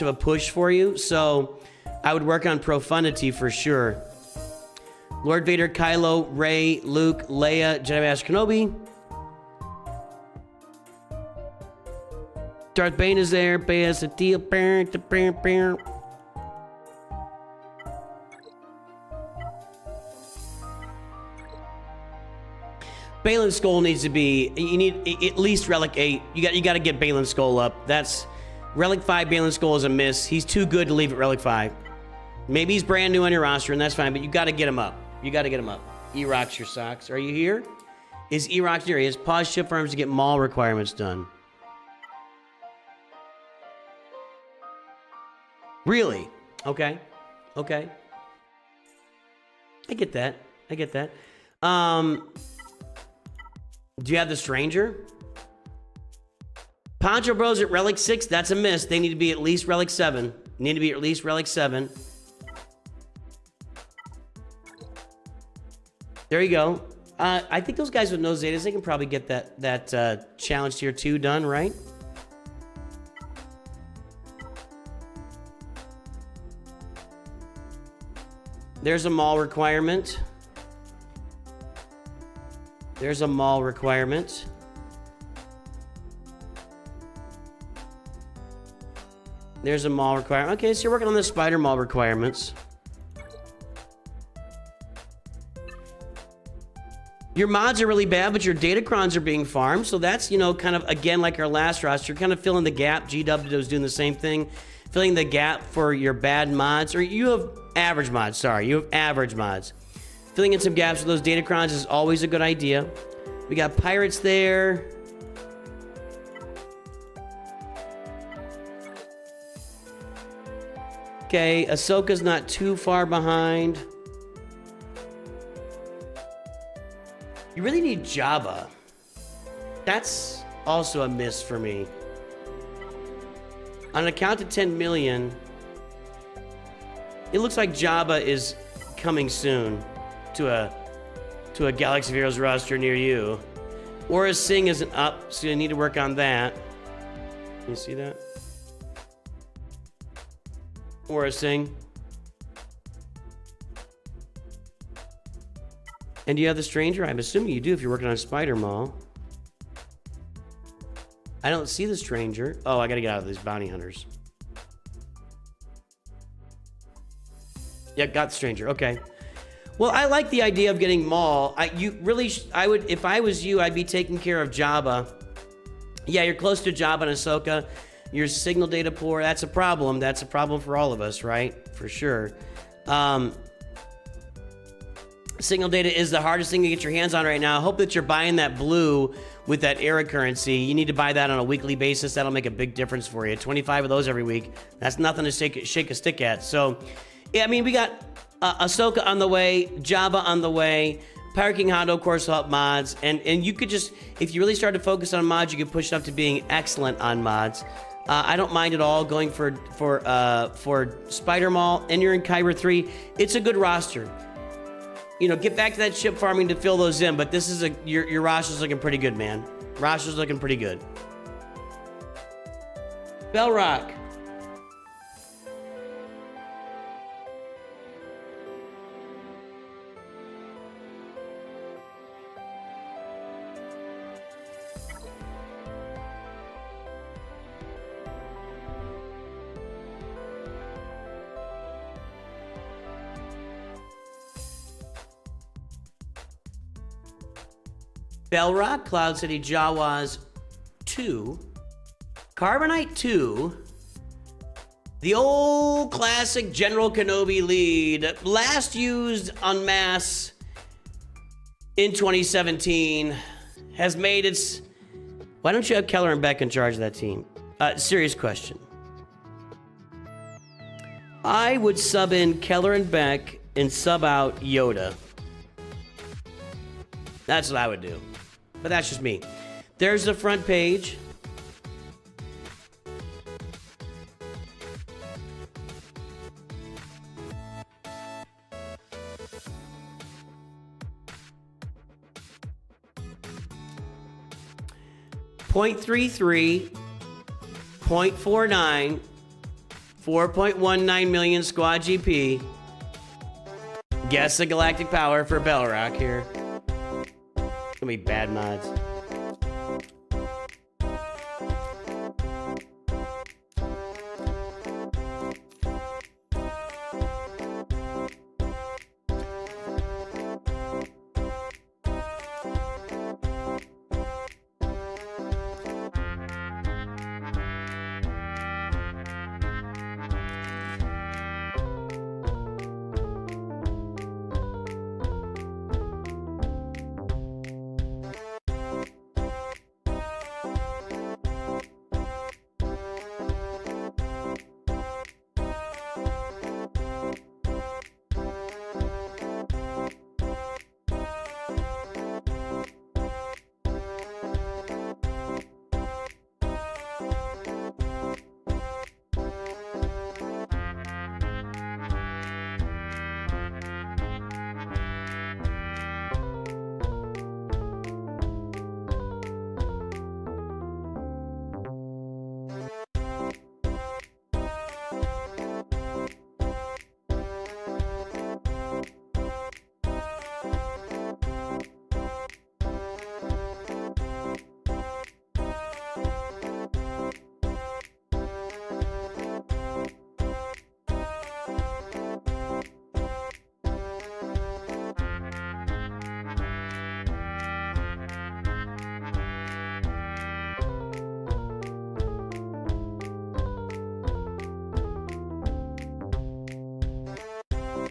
a push for you, so I would work on Profundity for sure. Lord Vader, Kylo, Rey, Luke, Leia, Jedi Master Kenobi. Darth Bane is there. Balin's Skull needs to be, you need at least Relic 8. You got to get Balin's Skull up. That's Relic 5. Balin's Skull is a miss. He's too good to leave at Relic 5. Maybe he's brand new on your roster, and that's fine, but you got to get him up. You got to get him up. E-Rocks your socks. Are you here? Is E-Rocks here? He has paused ship farms to get mall requirements done. Really? Okay. Okay. I get that. I get that. Do you have the Stranger? Poncho Bros at Relic 6, that's a miss. They need to be at least Relic 7. Need to be at least Relic 7. There you go. I think those guys with no Zetas, they can probably get that challenge tier 2 done, right? There's a mall requirement. There's a mall requirement. There's a mall requirement. Okay, so you're working on the spider mall requirements. Your mods are really bad, but your datacrons are being farmed. So that's, you know, kind of, again, like our last roster, kind of filling the gap. GW is doing the same thing. Filling the gap for your bad mods. Or you have average mods, sorry. You have average mods. Filling in some gaps with those datacrons is always a good idea. We got pirates there. Okay, Ahsoka's not too far behind. You really need Jabba. That's also a miss for me. On a count to 10 million, it looks like Jabba is coming soon to a Galaxy of Heroes roster near you. Aura Singh isn't up, so you need to work on that. Can you see that? Aura Singh. And do you have the Stranger? I'm assuming you do if you're working on Spider Mall. I don't see the Stranger. Oh, I gotta get out of these bounty hunters. Yeah, got the Stranger. Okay. Well, I like the idea of getting Maul. I would, if I was you, I'd be taking care of Jabba. Yeah, you're close to Jabba and Ahsoka. Your signal data poor. That's a problem. That's a problem for all of us, right? For sure. Signal data is the hardest thing to get your hands on right now. I hope that you're buying that blue with that era currency. You need to buy that on a weekly basis. That'll make a big difference for you. 25 of those every week. That's nothing to shake a stick at. So, yeah, I mean, we got Ahsoka on the way, Jabba on the way, Pirate King Hondo, of course, will help mods. And you could just, if you really start to focus on mods, you could push it up to being excellent on mods. I don't mind at all going for Spider Mall, and you're in Kyber 3. It's a good roster. You know, get back to that ship farming to fill those in, but this is your roster's looking pretty good, man. Roster's looking pretty good. Bellrock. Bellrock, Cloud City, Jawas 2, Carbonite 2, The old classic General Kenobi lead, last used en masse in 2017, has made its... Why don't you have Keller and Beck in charge of that team? Serious question. I would sub in Keller and Beck and sub out Yoda. That's what I would do. But that's just me. There's the front page. .33, .49, 4.19 million squad GP. Guess the galactic power for Belrock here. It's gonna be bad mods.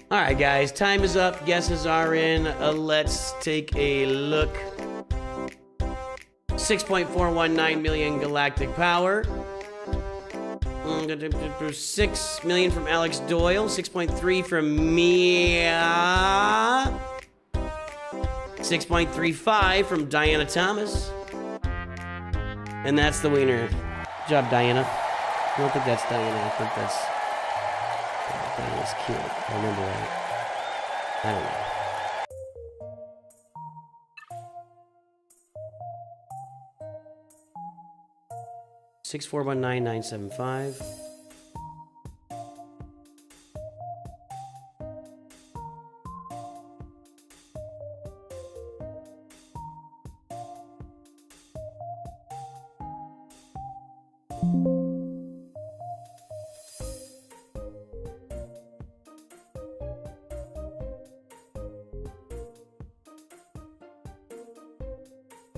All right, guys, time is up. Guesses are in. Let's take a look. 6.419 million galactic power. 6 million from Alex Doyle. 6.3 from Mia. 6.35 from Diana Thomas. And that's the winner. Good job, Diana. I don't think that's Diana. I think that's... Diana's cute. If I remember right. I don't know. $6419975.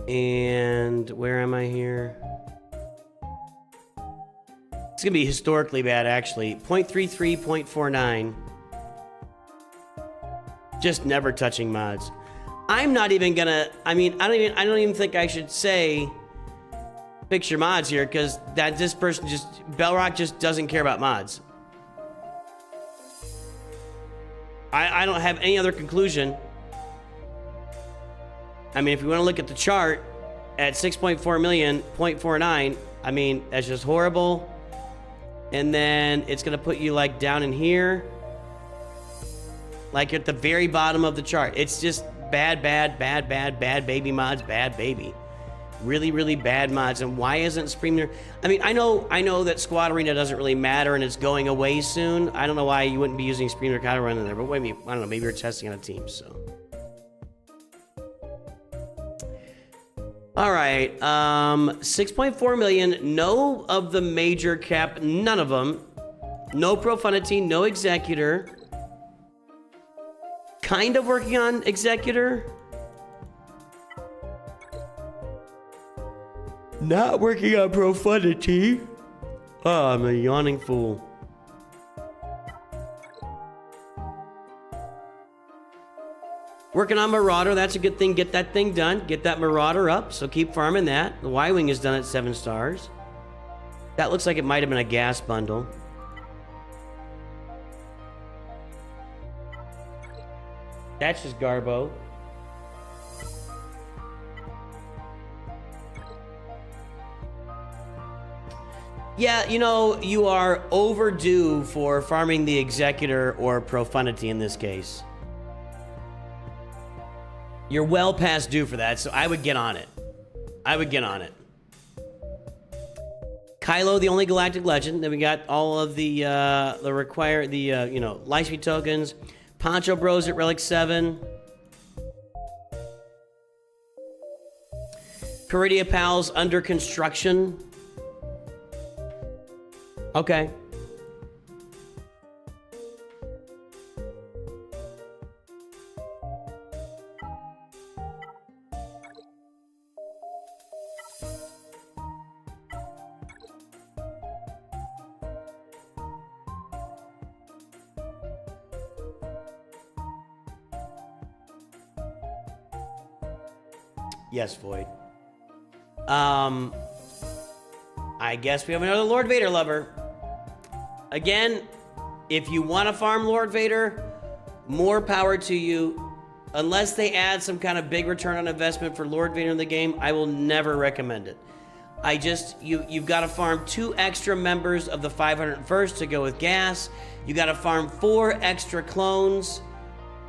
And where am I here? It's gonna be historically bad, actually. 0.33, 0.49. Just never touching mods. I'm not even gonna. I mean, I don't even think I should say fix your mods here, because this person just Belrock just doesn't care about mods. I don't have any other conclusion. I mean, if you want to look at the chart at 6.4 million, 0.49, I mean, that's just horrible. And then it's going to put you like down in here, like at the very bottom of the chart. It's just bad baby mods, bad baby. Really, really bad mods. And why isn't Supreme there? I mean, I know that Squad Arena doesn't really matter and it's going away soon. I don't know why you wouldn't be using Supreme Narcotic Run in there, but maybe, I don't know, maybe you're testing on a team, so. All right, 6.4 million, no of the major cap, none of them. No Profundity, no Executor. Kind of working on Executor. Not working on Profundity. Oh, I'm a yawning fool. Working on Marauder, that's a good thing. Get that thing done. Get that Marauder up, so keep farming that. The Y-Wing is done at 7 stars. That looks like it might have been a gas bundle. That's just Garbo. Yeah, you know, you are overdue for farming the Executor or Profundity in this case. You're well past due for that, so I would get on it. I would get on it. Kylo, the only galactic legend. Then we got all of the you know, Lightspeed tokens. Poncho Bros at Relic 7. Peridia Pals under construction. Okay. Yes, Void. I guess we have another Lord Vader lover. Again, if you want to farm Lord Vader, more power to you. Unless they add some kind of big return on investment for Lord Vader in the game, I will never recommend it. You've got to farm 2 extra members of the 501st to go with gas. You got to farm 4 extra clones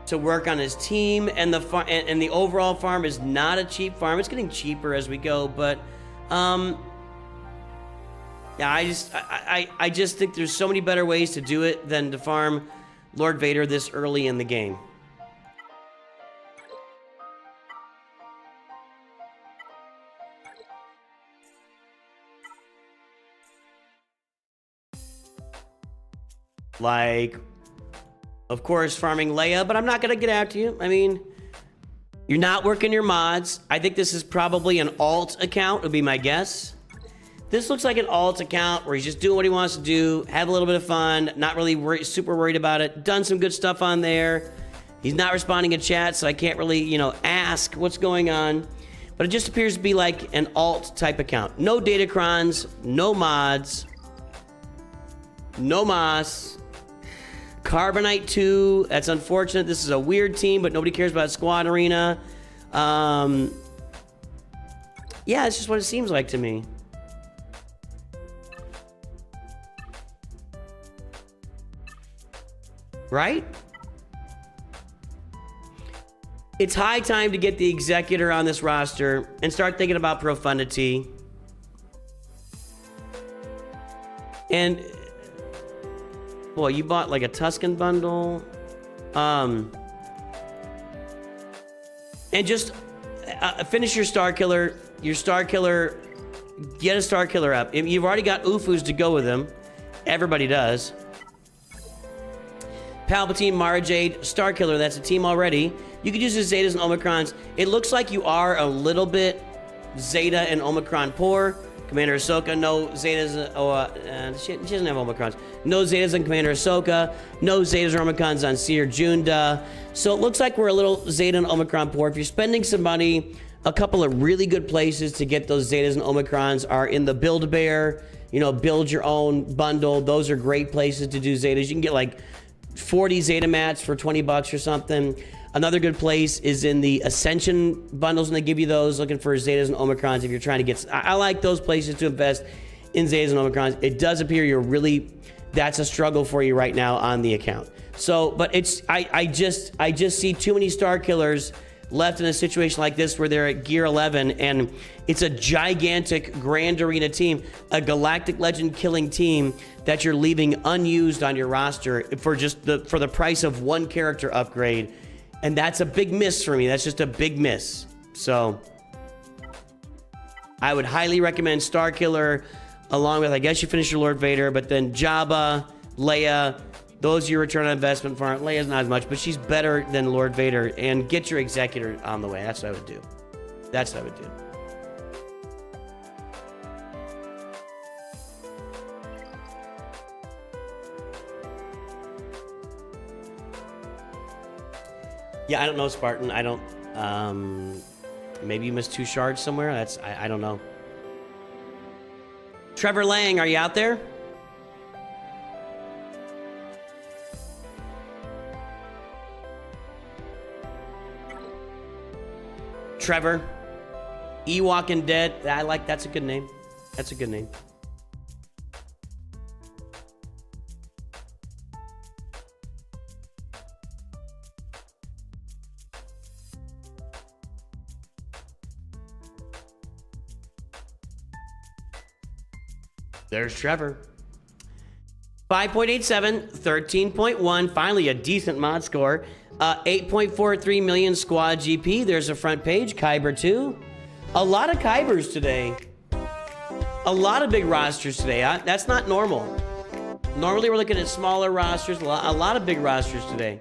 to work on his team, and the overall farm is not a cheap farm. It's getting cheaper as we go, but yeah, I just think there's so many better ways to do it than to farm Lord Vader this early in the game. Like, of course, farming Leia, but I'm not going to get after you. I mean, you're not working your mods. I think this is probably an alt account, would be my guess. This looks like an alt account where he's just doing what he wants to do, have a little bit of fun, not really super worried about it. Done some good stuff on there. He's not responding in chat, so I can't really, you know, ask what's going on. But it just appears to be like an alt type account. No datacrons, no mods, no moss. Carbonite 2, that's unfortunate. This is a weird team, but nobody cares about Squad Arena. Yeah, it's just what it seems like to me. Right? It's high time to get the Executor on this roster and start thinking about Profundity. And boy, you bought like a Tusken bundle. And just finish your Star Killer. Your Star Killer, get a Star Killer up. You've already got Ufus to go with him. Everybody does. Palpatine, Mara Jade, Star Killer, that's a team already. You could use the Zetas and Omicrons. It looks like you are a little bit Zeta and Omicron poor. Commander Ahsoka, no Zetas, she doesn't have Omicrons. No Zetas on Commander Ahsoka, no Zetas or Omicrons on Seer Junda. So it looks like we're a little Zeta and Omicron poor. If you're spending some money, a couple of really good places to get those Zetas and Omicrons are in the Build-A-Bear, you know, build your own bundle. Those are great places to do Zetas. You can get like 40 Zeta mats for 20 bucks or something. Another good place is in the Ascension bundles, and they give you those looking for Zetas and Omicrons if you're trying to get... I like those places to invest in Zetas and Omicrons. It does appear that's a struggle for you right now on the account. So, but it's... I just see too many Star Killers left in a situation like this where they're at gear 11, and it's a gigantic Grand Arena team, a Galactic Legend killing team that you're leaving unused on your roster for the price of one character upgrade. And that's a big miss for me. That's just a big miss. So I would highly recommend Star Killer along with, I guess you finish your Lord Vader, but then Jabba, Leia, those are your return on investment for. Leia's not as much, but she's better than Lord Vader. And get your Executor on the way. That's what I would do. That's what I would do. Yeah, I don't know, Spartan. I don't. Maybe you missed 2 shards somewhere. I don't know. Trevor Lang, are you out there? Trevor. Ewalking Dead. That's a good name. That's a good name. There's Trevor. 5.87, 13.1, finally a decent mod score. 8.43 million squad GP. There's a front page. Kyber 2. A lot of Kybers today. A lot of big rosters today. That's not normal. Normally we're looking at smaller rosters. A lot of big rosters today.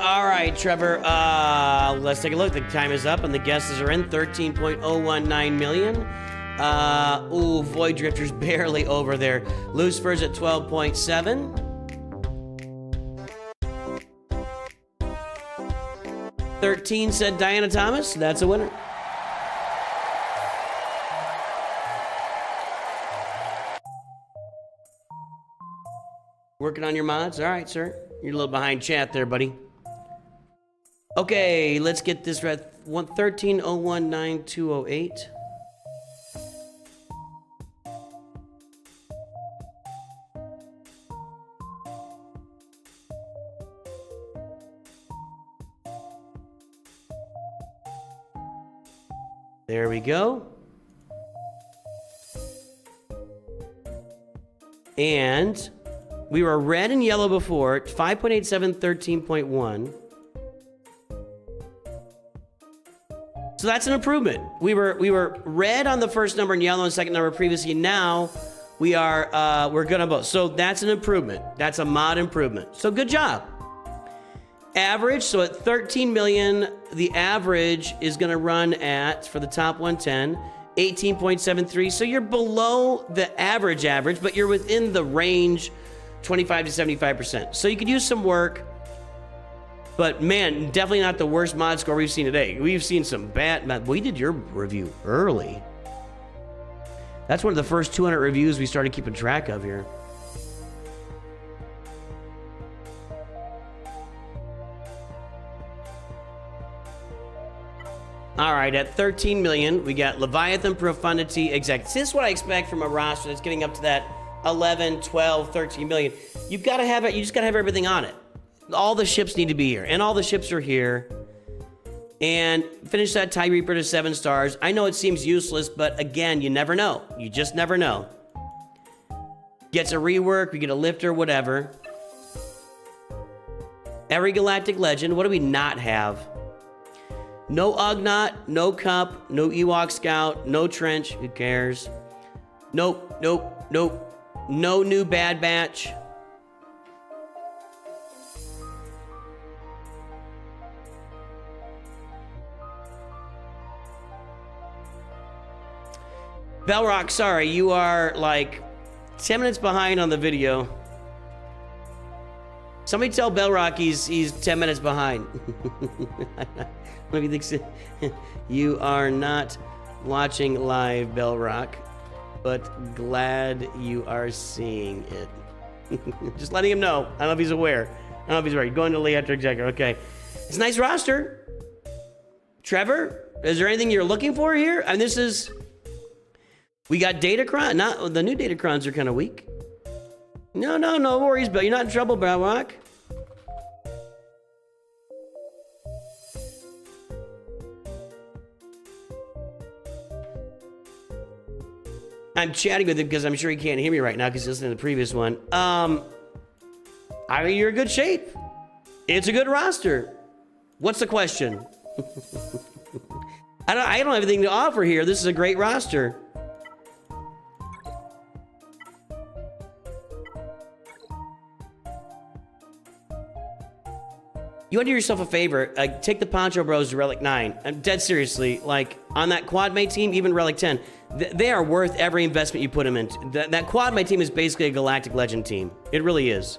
All right, Trevor, let's take a look. The time is up and the guesses are in. 13.019 million. Ooh, Void Drifter's barely over there. Lucifer's at 12.7. $13 said Diana Thomas. That's a winner. Working on your mods? All right, sir. You're a little behind chat there, buddy. Okay, let's get this right. 13019208. There we go. And we were red and yellow before. 5.87, 13.1. So that's an improvement. We were red on the first number and yellow on the second number previously. Now we're good on both. So that's an improvement. That's a mod improvement. So good job. Average, so at 13 million, the average is going to run at, for the top 110, 18.73. So you're below the average, but you're within the range, 25 to 75%. So you could use some work. But man, definitely not the worst mod score we've seen today. We've seen some bad. We did your review early. That's one of the first 200 reviews we started keeping track of here. All right, at 13 million, we got Leviathan, Profundity, Exec. This is what I expect from a roster that's getting up to that 11, 12, 13 million. You've got to have it. You just got to have everything on it. All the ships need to be here, and all the ships are here. And finish that TIE Reaper to 7 stars. I know it seems useless, but again, you never know. You just never know. Gets a rework, we get a lifter, whatever. Every Galactic Legend. What do we not have? No Ugnaught, no Cup, no Ewok Scout, no Trench. Who cares? Nope, nope, nope. No new Bad Batch. Belrock, sorry, you are like 10 minutes behind on the video. Somebody tell Bellrock he's 10 minutes behind. What do you think? You are not watching live, Bellrock, but glad you are seeing it. Just letting him know. I don't know if he's aware. I don't know if he's aware. Going to Lee after executive. Okay. It's a nice roster. Trevor, is there anything you're looking for here? And this is... We got Datacron. Not the new Datacrons are kind of weak. No worries, Bill. You're not in trouble, Bellrock. I'm chatting with him because I'm sure he can't hear me right now because he's listening to the previous one. I mean, you're in good shape. It's a good roster. What's the question? I don't have anything to offer here. This is a great roster. You want to do yourself a favor, take the Poncho Bros to Relic 9. I'm dead seriously, like, on that quad mate team, even Relic 10, they are worth every investment you put them into. That quad mate team is basically a Galactic Legend team. It really is.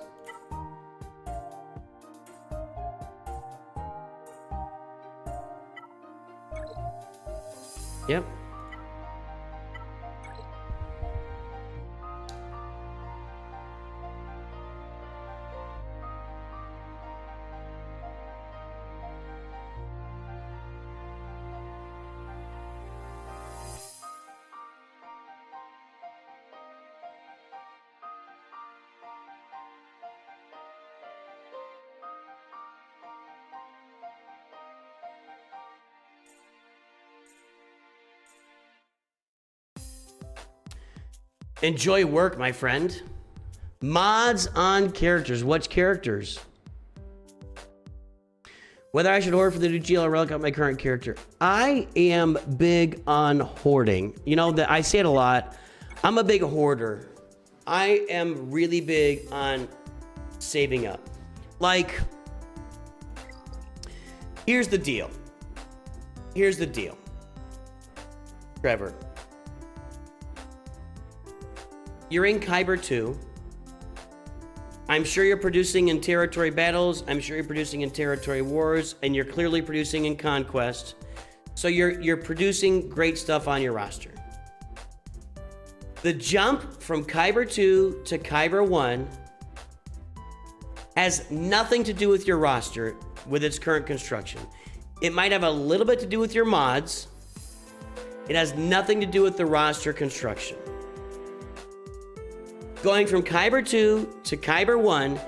Yep. Enjoy work, my friend. Mods on characters. What characters? Whether I should hoard for the new GL or relic up my current character. I am big on hoarding. You know, I say it a lot. I'm a big hoarder. I am really big on saving up. Like, here's the deal. Here's the deal. Trevor. You're in Kyber 2. I'm sure you're producing in territory battles. I'm sure you're producing in territory wars, and you're clearly producing in conquest. So you're producing great stuff on your roster. The jump from Kyber 2 to Kyber 1 has nothing to do with your roster with its current construction. It might have a little bit to do with your mods. It has nothing to do with the roster construction. Going from Kyber 2 to Kyber 1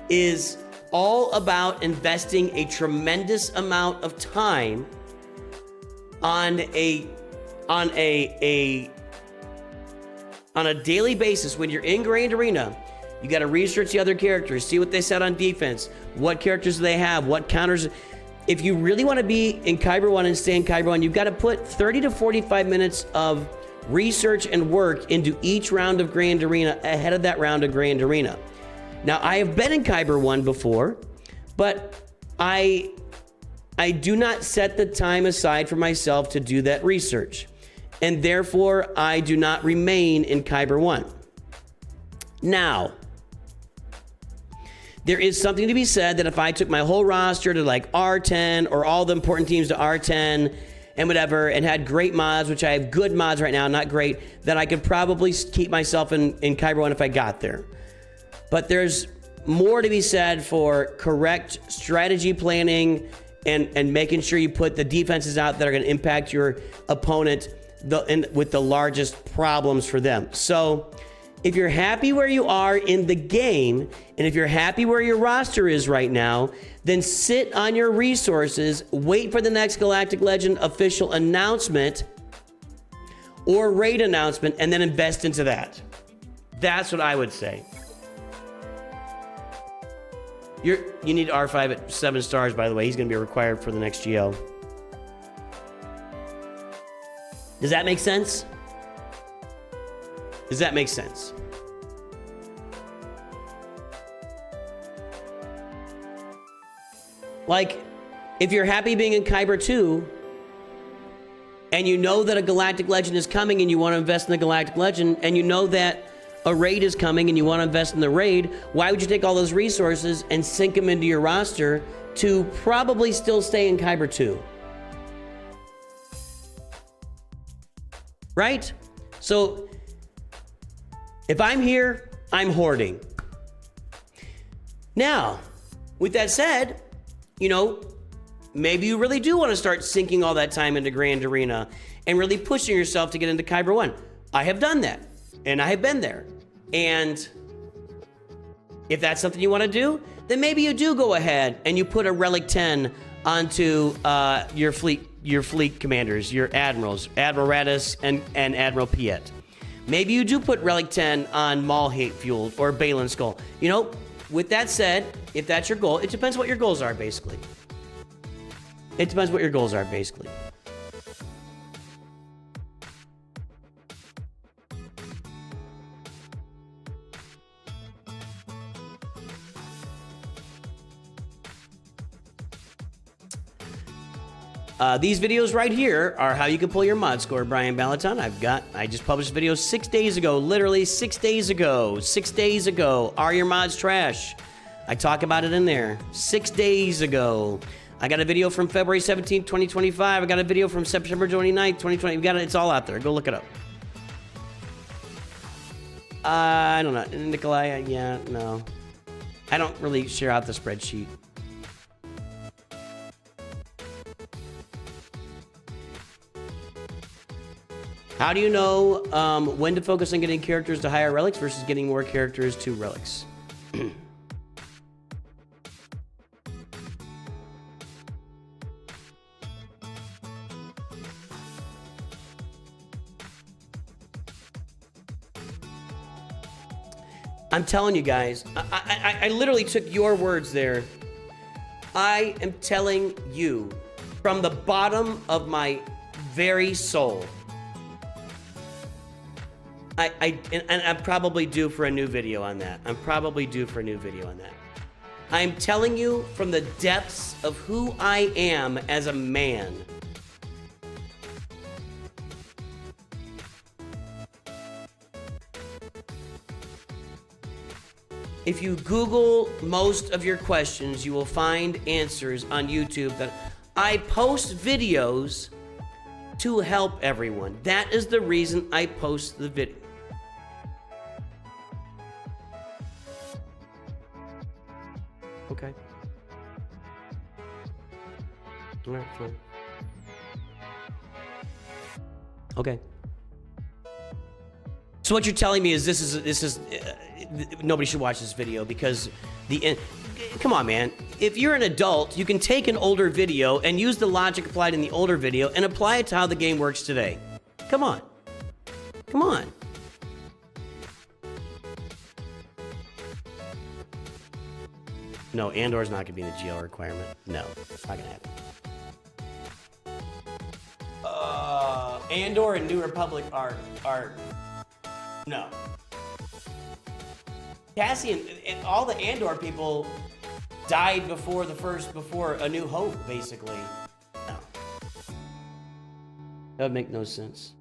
is all about investing a tremendous amount of time on a daily basis. When you're in Grand Arena, you got to research the other characters, see what they said on defense, what characters do they have, what counters. If you really want to be in Kyber 1 and stay in Kyber 1, you've got to put 30 to 45 minutes of research and work into each round of Grand Arena ahead of that round of Grand Arena. Now, I have been in Kyber 1 before, but I do not set the time aside for myself to do that research. And therefore, I do not remain in Kyber 1. Now, there is something to be said that if I took my whole roster to like R10 or all the important teams to R10 and whatever, and had great mods, which I have good mods right now, not great, that I could probably keep myself in Kyber 1 if I got there. But there's more to be said for correct strategy planning and making sure you put the defenses out that are going to impact your opponent with the largest problems for them. So if you're happy where you are in the game, and if you're happy where your roster is right now, then sit on your resources, wait for the next Galactic Legend official announcement or raid announcement, and then invest into that. That's what I would say. You need R5 at 7 stars, by the way. He's going to be required for the next GL. Does that make sense? Does that make sense? Like, if you're happy being in Kyber 2, and you know that a Galactic Legend is coming and you want to invest in the Galactic Legend, and you know that a raid is coming and you want to invest in the raid, why would you take all those resources and sink them into your roster to probably still stay in Kyber 2? Right? So if I'm here, I'm hoarding. Now, with that said, you know, maybe you really do want to start sinking all that time into Grand Arena and really pushing yourself to get into Kyber 1. I have done that, and I have been there. And if that's something you want to do, then maybe you do go ahead and you put a Relic 10 onto your fleet commanders, your admirals, Admiral Radis and Admiral Piet. Maybe you do put Relic 10 on Maul Hate Fueled or Balin Skull. You know, with that said, if that's your goal, it depends what your goals are, basically. It depends what your goals are, basically. These videos right here are how you can pull your mod score, Brian Balaton. I just published videos 6 days ago, literally 6 days ago. 6 days ago. Are your mods trash? I talk about it in there. 6 days ago. I got a video from February 17th, 2025. I got a video from September 29th, 2020. We got it. It's all out there. Go look it up. I don't know. Nikolai, yeah, no. I don't really share out the spreadsheet. How do you know when to focus on getting characters to higher relics versus getting more characters to relics? I'm telling you guys, I literally took your words there. I am telling you from the bottom of my very soul. And I'm probably due for a new video on that. I'm telling you from the depths of who I am as a man. If you Google most of your questions, you will find answers on YouTube that I post videos to help everyone. That is the reason I post the video. Okay. All right, fine. Okay. So what you're telling me is this is nobody should watch this video because come on, man. If you're an adult, you can take an older video and use the logic applied in the older video and apply it to how the game works today. Come on. Come on. No, Andor's not going to be in the GL requirement. No, it's not going to happen. Andor and New Republic are no. Cassian and all the Andor people died before A New Hope, basically. No. That would make no sense.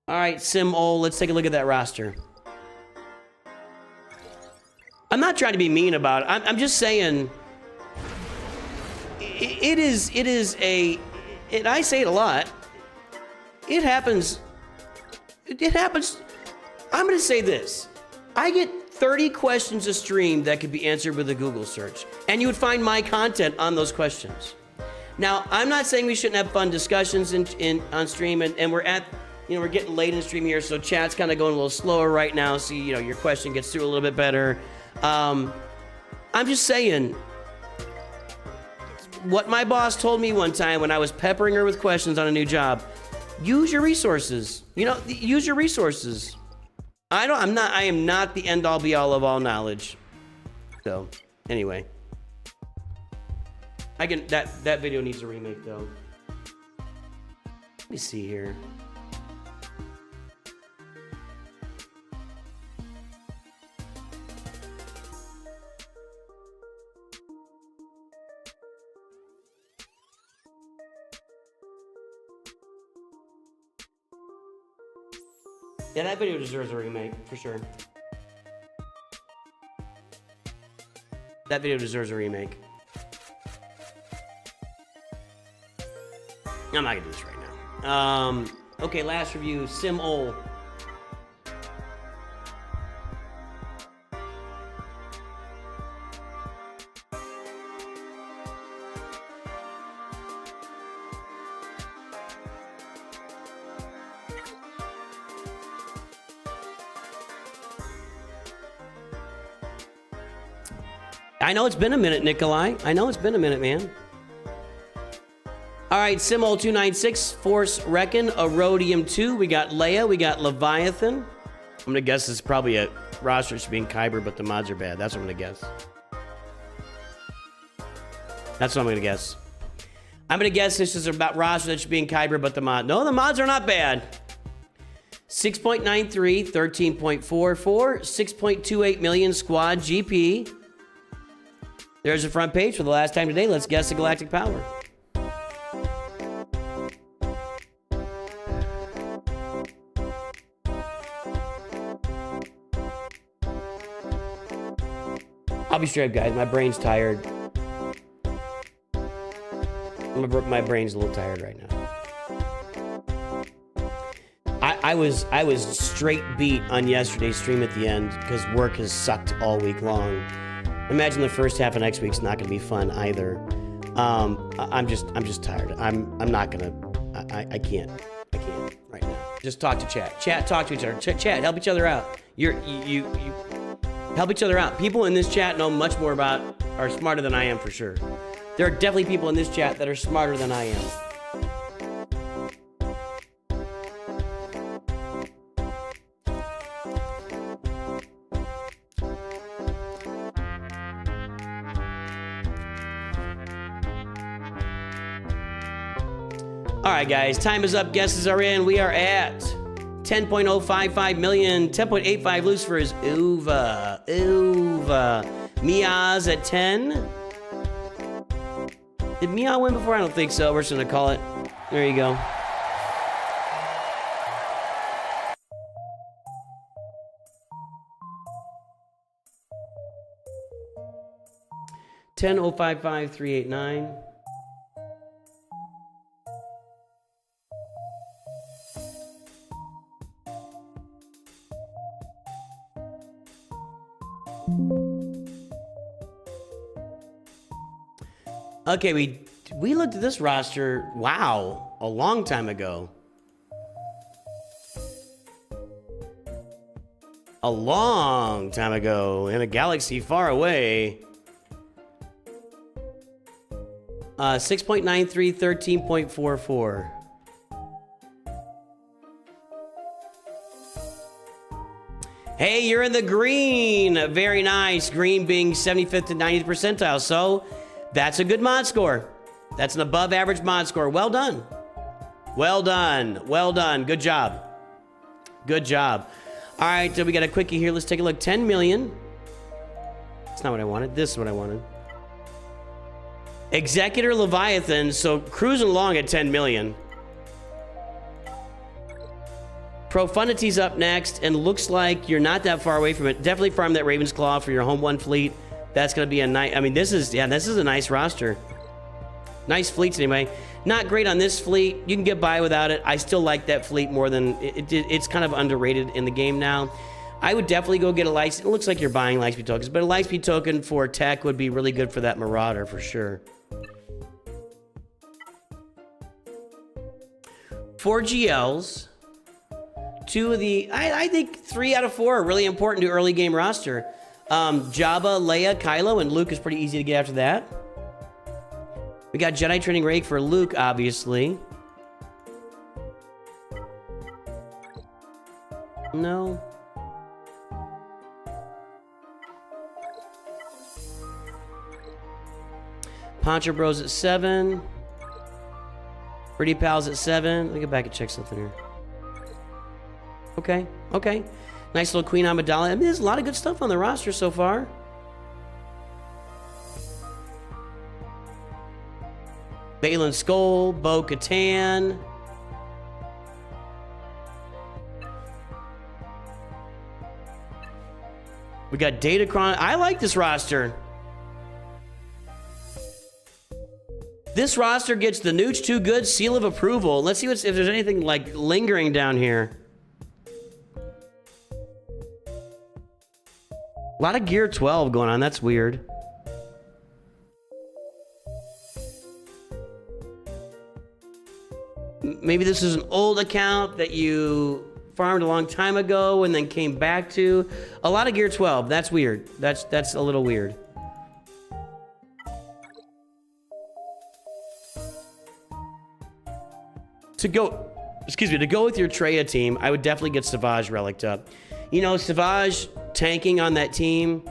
All right, let's take a look at that roster. I'm not trying to be mean about it. I'm just saying it is and I say it a lot. It happens. I'm going to say this. I get 30 questions a stream that could be answered with a Google search, and you would find my content on those questions. Now, I'm not saying we shouldn't have fun discussions on stream, and we're getting late in stream here, so chat's kind of going a little slower right now, so your question gets through a little bit better. I'm just saying what my boss told me one time when I was peppering her with questions on a new job. Use your resources. Use your resources. I am not the end all be all of all knowledge. So, anyway. That video needs a remake though. Let me see here. Yeah, that video deserves a remake, for sure. That video deserves a remake. I'm not gonna do this right now. Okay, last review, Sim-Ol. I know it's been a minute, Nikolai. I know it's been a minute, man. All right, Sim-Ol 296, Force Reckon, Erodium 2. We got Leia, we got Leviathan. I'm gonna guess this is probably a roster that should be in Kyber, but the mods are bad. That's what I'm gonna guess. That's what I'm gonna guess. I'm gonna guess this is about roster that should be in Kyber, but the mod. No, the mods are not bad. 6.93, 13.44, 6.28 million squad GP. There's the front page for the last time today. Let's guess the galactic power. I'll be straight up, guys. My brain's tired. My brain's a little tired right now. I was straight beat on yesterday's stream at the end because work has sucked all week long. Imagine the first half of next week's not going to be fun either. I'm just tired. I'm not gonna. I can't right now. Just talk to chat. Chat, talk to each other. Chat, help each other out. You help each other out. People in this chat know much more about, are smarter than I am for sure. There are definitely people in this chat that are smarter than I am. All right, guys, time is up. Guesses are in. We are at 10.055 million. 10.85 Lucifer's Uva. Mia's at 10. Did Mia win before? I don't think so. We're just gonna call it. There you go. $10.055,389. Okay, we looked at this roster, wow, a long time ago. A long time ago in a galaxy far away. 6.93, 13.44. Hey, you're in the green. Very nice. Green being 75th to 90th percentile. So that's a good mod score. That's an above average mod score. Well done. Well done. Well done. Good job. Good job. All right, so we got a quickie here. Let's take a look. 10 million. That's not what I wanted. This is what I wanted. Executor Leviathan. So cruising along at 10 million. Profundity's up next, and looks like you're not that far away from it. Definitely farm that Raven's Claw for your home one fleet. That's going to be a nice... I mean, this is a nice roster. Nice fleets anyway. Not great on this fleet. You can get by without it. I still like that fleet more than... It's kind of underrated in the game now. I would definitely go get a license. It looks like you're buying Lightspeed tokens, but a Lightspeed token for tech would be really good for that Marauder for sure. 4 GLs. Two of the... I think 3 out of 4 are really important to early game roster. Jabba, Leia, Kylo, and Luke is pretty easy to get after that. We got Jedi Training Rig for Luke, obviously. No. Poncho Bros at 7. Pretty Pals at 7. Let me get back and check something here. Okay, okay. Nice little Queen Amidala. I mean, there's a lot of good stuff on the roster so far. Balin Skull, Bo-Katan. got Datacron. I like this roster. This roster gets the Nooch Too Good seal of approval. Let's see if there's anything like lingering down here. A lot of Gear 12 going on. That's weird. Maybe this is an old account that you farmed a long time ago and then came back to. A lot of Gear 12. That's weird. That's a little weird. To go with your Treya team, I would definitely get Savage relicked up. You know, Savage tanking on that team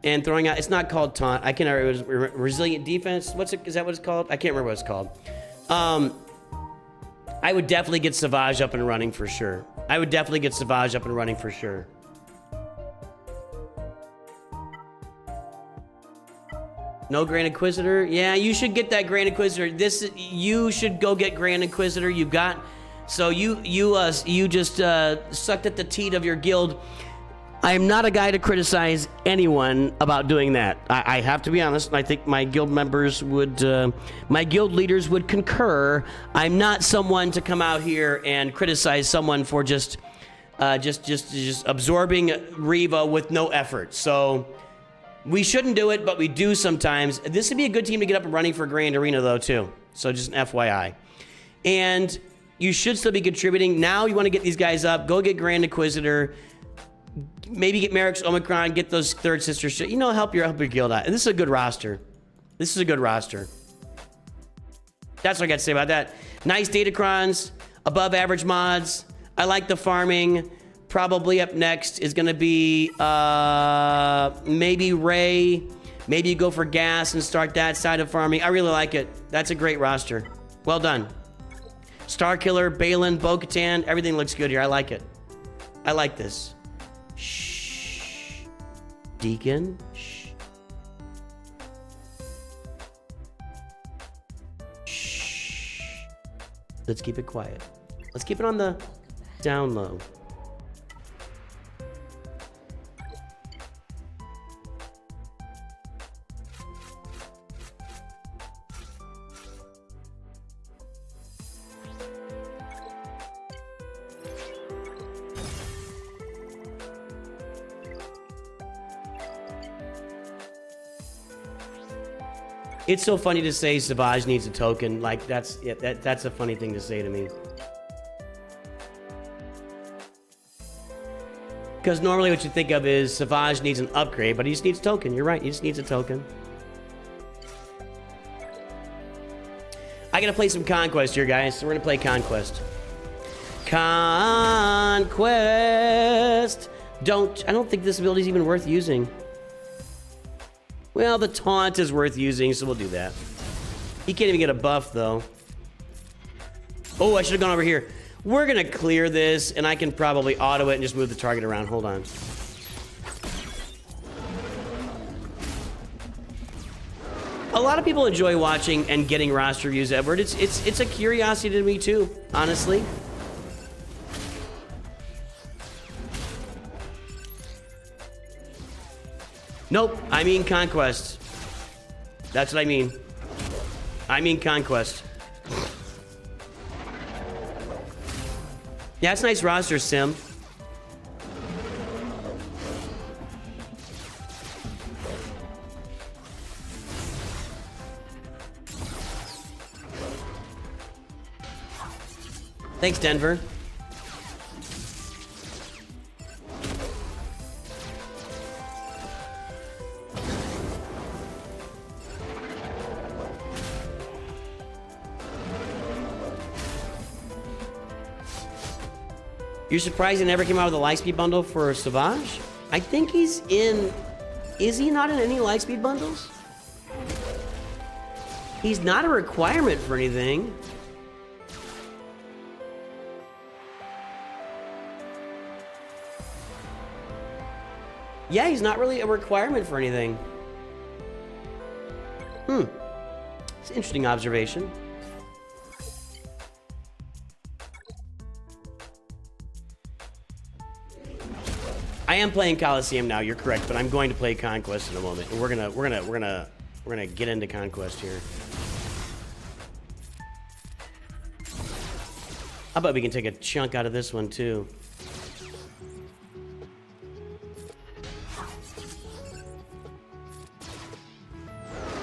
and throwing out, it's not called taunt. I can't remember, it was resilient defense. Is that what it's called? I can't remember what it's called. I would definitely get Savage up and running for sure. No Grand Inquisitor? Yeah, you should get that Grand Inquisitor. You should go get Grand Inquisitor. You just sucked at the teat of your guild. I am not a guy to criticize anyone about doing that. I have to be honest. I think my guild members would, my guild leaders would concur. I'm not someone to come out here and criticize someone for just absorbing Riva with no effort. So we shouldn't do it, but we do sometimes. This would be a good team to get up and running for Grand Arena, though, too. So just an FYI. And you should still be contributing. Now you want to get these guys up. Go get Grand Inquisitor. Maybe get Merrick's Omicron. Get those Third Sister shit. You know, help your guild out. And this is a good roster. That's what I got to say about that. Nice Datacrons. Above average mods. I like the farming. Probably up next is going to be maybe Ray. Maybe you go for gas and start that side of farming. I really like it. That's a great roster. Well done. Starkiller, Balin, Bo-Katan. Everything looks good here. I like it. I like this. Shh. Deacon. Shh. Shh. Let's keep it quiet. Let's keep it on the down low. It's so funny to say Savage needs a token. Like, that's a funny thing to say to me. Because normally what you think of is Savage needs an upgrade, but he just needs a token. You're right, he just needs a token. I gotta play some Conquest here, guys. So we're gonna play Conquest. Conquest! I don't think this ability is even worth using. Well, the taunt is worth using, so we'll do that. He can't even get a buff, though. Oh, I should have gone over here. We're going to clear this, and I can probably auto it and just move the target around. Hold on. A lot of people enjoy watching and getting roster views, Edward. It's a curiosity to me, too, honestly. Nope, I mean Conquest. That's what I mean. I mean Conquest. Yeah, it's a nice roster, Sim. Thanks, Denver. You're surprised he never came out with a Lightspeed bundle for Savage? I think he's in... Is he not in any Lightspeed bundles? He's not a requirement for anything. Yeah, he's not really a requirement for anything. It's an interesting observation. I am playing Coliseum now. You're correct, but I'm going to play Conquest in a moment, and we're gonna get into Conquest here. How about we can take a chunk out of this one too?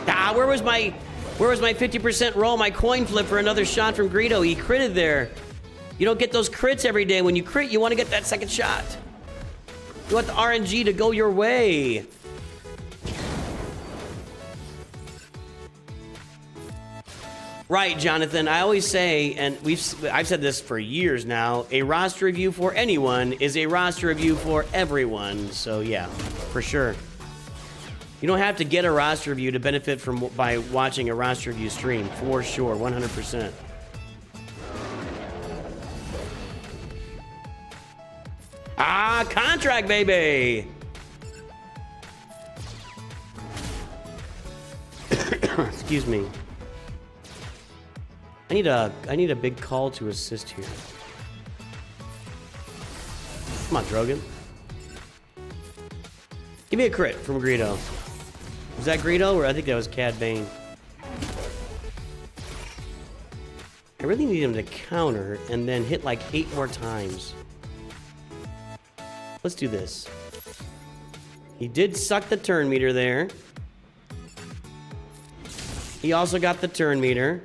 Ah, where was my 50% roll, my coin flip for another shot from Greedo? He critted there. You don't get those crits every day. When you crit, you want to get that second shot. You want the RNG to go your way. Right, Jonathan. I always say, and I've said this for years now, a roster review for anyone is a roster review for everyone. So yeah, for sure. You don't have to get a roster review to benefit from by watching a roster review stream, for sure, 100%. Ah, contract, baby. Excuse me. I need a big call to assist here. Come on, Drogon. Give me a crit from Greedo. Was that Greedo, or I think that was Cad Bane? I really need him to counter and then hit like 8 more times. Let's do this. He did suck the turn meter there. He also got the turn meter.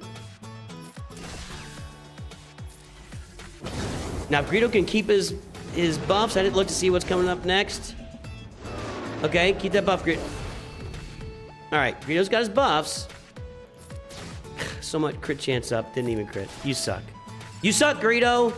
Now, if Greedo can keep his buffs, I didn't look to see what's coming up next. Okay, keep that buff, Greedo. All right, Greedo's got his buffs. So much crit chance up, didn't even crit. You suck. You suck, Greedo.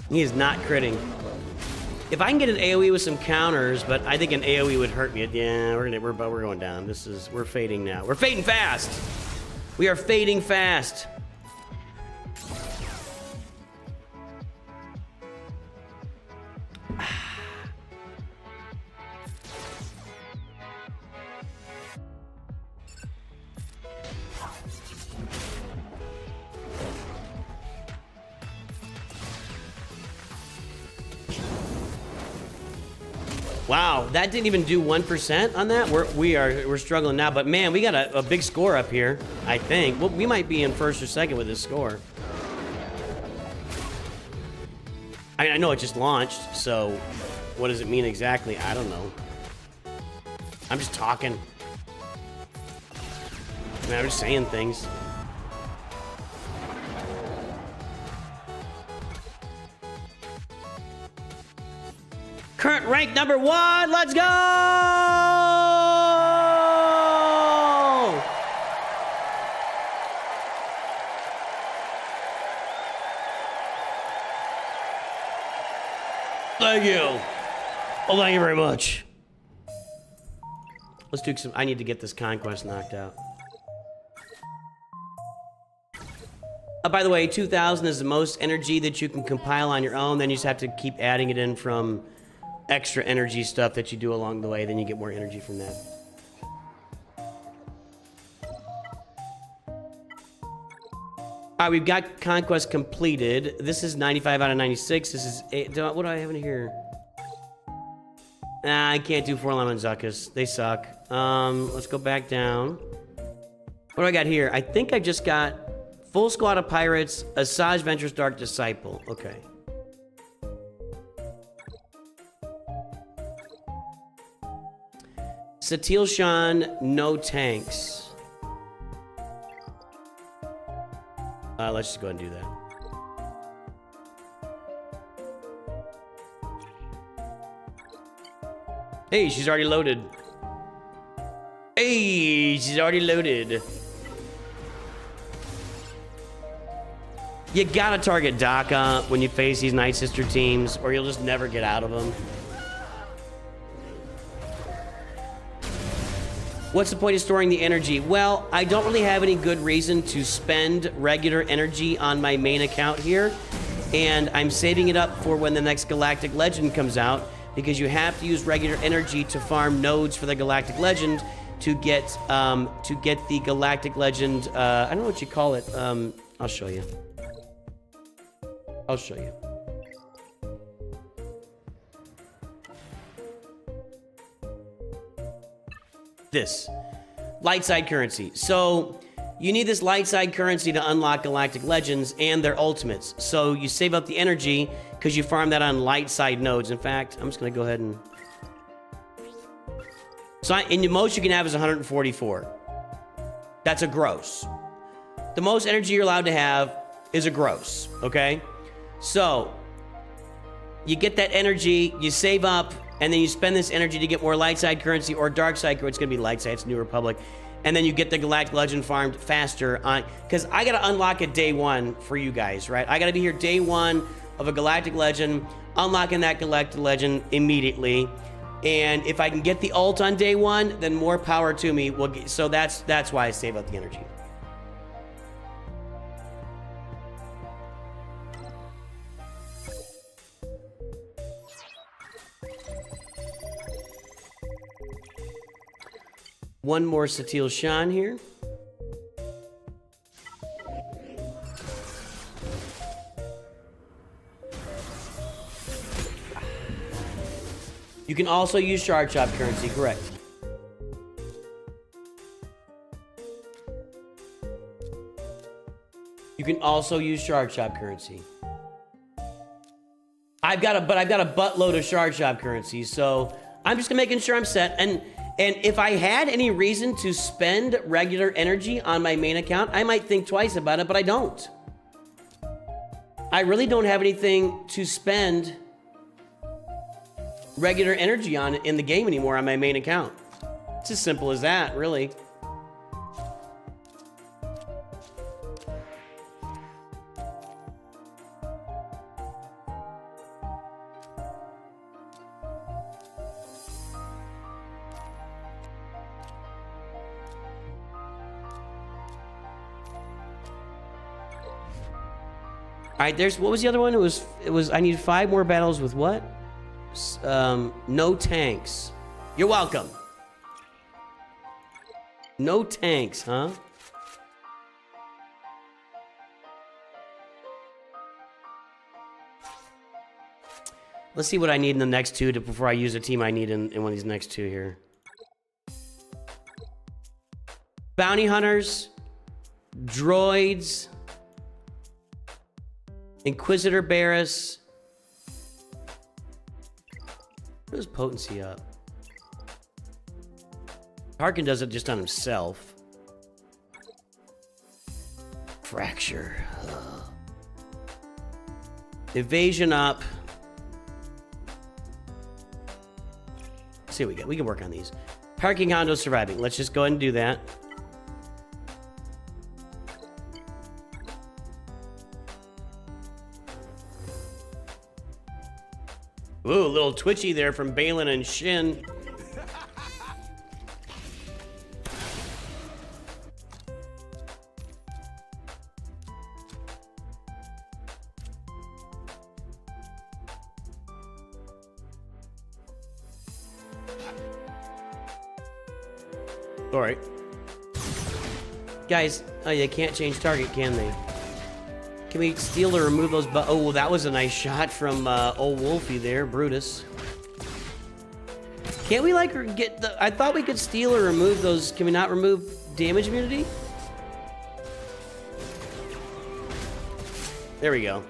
He is not critting. If I can get an AoE with some counters, but I think an AoE would hurt me. Yeah, we're going down. We're fading now. We're fading fast. We are fading fast. Wow, that didn't even do 1% on that. We're struggling now, but man, we got a big score up here. I think we might be in first or second with this score. I mean, I know it just launched, so what does it mean exactly? I don't know. I'm just talking. I mean, I'm just saying things. Current rank number 1, let's go! Thank you. Well, thank you very much. Let's do some, I need to get this conquest knocked out. By the way, 2,000 is the most energy that you can compile on your own. Then you just have to keep adding it in from extra energy stuff that you do along the way, then you get more energy from that. All right, we've got Conquest completed. This is 95 out of 96. This is what do I have in here? Nah, I can't do 4 Lemon Zuckus. They suck. Let's go back down. What do I got here? I think I just got full squad of pirates, Asajj Ventress Dark Disciple. Okay. Satil Shan, no tanks. Let's just go ahead and do that. Hey, she's already loaded. Hey, she's already loaded. You gotta target Daka when you face these Night Sister teams, or you'll just never get out of them. What's the point of storing the energy? Well, I don't really have any good reason to spend regular energy on my main account here. And I'm saving it up for when the next Galactic Legend comes out, because you have to use regular energy to farm nodes for the Galactic Legend to get the Galactic Legend. I don't know what you call it. I'll show you. I'll show you. This light side currency. So you need this light side currency to unlock Galactic Legends and their ultimates. So you save up the energy because you farm that on light side nodes. In fact, I'm just going to go ahead and... So in the most you can have is 144. That's a gross. The most energy you're allowed to have is a gross, okay? So you get that energy, you save up, and then you spend this energy to get more light side currency or dark side currency. It's going to be light side, it's New Republic. And then you get the Galactic Legend farmed faster on... Because I got to unlock it day one for you guys, right? I got to be here day one of a Galactic Legend, unlocking that Galactic Legend immediately. And if I can get the ult on day one, then more power to me. So that's why I save up the energy. One more Satil Shan here. You can also use Shard Shop currency, correct. You can also use Shard Shop currency. I've got a buttload of Shard Shop currency, so I'm just making sure I'm set. And if I had any reason to spend regular energy on my main account, I might think twice about it, but I don't. I really don't have anything to spend regular energy on in the game anymore on my main account. It's as simple as that, really. All right, what was the other one? It was I need 5 more battles with what? No tanks. You're welcome. No tanks, huh? Let's see what I need in the next 2 before I use a team I need in one of these next 2 here. Bounty hunters, droids, Inquisitor Barris. Put his potency up. Harkin does it just on himself. Fracture. Ugh. Evasion up. Let's see what we get. We can work on these. Parking Hondo surviving. Let's just go ahead and do that. Ooh, a little twitchy there from Balin and Shin. All right. Guys, oh, they can't change target, can they? Can we steal or remove those? Oh, that was a nice shot from old Wolfie there, Brutus. Can't we like get the? I thought we could steal or remove those. Can we not remove damage immunity? There we go.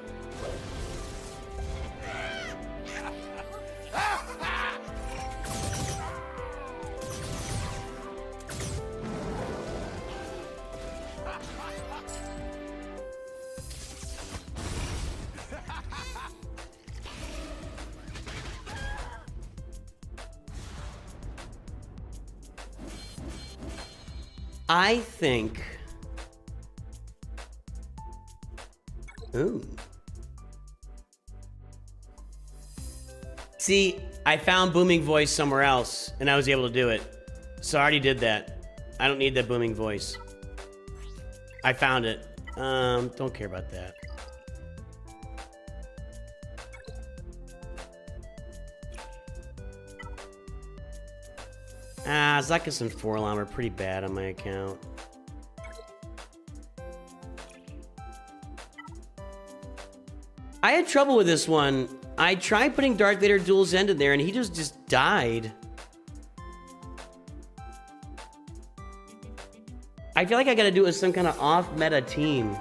I think... Ooh. See, I found Booming Voice somewhere else, and I was able to do it. So I already did that. I don't need that booming voice. I found it. Don't care about that. Zuckus and Forlom are pretty bad on my account. I had trouble with this one. I tried putting Darth Vader Duel's End in there, and he just died. I feel like I gotta do it with some kind of off-meta team.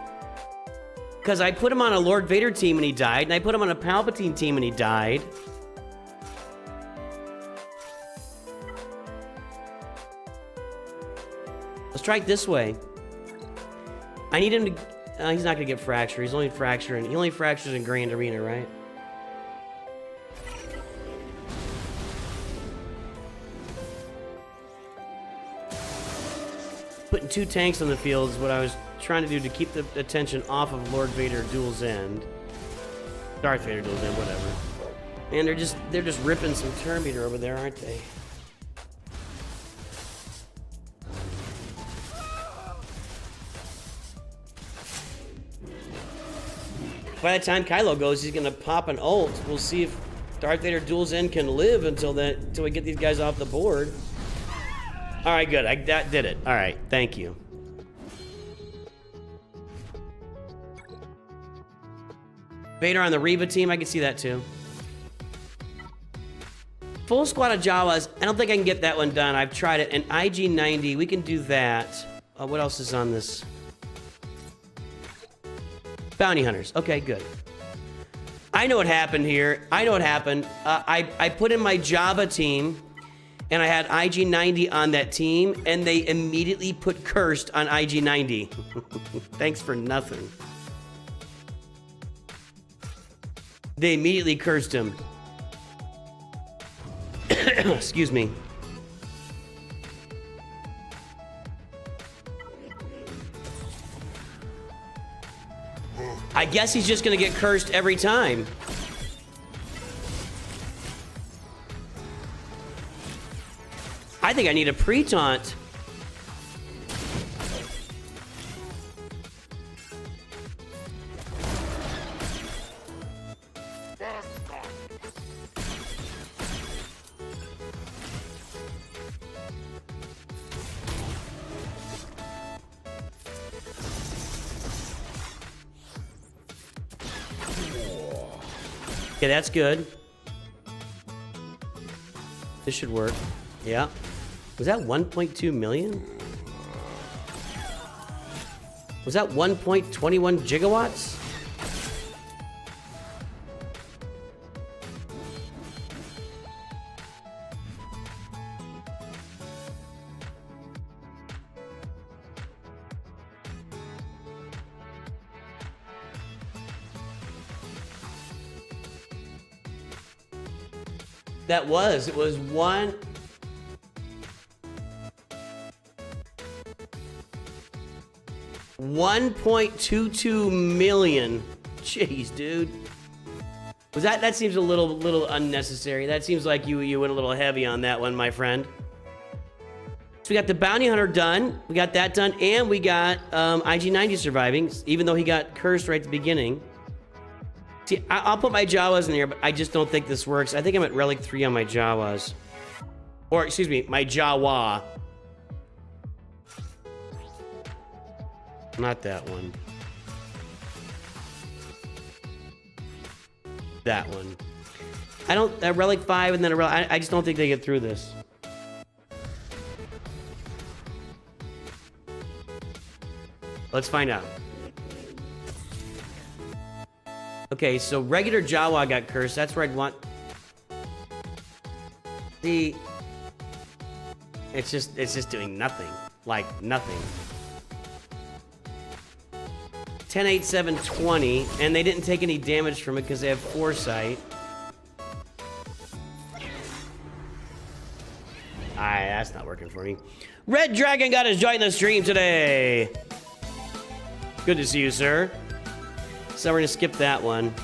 Because I put him on a Lord Vader team and he died, and I put him on a Palpatine team and he died. Let's try it this way. I need him to... he's not gonna get fracture. He's only fracturing. He only fractures in Grand Arena, right? Putting 2 tanks on the field is what I was trying to do to keep the attention off of Lord Vader Duel's End. Darth Vader Duel's End, whatever. And they're just ripping some turn meter over there, aren't they? By the time Kylo goes, he's gonna pop an ult. We'll see if Darth Vader Duel's End can live until we get these guys off the board. All right, good. That did it. All right, thank you. Vader on the Reva team, I can see that too. Full squad of Jawas. I don't think I can get that one done. I've tried it. And IG-90, we can do that. What else is on this? Bounty Hunters. Okay, good. I know what happened here. I know what happened. I put in my Java team, and I had IG-90 on that team, and they immediately put Cursed on IG-90. Thanks for nothing. They immediately cursed him. Excuse me. I guess he's just gonna get cursed every time. I think I need a pre-taunt. Okay, that's good. This should work. Yeah. Was that 1.2 million? Was that 1.21 gigawatts? It was 1.22 million. Jeez, dude. Was that seems a little unnecessary. That seems like you went a little heavy on that one, my friend. So we got the Bounty Hunter done. We got that done, and we got IG-90 surviving, even though he got cursed right at the beginning. See, I'll put my Jawas in here, but I just don't think this works. I think I'm at Relic 3 on my Jawas. Or, excuse me, my Jawa. Not that one. That one. I don't... Relic 5 and then a Relic... I just don't think they get through this. Let's find out. Okay, so regular Jawa got cursed. That's where I'd want... See... It's just doing nothing. Like, nothing. 10, 8, 7, 20. And they didn't take any damage from it because they have Foresight. That's not working for me. Red Dragon got us join the stream today. Good to see you, sir. So we're gonna skip that one.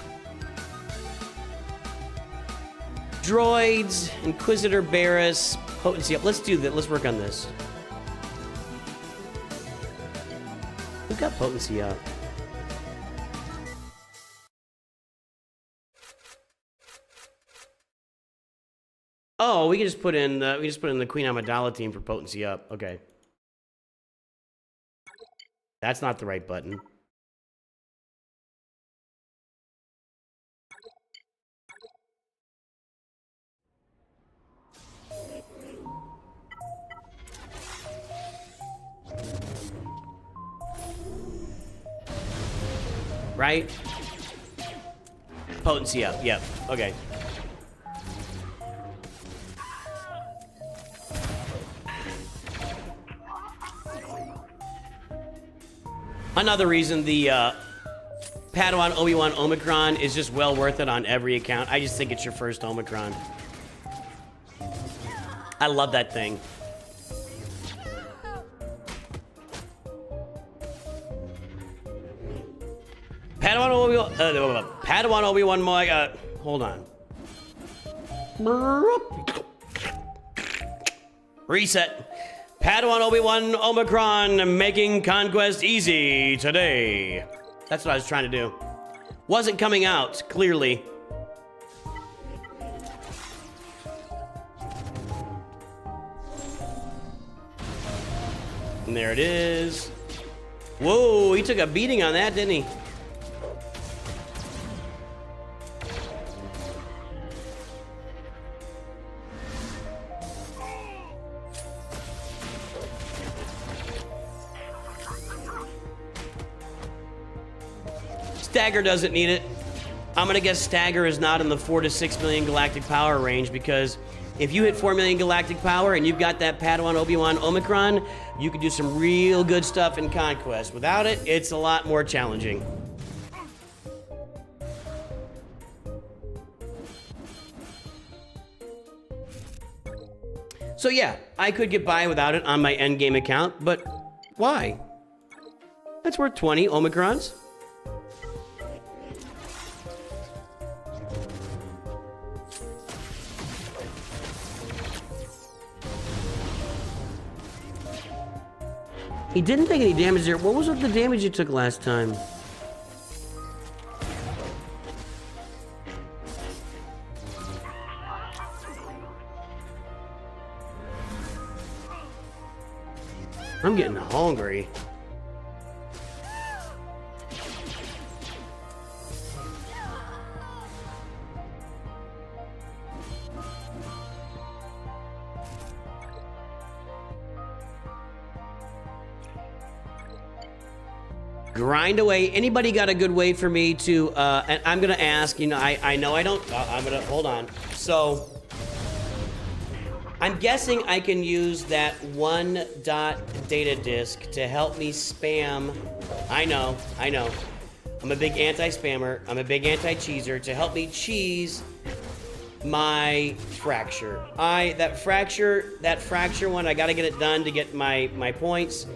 droids, Inquisitor Barris, potency up. Let's do that. Let's work on this. We've got potency up. Oh, we can just put in the Queen Amidala team for potency up. Okay. That's not the right button. Right? Potency up. Yep. Okay. Another reason the Padawan Obi-Wan Omicron is just well worth it on every account. I just think it's your first Omicron. I love that thing. Padawan Obi-Wan hold on. Reset. Padawan Obi-Wan Omicron making conquest easy today. That's what I was trying to do. Wasn't coming out, clearly. And there it is. Whoa, he took a beating on that, didn't he? Stagger doesn't need it. I'm gonna guess Stagger is not in the 4 to 6 million galactic power range, because if you hit 4 million galactic power and you've got that Padawan Obi-Wan Omicron, you can do some real good stuff in Conquest. Without it, it's a lot more challenging. So yeah, I could get by without it on my endgame account, but why? That's worth 20 Omicrons. He didn't take any damage there. What was the damage he took last time? I'm getting hungry. Grind away. Anybody got a good way for me to, and I'm gonna ask, you know, I know I don't, I'm gonna, hold on. So, I'm guessing I can use that 1 dot data disk to help me spam. I know. I'm a big anti-spammer. I'm a big anti-cheeser to help me cheese my fracture. That fracture one, I gotta get it done to get my points.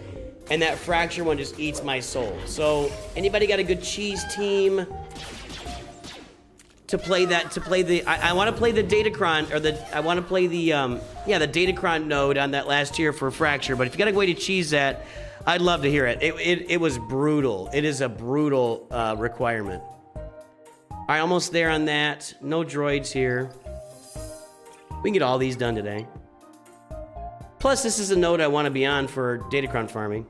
And that fracture one just eats my soul. So, anybody got a good cheese team to play that? I want to play the Datacron, or I want to play the the Datacron node on that last tier for fracture. But if you got a way to cheese that, I'd love to hear it. It was brutal. It is a brutal requirement. All right, almost there on that. No droids here. We can get all these done today. Plus, this is a node I want to be on for Datacron farming.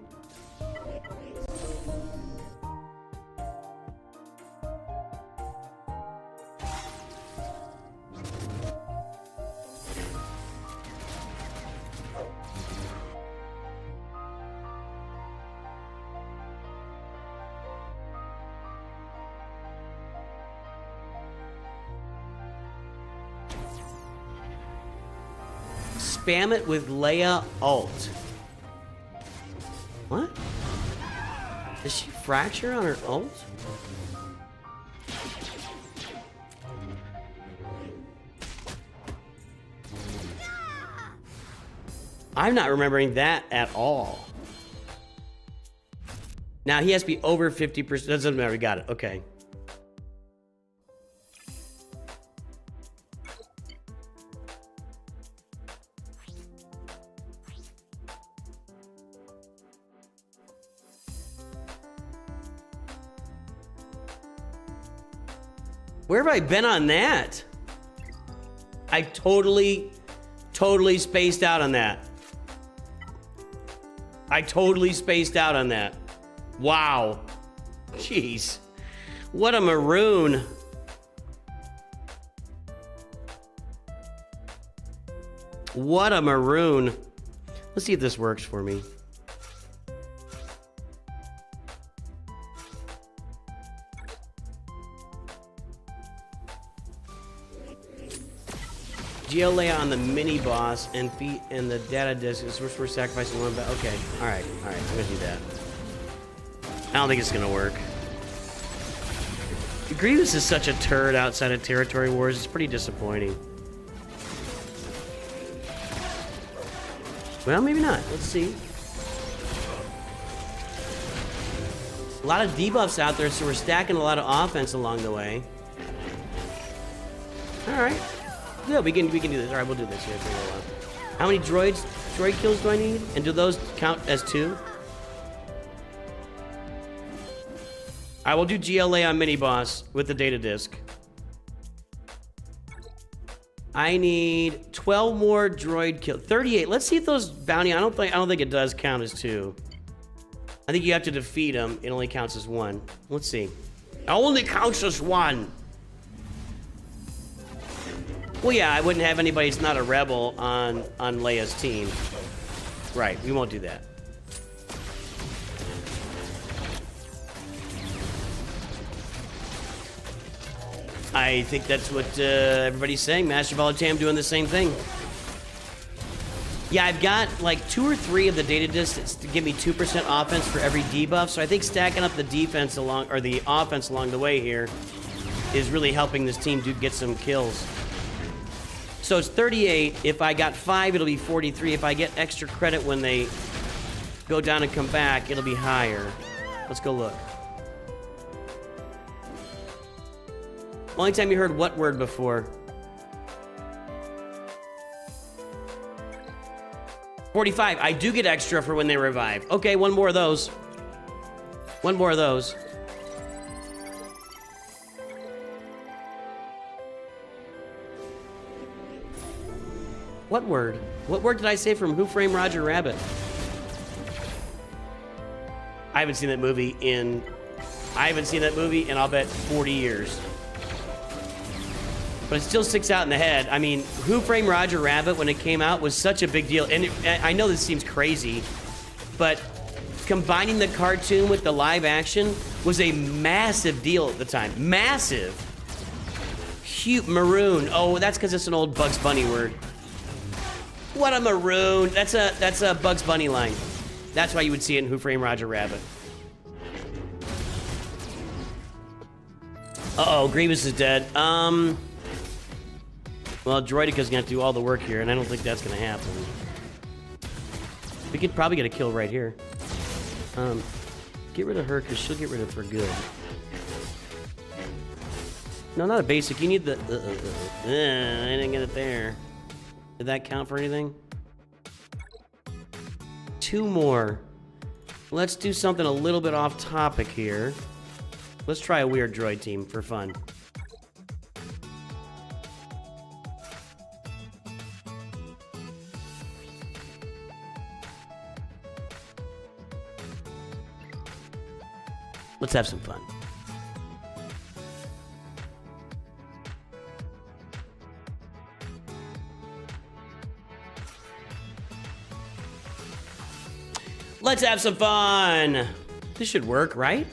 Spam it with Leia ult. What? Does she fracture on her ult? I'm not remembering that at all. Now he has to be over 50%. Doesn't matter. We got it. Okay. Where have I been on that? I totally spaced out on that. I totally spaced out on that. Wow. Jeez. What a maroon. What a maroon. Let's see if this works for me. GLA on the mini boss and feet and the data disk is we're sacrificing one, but okay. Alright, I'm gonna do that. I don't think it's gonna work. Grievous is such a turd outside of Territory Wars, it's pretty disappointing. Well, maybe not. Let's see. A lot of debuffs out there, so we're stacking a lot of offense along the way. Alright. Yeah, we can do this. Alright, we'll do this here for a while. How many droid kills do I need? And do those count as 2? I will do GLA on mini boss with the data disk. I need 12 more droid kills. 38. Let's see if those bounty. I don't think it does count as 2. I think you have to defeat them. It only counts as 1. Let's see. It only counts as 1. Well, yeah, I wouldn't have anybody that's not a rebel on Leia's team. Right, we won't do that. I think that's what everybody's saying. Master Volatam doing the same thing. Yeah, I've got like 2 or 3 of the data discs to give me 2% offense for every debuff. So I think stacking up the defense along, or the offense along the way here is really helping this team get some kills. So it's 38. If I got 5, it'll be 43. If I get extra credit when they go down and come back, it'll be higher. Let's go look. Only time you heard what word before? 45. I do get extra for when they revive. Okay, one more of those. One more of those. What word? What word did I say from Who Framed Roger Rabbit? I haven't seen that movie in I'll bet 40 years. But it still sticks out in the head. I mean, Who Framed Roger Rabbit, when it came out, was such a big deal. And I know this seems crazy, but combining the cartoon with the live action was a massive deal at the time. Massive. Huge. Maroon. Oh, that's because it's an old Bugs Bunny word. What a maroon. That's a Bugs Bunny line. That's why you would see it in Who Framed Roger Rabbit. Uh-oh, Grievous is dead. Well, Droidica's gonna have to do all the work here, and I don't think that's gonna happen. We could probably get a kill right here. Get rid of her, because she'll get rid of for good. No, not a basic. You need the... I didn't get it there. Did that count for anything? 2 more. Let's do something a little bit off topic here. Let's try a weird droid team for fun. Let's have some fun. Let's have some fun. This should work, right?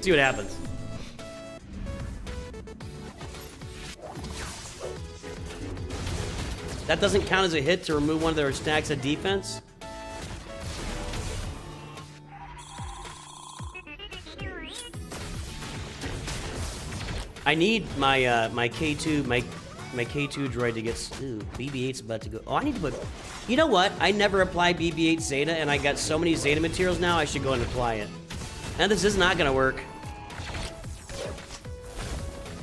See what happens. That doesn't count as a hit to remove one of their stacks of defense? I need my my K2 my K2 droid to get. Ooh, BB-8's about to go. Oh, I need to put. You know what? I never applied BB-8 Zeta, and I got so many Zeta materials now. I should go and apply it. Now this is not gonna work.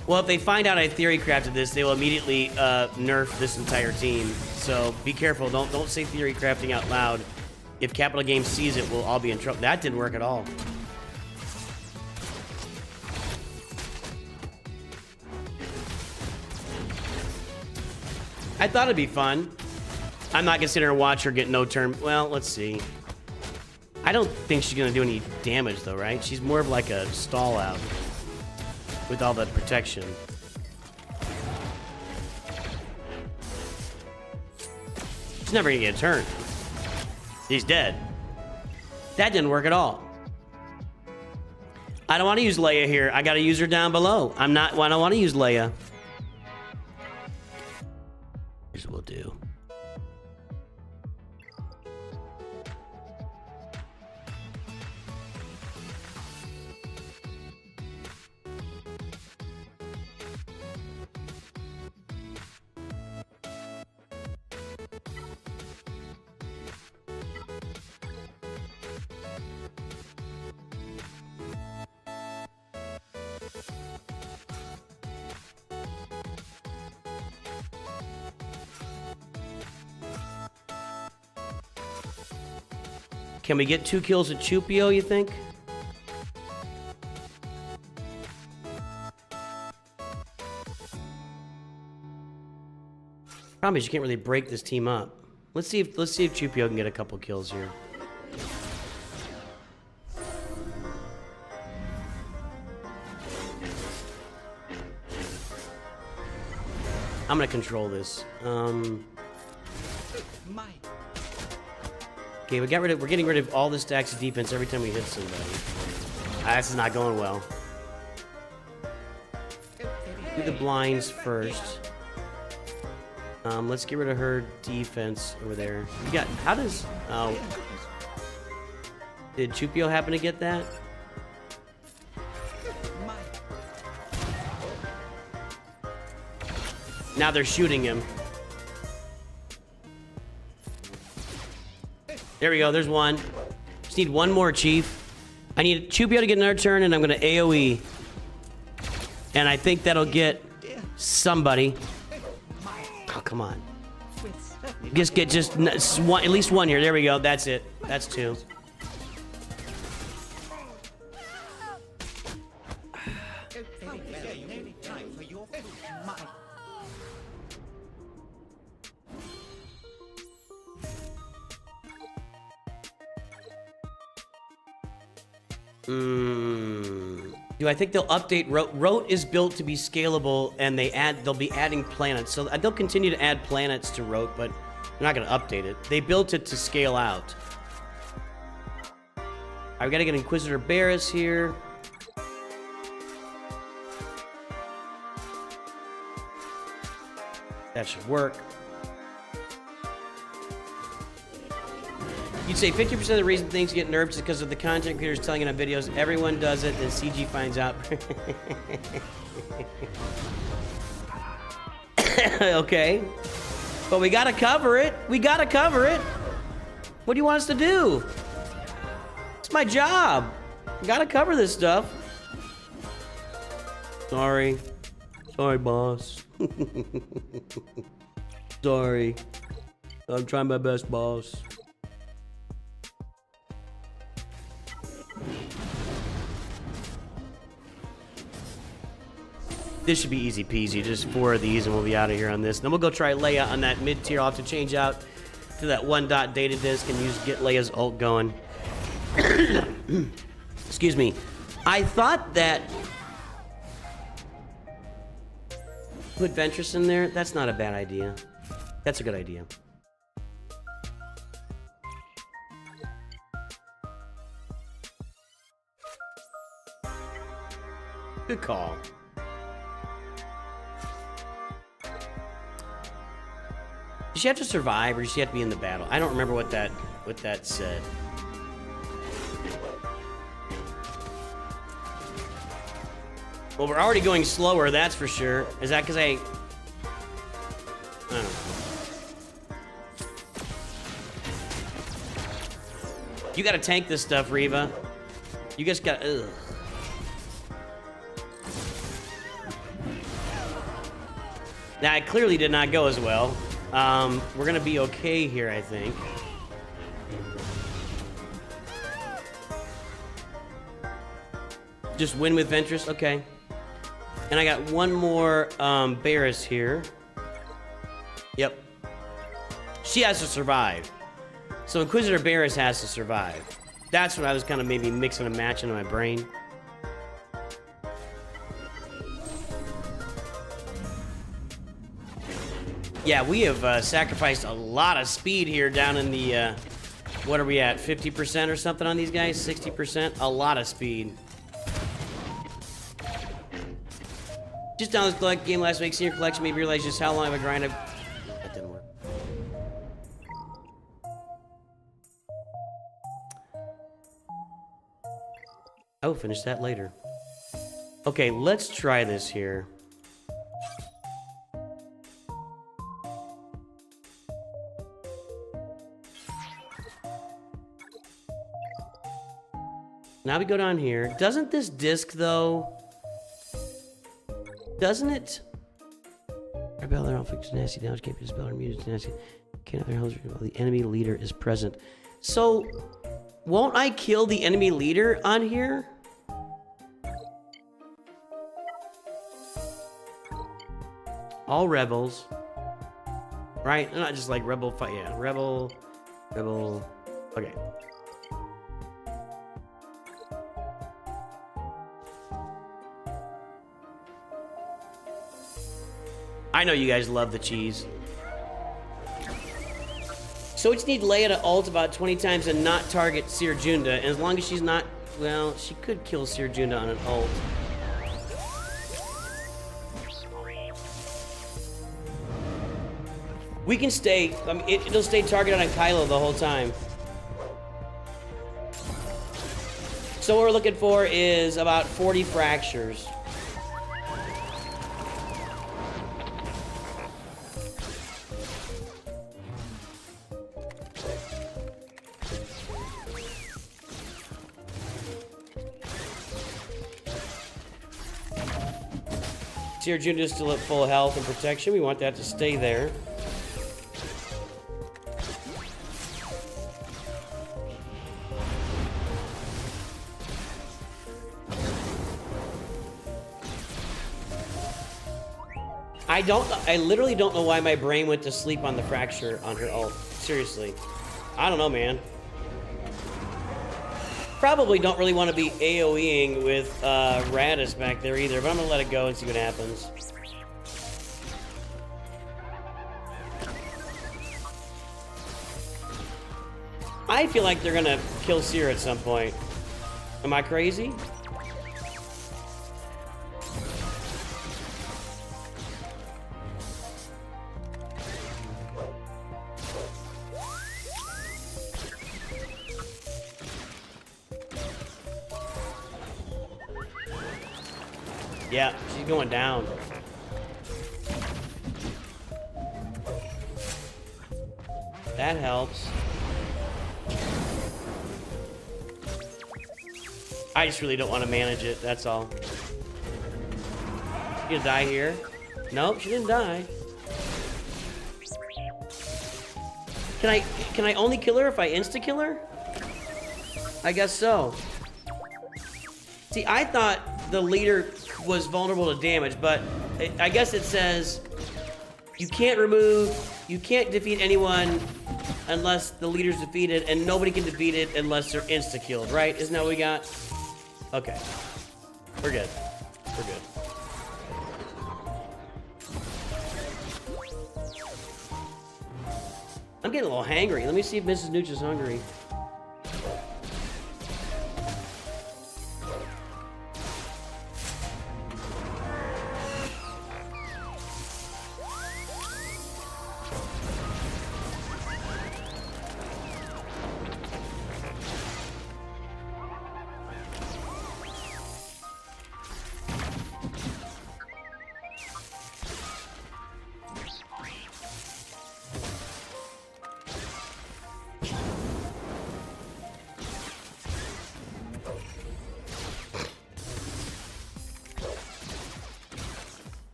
Well, if they find out I theory crafted this, they will immediately nerf this entire team. So be careful. Don't say theory crafting out loud. If Capital Games sees it, we'll all be in trouble. That didn't work at all. I thought it'd be fun. I'm not gonna sit here and watch her get no turn. Well, let's see. I don't think she's gonna do any damage though, right? She's more of like a stall out with all the protection. She's never gonna get a turn. He's dead. That didn't work at all. I don't want to use Leia here. I gotta use her down below. I don't want to use Leia. Here's what we'll do. Can we get 2 kills at Chupio, you think? Problem is you can't really break this team up. Let's see if Chupio can get a couple kills here. I'm gonna control this. Okay, we're getting rid of all the stacks of defense every time we hit somebody. This is not going well. Do the blinds first. Let's get rid of her defense over there. You got, how does, oh. Did Chupio happen to get that? Now they're shooting him. There we go, there's one. Just need one more, Chief. I need Chupio to get another turn, and I'm gonna AoE. And I think that'll get somebody. Oh, come on. Just get one, at least one here. There we go, that's it. That's 2. Do I think they'll update Rote? Rote is built to be scalable, and they'll be adding planets. So they'll continue to add planets to Rote, but they're not going to update it. They built it to scale out. All right, we got to get Inquisitor Barris here. That should work. You'd say 50% of the reason things get nerfed is because of the content creators telling it on videos. Everyone does it, then CG finds out. Okay. But we gotta cover it. We gotta cover it. What do you want us to do? It's my job. We gotta cover this stuff. Sorry. Sorry, boss. Sorry. I'm trying my best, boss. This should be easy peasy. Just 4 of these and we'll be out of here on this. Then we'll go try Leia on that mid tier. I'll have to change out to that 1-dot data disk and get Leia's ult going. Excuse me. I thought that... Put Ventress in there? That's not a bad idea. That's a good idea. Good call. Does she have to survive, or does she have to be in the battle? I don't remember what that said. Well, we're already going slower, that's for sure. Is that because I don't know. You gotta tank this stuff, Reva. You just gotta, ugh. That clearly did not go as well. We're gonna be okay here, I think. Just win with Ventress, okay. And I got one more Barris here. Yep. She has to survive. So Inquisitor Barris has to survive. That's what I was kind of maybe mixing and matching in my brain. Yeah, we have sacrificed a lot of speed here down in the, what are we at, 50% or something on these guys? 60%? A lot of speed. Just down this game last week, seeing your collection made me realize just how long of a grind I've... That didn't work. I'll finish that later. Okay, let's try this here. Now we go down here. Doesn't this disc, though... Doesn't it? Rebel, their fix nasty damage, can't be dispelled or muted to nasty. Can't have their health while the enemy leader is present. So, won't I kill the enemy leader on here? All rebels. Right? Not just like rebel fight. Yeah, rebel. Okay. I know you guys love the cheese. So we just need Leia to ult about 20 times and not target Seer Junda. And as long as she's not... Well, she could kill Seer Junda on an ult. We can stay... I mean, it'll stay targeted on Kylo the whole time. So what we're looking for is about 40 fractures. Seer Junda is still at full health and protection. We want that to stay there. I literally don't know why my brain went to sleep on the fracture on her ult. Seriously. I don't know, man. Probably don't really want to be AoEing with Radis back there either, but I'm gonna let it go and see what happens. I feel like they're gonna kill Seer at some point. Am I crazy? Yeah, she's going down. That helps. I just really don't want to manage it, that's all. You gonna die here? Nope, she didn't die. Can I only kill her if I insta-kill her? I guess so. See, I thought the leader was vulnerable to damage, but I guess it says you can't defeat anyone unless the leader's defeated, and nobody can defeat it unless they're insta-killed, right? Isn't that what we got? Okay. We're good. We're good. I'm getting a little hangry. Let me see if Mrs. Nooch is hungry.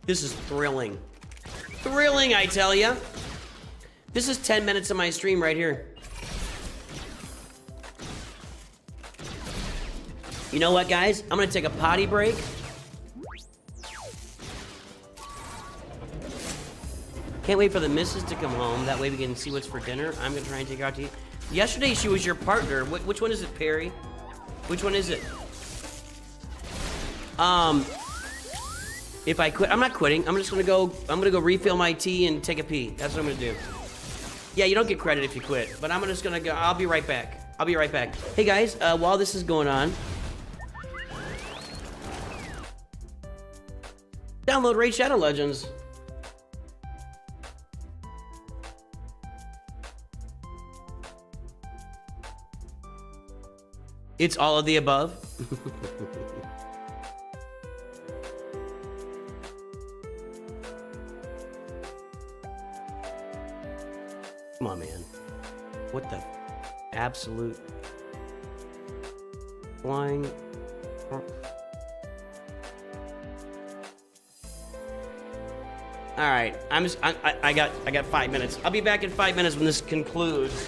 This is thrilling. Thrilling, I tell ya. This is 10 minutes of my stream right here. You know what, guys? I'm gonna take a potty break. Can't wait for the missus to come home. That way we can see what's for dinner. I'm gonna try and take her out to eat. Yesterday she was your partner. Which one is it, Perry? Which one is it? If I quit, I'm not quitting. I'm just gonna go. I'm gonna go refill my tea and take a pee. That's what I'm gonna do. Yeah, you don't get credit if you quit. But I'm just gonna go. I'll be right back. I'll be right back. Hey guys, while this is going on, download Raid Shadow Legends. It's all of the above. Come on, man. What the absolute flying? All right, I got 5 minutes. I'll be back in 5 minutes when this concludes.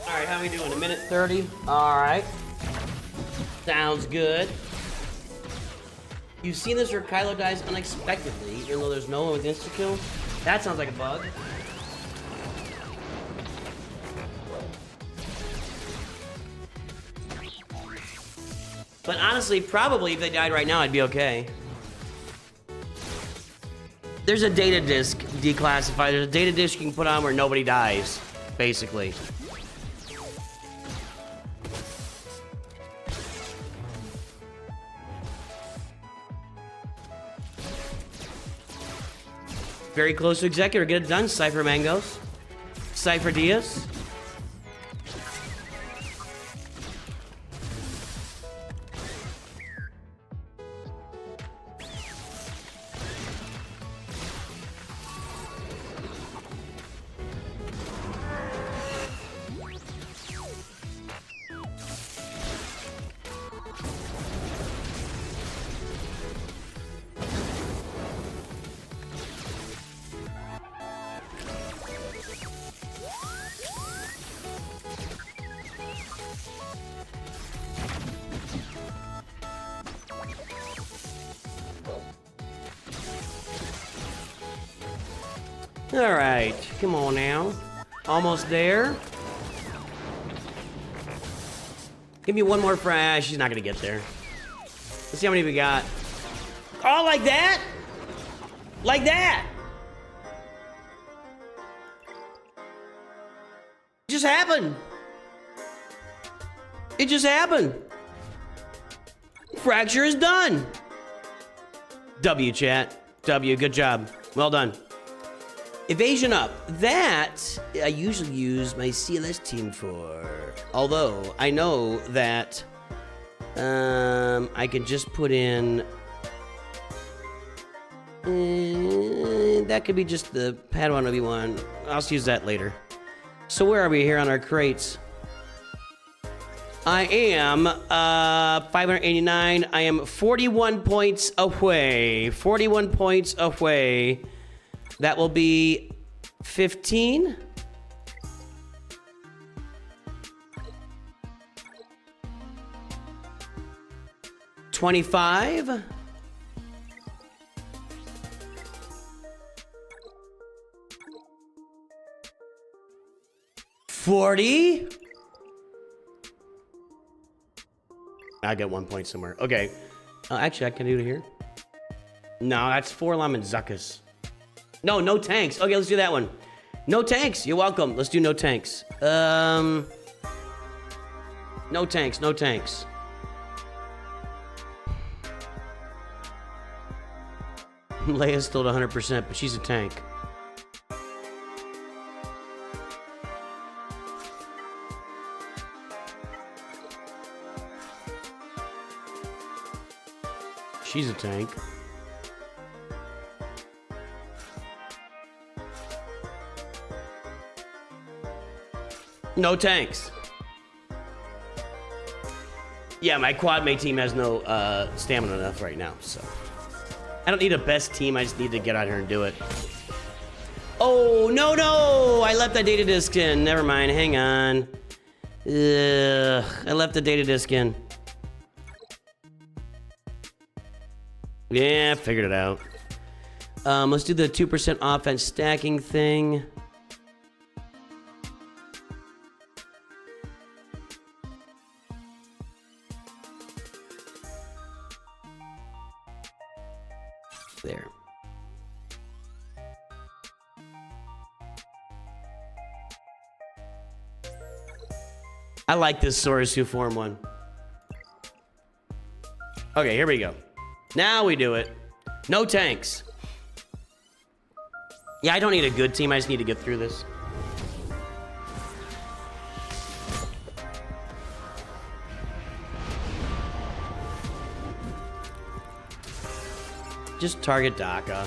All right, how we doing? 1:30? All right. Sounds good. You've seen this where Kylo dies unexpectedly, even though there's no one with insta-kill? That sounds like a bug. But honestly, probably if they died right now, I'd be okay. There's a data disk declassified. There's a data disk you can put on where nobody dies, basically. Very close to Executor. Get it done, Cypher Mangos. Cypher Diaz. All right, come on now. Almost there. Give me one more fry. She's not gonna get there. Let's see how many we got. Oh, like that? Like that? It just happened. It just happened. Fracture is done. W, chat. W, good job. Well done. Evasion up. That I usually use my CLS team for. Although I know that I can just put in. That could be just the Padawan Obi-Wan. I'll use that later. So where are we here on our crates? I am 589. I am 41 points away. 41 points away. That will be 15. $25. $40. I got 1 point somewhere. Okay. Actually, I can do it here. No, that's 4 Lam and Zuckus. No, no tanks. Okay, let's do that one. No tanks. You're welcome. Let's do no tanks. No tanks. No tanks. Leia's still at 100%, but she's a tank. She's a tank. No tanks. Yeah, my quad mate team has no stamina enough right now, so. I don't need a best team, I just need to get out here and do it. Oh, no, no! I left that data disk in. Never mind, hang on. Ugh, I left the data disk in. Yeah, I figured it out. Let's do the 2% offense stacking thing. There. I like this Sorisu form one. Okay, here we go. Now we do it. No tanks. Yeah, I don't need a good team. I just need to get through this. Just target Daka.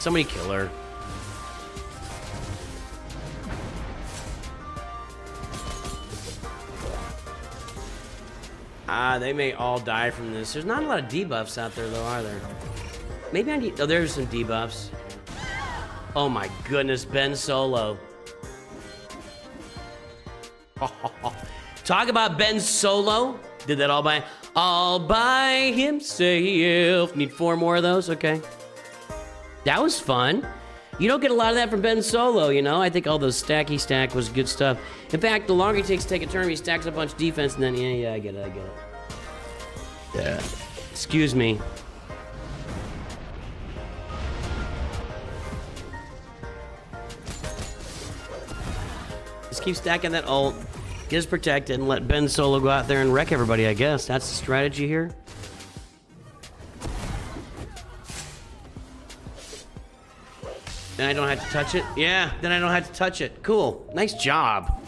Somebody kill her. They may all die from this. There's not a lot of debuffs out there, though, are there? Maybe I need... Oh, there's some debuffs. Oh, my goodness. Ben Solo. Talk about Ben Solo. Did that all by... all by himself. Need 4 more of those? Okay. That was fun. You don't get a lot of that from Ben Solo, you know? I think all those stacky stack was good stuff. In fact, the longer he takes to take a turn, he stacks a bunch of defense, and then, yeah, I get it. Yeah. Excuse me. Just keep stacking that ult, get us protected, and let Ben Solo go out there and wreck everybody, I guess. That's the strategy here. Then I don't have to touch it? Yeah, then I don't have to touch it. Cool. Nice job.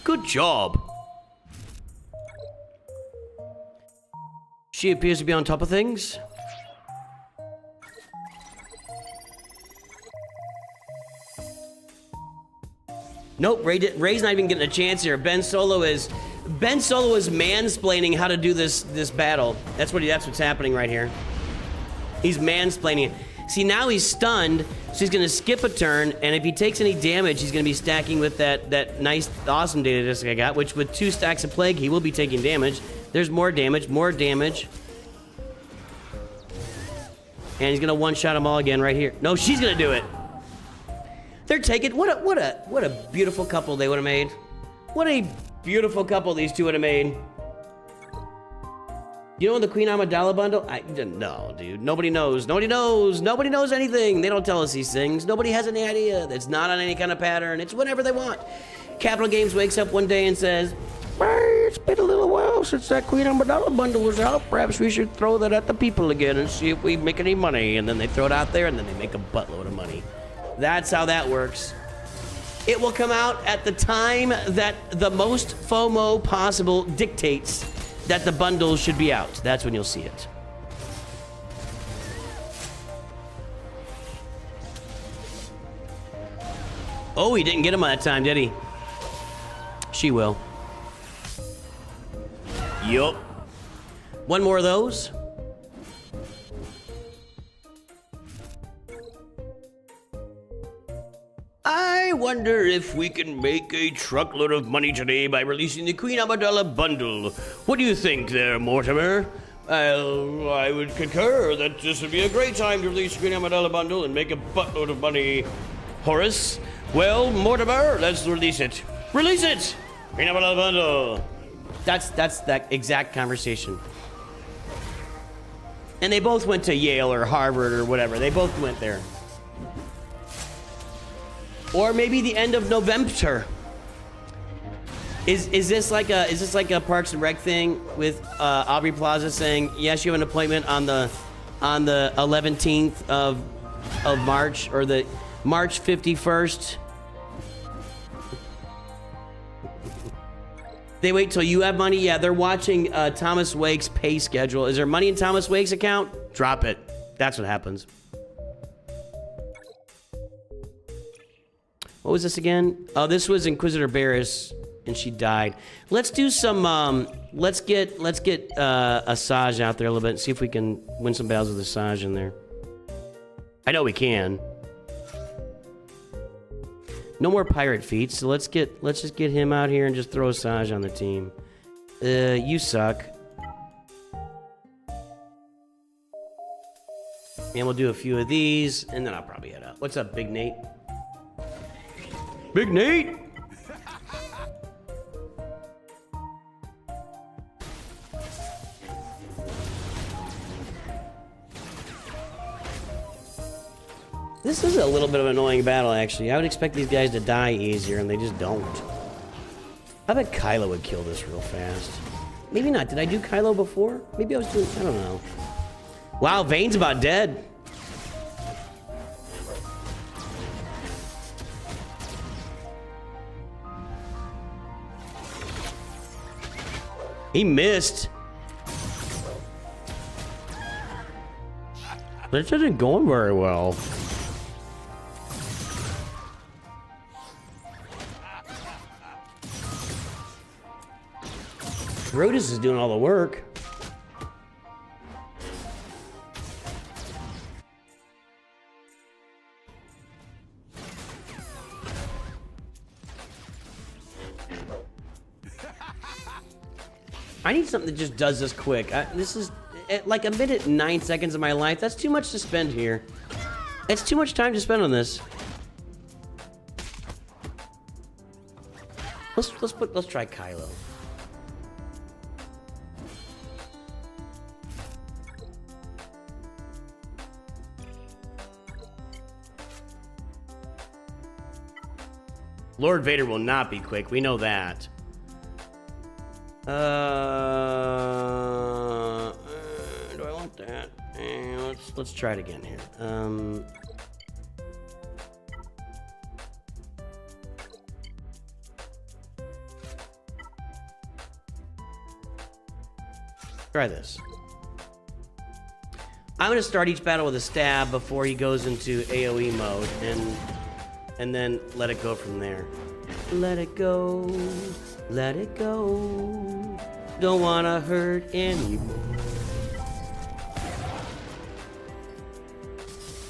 Good job. She appears to be on top of things. Nope, Ray's not even getting a chance here. Ben Solo is mansplaining how to do this battle. That's what's happening right here. He's mansplaining it. See, now he's stunned, so he's gonna skip a turn, and if he takes any damage, he's gonna be stacking with that nice, awesome data disc I got, which with 2 stacks of plague, he will be taking damage. There's more damage, more damage. And he's gonna one-shot them all again right here. No, she's gonna do it. They're taking, what a beautiful couple they would have made. What a beautiful couple these two would have made. You know the Queen Amidala bundle? No, dude. Nobody knows. Nobody knows. Nobody knows anything. They don't tell us these things. Nobody has any idea. It's not on any kind of pattern. It's whatever they want. Capital Games wakes up one day and says, "Hey, it's been a little while since that Queen Amidala bundle was out. Perhaps we should throw that at the people again and see if we make any money." And then they throw it out there and then they make a buttload of money. That's how that works. It will come out at the time that the most FOMO possible dictates that the bundle should be out. That's when you'll see it. Oh, he didn't get him on that time, did he? She will. Yup. One more of those. I wonder if we can make a truckload of money today by releasing the Queen Amidala bundle. What do you think there, Mortimer? I would concur that this would be a great time to release the Queen Amidala bundle and make a buttload of money. Horace? Well, Mortimer, let's release it. Release it! Queen Amidala bundle. That's that exact conversation. And they both went to Yale or Harvard or whatever. They both went there. Or maybe the end of November. Is this like a Parks and Rec thing with Aubrey Plaza saying yes, you have an appointment on the 11th of March or the March 51st? They wait till you have money. Yeah, they're watching Thomas Wake's pay schedule. Is there money in Thomas Wake's account? Drop it. That's what happens. What was this again? Oh, this was Inquisitor Barris, and she died. Let's do some. Let's get Asajj out there a little bit and see if we can win some battles with Asajj in there. I know we can. No more pirate feats, so let's just get him out here and just throw Asajj on the team. You suck. And we'll do a few of these, and then I'll probably head out. What's up, Big Nate? Big Nate? This is a little bit of an annoying battle, actually. I would expect these guys to die easier, and they just don't. I bet Kylo would kill this real fast. Maybe not. Did I do Kylo before? Maybe I was doing... I don't know. Wow, Vane's about dead. He missed. This isn't going very well. Brodus is doing all the work. I need something that just does this quick. This is like a minute and 9 seconds of my life. That's too much to spend here. It's too much time to spend on this. Let's try Kylo. Lord Vader will not be quick. We know that. Do I want that? Let's try it again here. Try this. I'm gonna start each battle with a stab before he goes into AoE mode, and then let it go from there. Let it go, let it go. Don't wanna hurt anymore.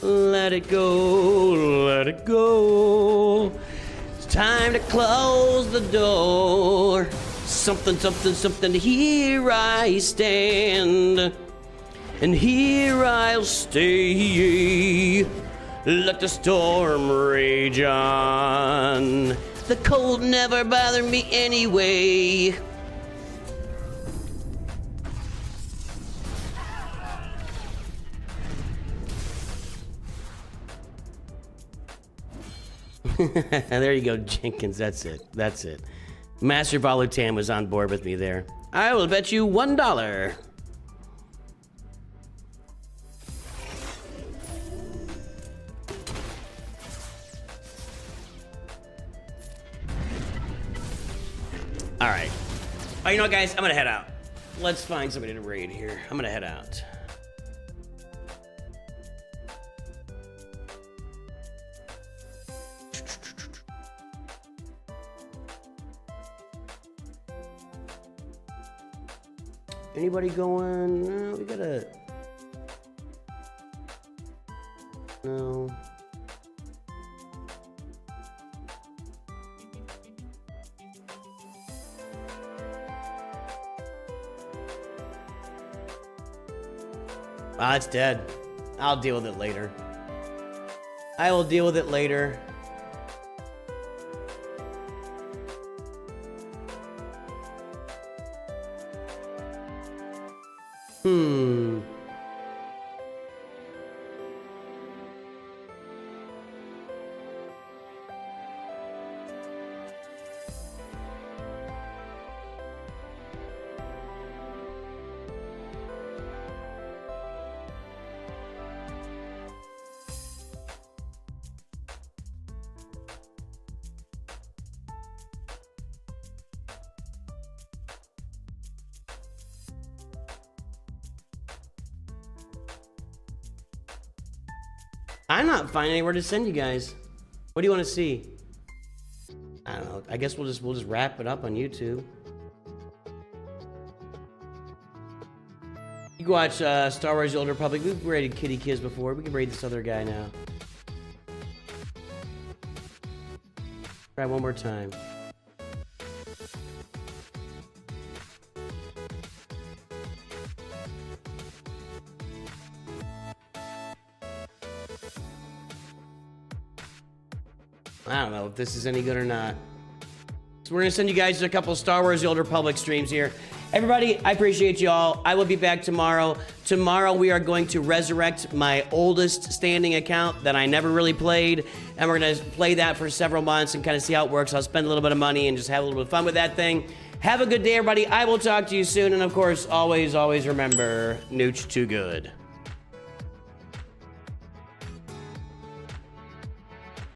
Let it go, let it go. It's time to close the door. Something, something, something, here I stand. And here I'll stay. Let the storm rage on. The cold never bothered me anyway. There you go, Jenkins. That's it. That's it. Master Volutan was on board with me there. I will bet you $1. All right. Oh, you know what, guys? I'm gonna head out. Let's find somebody to raid here. I'm gonna head out. Anybody going? We gotta. No. Ah, it's dead. I'll deal with it later. I will deal with it later. I'm not finding anywhere to send you guys. What do you want to see? I don't know. I guess we'll just wrap it up on YouTube. You can watch Star Wars: The Old Republic. We've raided Kitty Kids before. We can raid this other guy now. Try one more time. I don't know if this is any good or not. So we're gonna send you guys a couple of Star Wars: The Old Republic streams here. Everybody, I appreciate you all. I will be back tomorrow. Tomorrow we are going to resurrect my oldest standing account that I never really played, and we're gonna play that for several months and kind of see how it works. I'll spend a little bit of money and just have a little bit of fun with that thing. Have a good day, everybody. I will talk to you soon, and of course, always, always remember, Nooch too good.